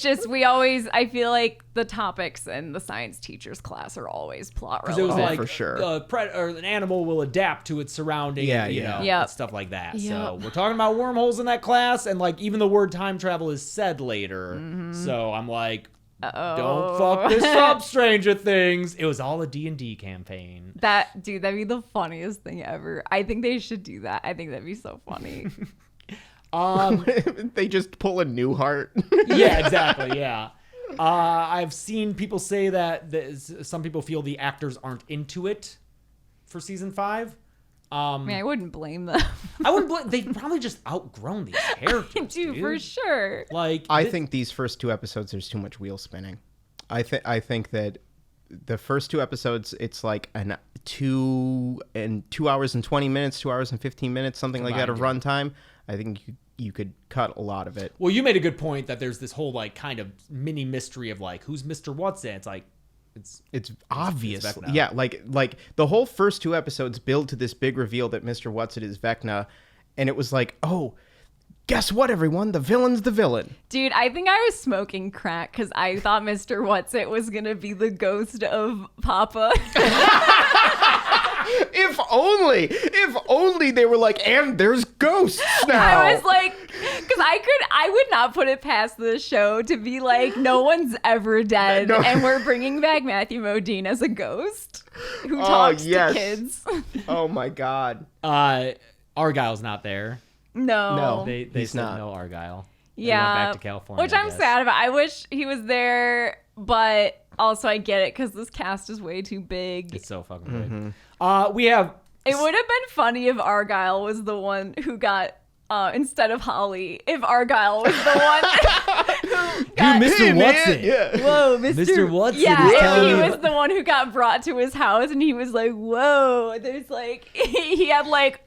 feel like the topics in the science teacher's class are always plot relevant. It was like for sure. Or an animal will adapt to its surrounding, Yep. stuff like that. Yep. So we're talking about wormholes in that class, and like even the word time travel is said later. So I'm like, don't fuck this up, Stranger Things. It was all a D&D campaign. That'd be the funniest thing ever. I think they should do that. I think that'd be so funny. They just pull a Newhart. Yeah, exactly. Yeah. I've seen people say that some people feel the actors aren't into it for season 5. I mean, I wouldn't blame them. I wouldn't blame. They've probably just outgrown these characters. Dude, for sure. Like, I think these first 2 episodes, there's too much wheel spinning. I think that the first 2 episodes, it's like 2 hours and 20 minutes, 2 hours and 15 minutes, something like that of runtime. I think you could cut a lot of it. Well, you made a good point that there's this whole like kind of mini mystery of like who's Mr. What's-It. It's like it's obvious. It's Vecna. Yeah, like the whole first 2 episodes build to this big reveal that Mr. What's-It is Vecna, and it was like, oh, guess what, everyone? The villain's the villain. Dude, I think I was smoking crack because I thought Mr. What's-It was gonna be the ghost of Papa. If only they were like, and there's ghosts now. I was like, because I would not put it past the show to be like, no one's ever dead, and we're bringing back Matthew Modine as a ghost who talks to kids. Oh my God. Argyle's not there. No, they said no Argyle. Yeah, they went back to California, which I'm sad about. I wish he was there, but also I get it because this cast is way too big. It's so fucking big. We have. It would have been funny if Argyle was the one who got instead of Holly. If Argyle was the one who got Mr. What's-It. Yeah. Whoa, Mr. What's-It. Yeah, is if telling he you was the one who got brought to his house and he was like, whoa, there's like, he had like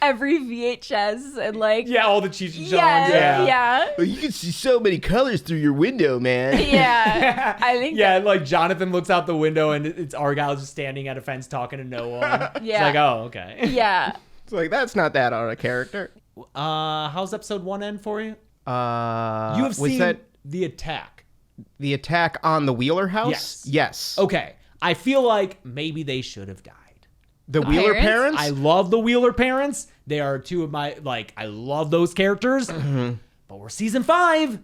every VHS and like. Yeah, all the Cheech and Chong. Yeah. Well, you can see so many colors through your window, man. Yeah. I think. Yeah, like Jonathan looks out the window and it's Argyle just standing at a fence talking to no one. Yeah. It's like, oh, okay. Yeah. It's like, that's not that on a character. How's episode 1 end for you? You You have seen the attack. The attack on the Wheeler house? Yes. Okay. I feel like maybe they should have died. The Wheeler parents? I love the Wheeler parents. They are 2 of my, like, I love those characters. But we're season 5.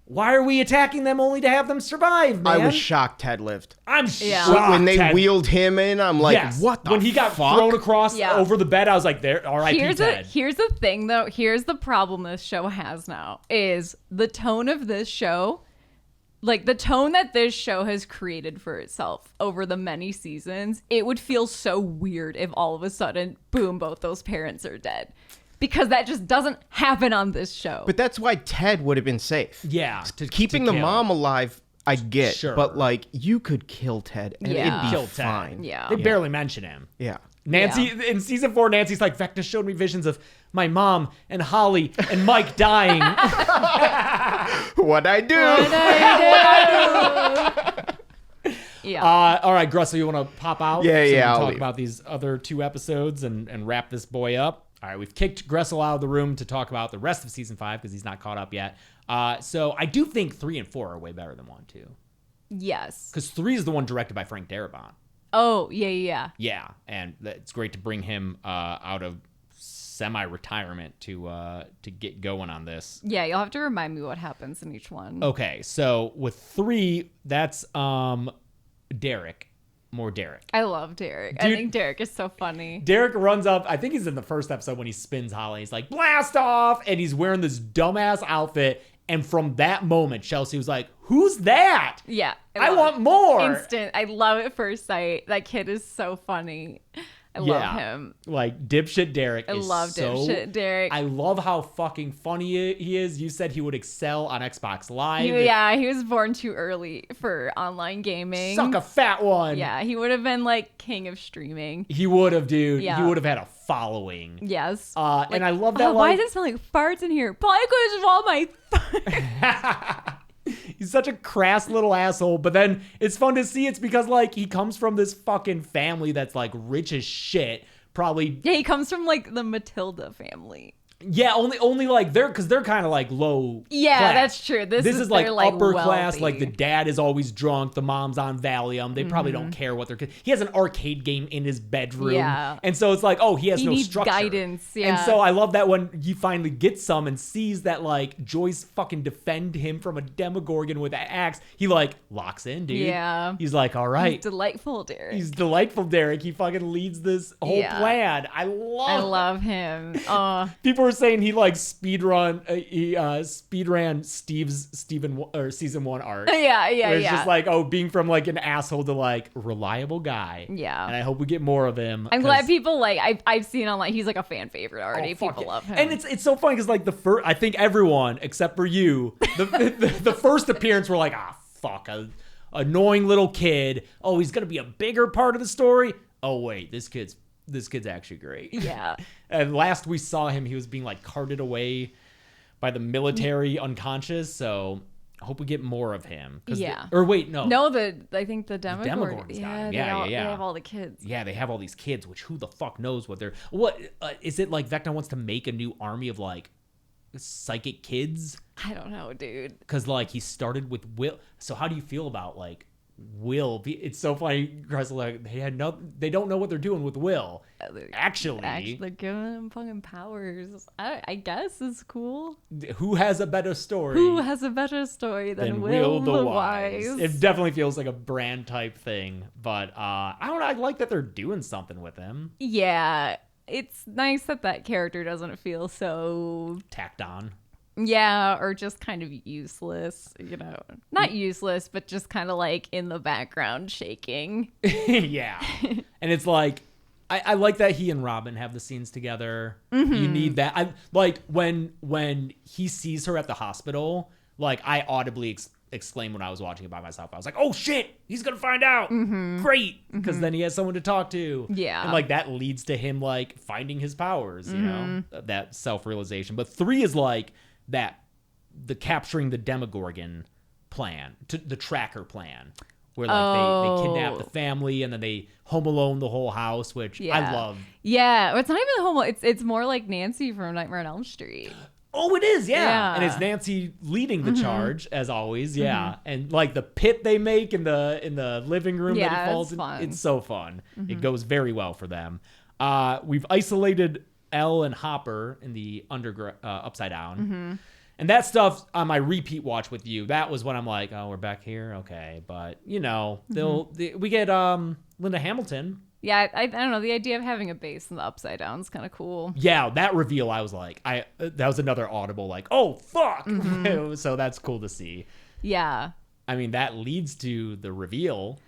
Why are we attacking them only to have them survive, man? I was shocked Ted lived. I'm shocked. When they wheeled him in, I'm like, what the When he got thrown across over the bed, I was like, there, R.I.P. Ted. Here's the thing, though. Here's the problem this show has now is the tone of this show like the tone that this show has created for itself over the many seasons, it would feel so weird if all of a sudden, boom, both those parents are dead. Because that just doesn't happen on this show. But that's why Ted would have been safe. Yeah. Keeping the mom alive, I get. Sure. But, like, you could kill Ted and it'd be fine. Yeah. They barely mention him. Yeah. Nancy, in season 4, Nancy's like, Vecna showed me visions of my mom and Holly and Mike dying. What'd I do? Yeah. All right, Grussel, you want to pop out? Yeah, so we yeah, can I'll talk leave. about these other 2 episodes and wrap this boy up. All right, we've kicked Gressel out of the room to talk about the rest of season 5 because he's not caught up yet. So I do think 3 and 4 are way better than 1 too. Yes. Because 3 is the one directed by Frank Darabont. Oh, yeah. Yeah, and it's great to bring him out of semi-retirement to get going on this. Yeah, you'll have to remind me what happens in each one. Okay, so with 3, that's Derek. More Derek. I love Derek. Dude, I think Derek is so funny. Derek runs up. I think he's in the first episode when he spins Holly. He's like, blast off! And he's wearing this dumbass outfit. And from that moment, Chelsea was like, who's that? Yeah. I want more. Instant. I love it at first sight. That kid is so funny. I love him. Like, dipshit Derek I is love so... dipshit Derek. I love how fucking funny he is. You said he would excel on Xbox Live. He was born too early for online gaming. Suck a fat one. Yeah, he would have been like king of streaming. He would have, dude. Yeah. He would have had a following. Yes. And I love that. Why does it smell like farts in here? Probably because of all my farts. He's such a crass little asshole, but then it's fun to see. It's because like he comes from this fucking family that's like rich as shit. Probably. Yeah, he comes from like the Matilda family. Yeah, only like they're kind of like low. Yeah, class. that's true. This is like they're, like, upper class. wealthy. Like the dad is always drunk, the mom's on Valium. They probably don't care what they're. He has an arcade game in his bedroom. Yeah. And so it's like, oh, he has He no needs structure. guidance, yeah. And so I love that when he finally gets some and sees that like Joyce fucking defend him from a Demogorgon with an axe. He like locks in, dude. Yeah. He's like, all right. He's delightful, Derek. He's delightful, Derek. He fucking leads this whole plan. I love him. People were saying he like speedran Steve's season 1 arc. Yeah. Where it's just like, oh, being from like an asshole to like reliable guy. Yeah. And I hope we get more of him. I'm glad people like I've seen online. He's like a fan favorite already. Oh, fuck People it. love him. And it's so funny because like the first, I think everyone except for you, the first appearance were like, fuck, a annoying little kid. Oh, he's gonna be a bigger part of the story. Oh wait, this kid's actually great. Yeah. And last we saw him, he was being like carted away by the military unconscious. So I hope we get more of him. Yeah. Or wait, no. No, I think the Demogorgon. Demogorgon's got Yeah, him. they Yeah. have all the kids. Yeah, they have all these kids, which who the fuck knows what they're. What is it like? Vecna wants to make a new army of like psychic kids. I don't know, dude. Because like he started with Will. So how do you feel about like Will? It's so funny. Gressel, like they don't know what they're doing with Will. Actually, they're giving him fucking powers. I guess it's cool. Who has a better story? Who has a better story than Will the Wise? It definitely feels like a brand type thing, but I don't know. I like that they're doing something with him. Yeah, it's nice that character doesn't feel so tacked on. Yeah, or just kind of useless, Not useless, but just kind of like in the background shaking. Yeah. And it's like, I like that he and Robin have the scenes together. Mm-hmm. You need that. I like when he sees her at the hospital, like I audibly exclaimed when I was watching it by myself. I was like, oh shit, he's going to find out. Mm-hmm. Great. Because then he has someone to talk to. Yeah. And like that leads to him like finding his powers, you know, that self-realization. But 3 is like, the capturing the Demogorgon plan, the tracker plan, where like they kidnap the family and then they Home Alone the whole house, which I love. Yeah, it's not even Home Alone. It's more like Nancy from Nightmare on Elm Street. Oh, it is, yeah. And it's Nancy leading the charge as always, yeah. And like the pit they make in the living room that he falls in, it's so fun. It goes very well for them. We've isolated Elle and Hopper in the Upside Down. And that stuff on my repeat watch with you, that was when I'm like, oh, we're back here? Okay. But, we get Linda Hamilton. Yeah, I don't know. The idea of having a base in the Upside Down is kind of cool. Yeah, that reveal, I was like, that was another audible like, oh, fuck. So that's cool to see. Yeah. I mean, that leads to the reveal.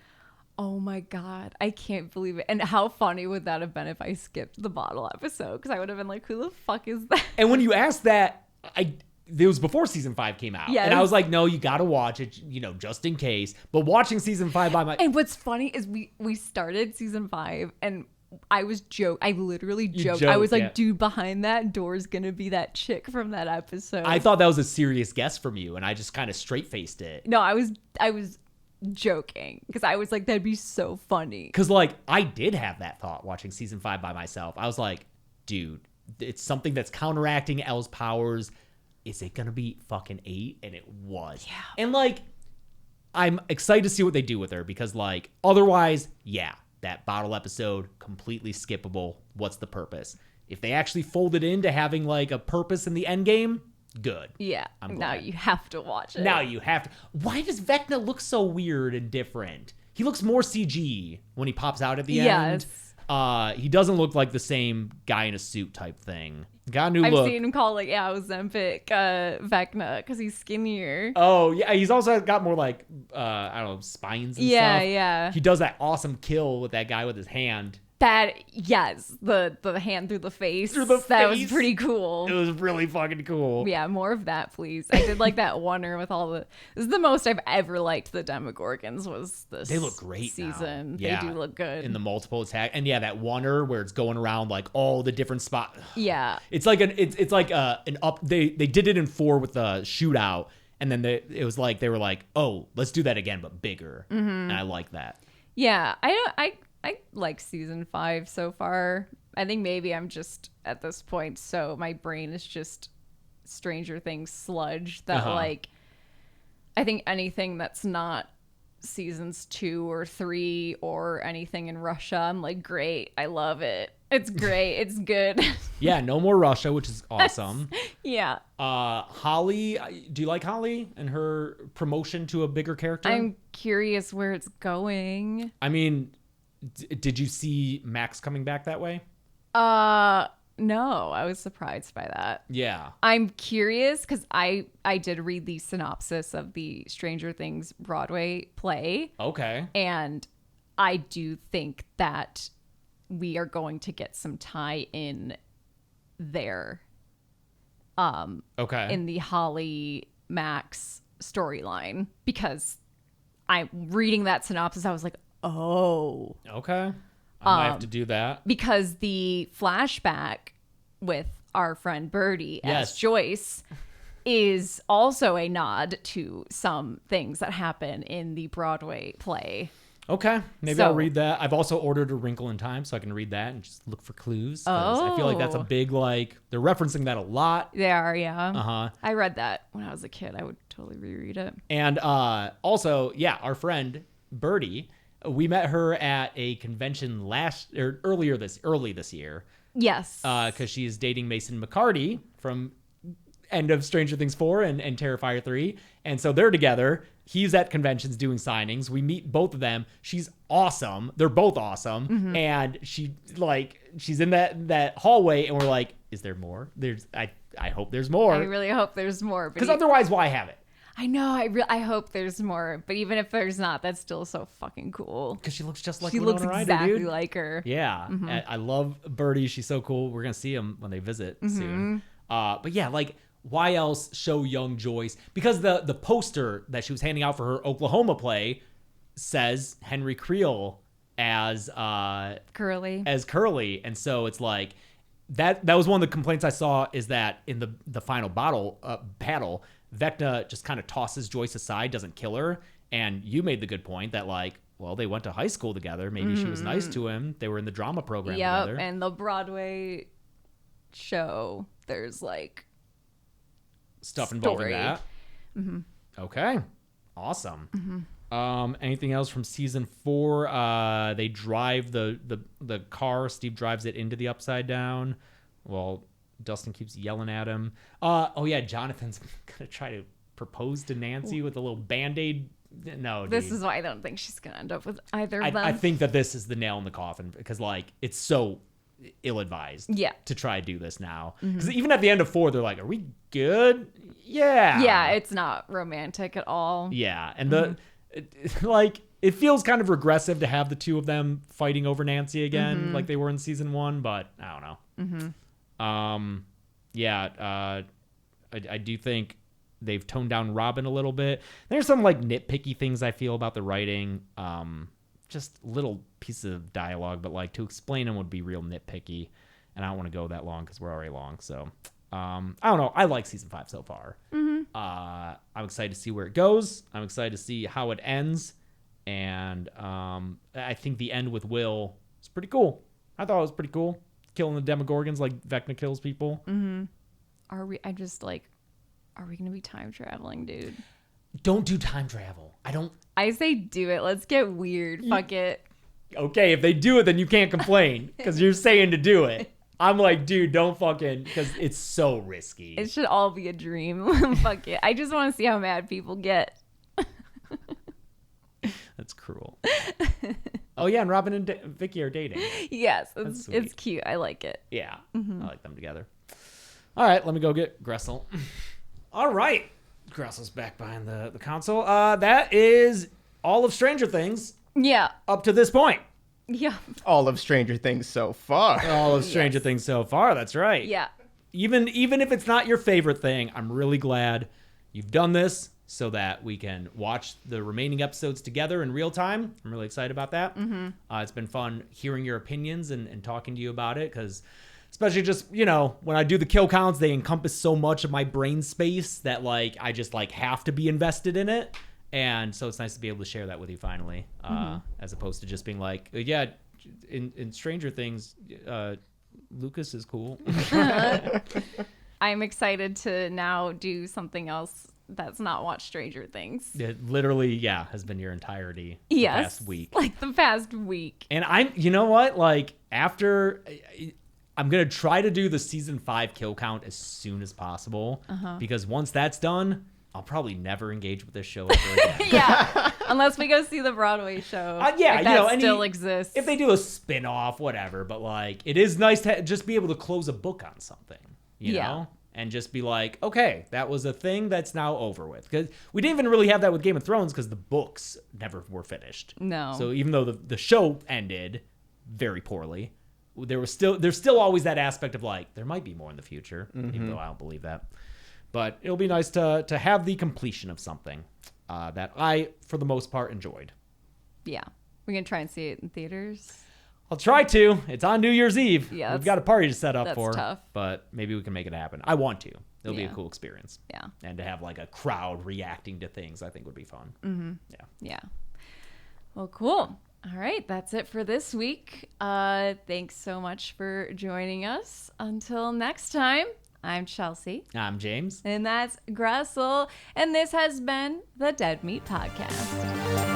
Oh my God. I can't believe it. And how funny would that have been if I skipped the bottle episode? Because I would have been like, who the fuck is that? And when you asked that, it was before season 5 came out. Yes. And I was like, no, you got to watch it, just in case. But watching season 5 by my... And what's funny is we started season 5 and I literally joked. I was like, yeah. dude, behind that door is going to be that chick from that episode. I thought that was a serious guess from you, and I just kind of straight-faced it. No, I was joking because I was like, that'd be so funny. Because, like, I did have that thought watching season 5 by myself. I was like, dude, it's something that's counteracting Elle's powers. Is it going to be fucking 8? And it was. Yeah. And, like, I'm excited to see what they do with her because, like, otherwise, yeah, that bottle episode, completely skippable. What's the purpose? If they actually fold it into having, like, a purpose in the end game, good. Yeah. Now you have to watch it. Now you have to. Why does Vecna look so weird and different? He looks more CG when he pops out at the end. He doesn't look like the same guy in a suit type thing. Got a new look. I've seen him call Ozempic Vecna because he's skinnier. Oh, yeah. He's also got more like, I don't know, spines and stuff. Yeah. He does that awesome kill with that guy with his hand. Yes, the hand through the face. Through the that face. was pretty cool. It was really fucking cool. Yeah, more of that, please. I did like that oneer with all the... This is the most I've ever liked the Demogorgons was this They look great season. now. Yeah. They do look good. In the multiple attack. And yeah, that oneer where it's going around like all the different spots. Yeah. It's like an up... They did it in 4 with the shootout. And then it was like, they were like, oh, let's do that again, but bigger. Mm-hmm. And I like that. Yeah, I like season 5 so far. I think maybe I'm just at this point, so my brain is just Stranger Things sludge that like, I think anything that's not seasons 2 or 3 or anything in Russia, I'm like, great, I love it. It's great. It's good. Yeah, no more Russia, which is awesome. Yeah. Holly, do you like Holly and her promotion to a bigger character? I'm curious where it's going. I mean, did you see Max coming back that way? No, I was surprised by that. Yeah. I'm curious because I did read the synopsis of the Stranger Things Broadway play. Okay. And I do think that we are going to get some tie in there. Okay. In the Holly Max storyline, because I'm reading that synopsis, I was like, oh. Okay. I might have to do that. Because the flashback with our friend Birdie as Joyce is also a nod to some things that happen in the Broadway play. Okay. Maybe I'll read that. I've also ordered A Wrinkle in Time so I can read that and just look for clues. I feel like that's a big, like, they're referencing that a lot. They are, yeah. Uh-huh. I read that when I was a kid. I would totally reread it. And also, yeah, our friend Birdie, we met her at a convention early this year. Yes. Because she is dating Mason McCarty from end of Stranger Things 4 and Terrifier 3. And so they're together. He's at conventions doing signings. We meet both of them. She's awesome. They're both awesome. Mm-hmm. And she's in that hallway and we're like, is there more? I hope there's more. I really hope there's more. Because otherwise, why have it? I know. I hope there's more. But even if there's not, that's still so fucking cool. Because she looks just like she Winona looks Ryder, exactly dude. like her. Yeah. Mm-hmm. I love Birdie. She's so cool. We're going to see them when they visit soon. But yeah, like, why else show young Joyce? Because the poster that she was handing out for her Oklahoma play says Henry Creel as Curly. And so it's like that was one of the complaints I saw, is that in the final battle, Vecna just kind of tosses Joyce aside, doesn't kill her. And you made the good point that, like, well, they went to high school together. Maybe she was nice to him. They were in the drama program together. And the Broadway show, there's like stuff involving story. that. Mm-hmm. Okay. Awesome. Mm-hmm. Anything else from season 4? They drive the car. Steve drives it into the Upside Down. Well, Dustin keeps yelling at him. Oh yeah, Jonathan's gonna try to propose to Nancy with a little Band-Aid. No, this dude. is why I don't think she's gonna end up with either of them. I think that this is the nail in the coffin because, like, it's so ill-advised Yeah. to try to do this now. Because even at the end of 4, they're like, are we good? Yeah. Yeah, it's not romantic at all. Yeah, and it feels kind of regressive to have the two of them fighting over Nancy again, like they were in season 1. But I don't know. I do think they've toned down Robin a little bit. There's some like nitpicky things I feel about the writing. Just little pieces of dialogue, but like to explain them would be real nitpicky, and I don't want to go that long because we're already long. So I don't know. I like season 5 so far. I'm excited to see where it goes. I'm excited to see how it ends, and I think the end with Will is pretty cool. I thought it was pretty cool, killing the Demogorgons like Vecna kills people. Are we? I'm just like, are we gonna be time traveling, dude? Don't do time travel. I say do it. Let's get weird. Fuck it. Okay, if they do it, then you can't complain because you're saying to do it. I'm like, dude, don't fucking, because it's so risky. It should all be a dream. Fuck it. I just want to see how mad people get. That's cruel. Oh yeah, and Robin and Vicky are dating. Yes, it's cute. I like it. Yeah, I like them together. All right, let me go get Gressel. All right, Gressel's back behind the console. That is all of Stranger Things. Yeah. Up to this point. Yeah. All of Stranger Things so far. All of Stranger Things so far. That's right. Yeah. Even if it's not your favorite thing, I'm really glad you've done this so that we can watch the remaining episodes together in real time. I'm really excited about that. It's been fun hearing your opinions and talking to you about it because especially just, when I do the kill counts, they encompass so much of my brain space that like I just like have to be invested in it. And so it's nice to be able to share that with you finally, as opposed to just being like, yeah, in Stranger Things, Lucas is cool. I'm excited to now do something else that's not watch Stranger Things. It literally, has been your entirety the past week. Like the past week. And you know what? Like after, I'm going to try to do the season 5 kill count as soon as possible because once that's done, I'll probably never engage with this show ever again. Yeah, unless we go see the Broadway show. That still exists. If they do a spin-off, whatever. But like, it is nice to just be able to close a book on something, you know? And just be like, okay, that was a thing that's now over with. Because we didn't even really have that with Game of Thrones because the books never were finished. No. So even though the show ended very poorly, there's still always that aspect of like, there might be more in the future, even though I don't believe that. But it'll be nice to have the completion of something that I, for the most part, enjoyed. Yeah. We're going to try and see it in theaters. I'll try to. It's on New Year's Eve. Yeah, we've got a party to set up that's for. Tough. But maybe we can make it happen. I want to. It'll be a cool experience. Yeah. And to have like a crowd reacting to things, I think would be fun. Yeah. Well, cool. All right. That's it for this week. Thanks so much for joining us. Until next time. I'm Chelsea. I'm James. And that's Gressel. And this has been the Dead Meat Podcast.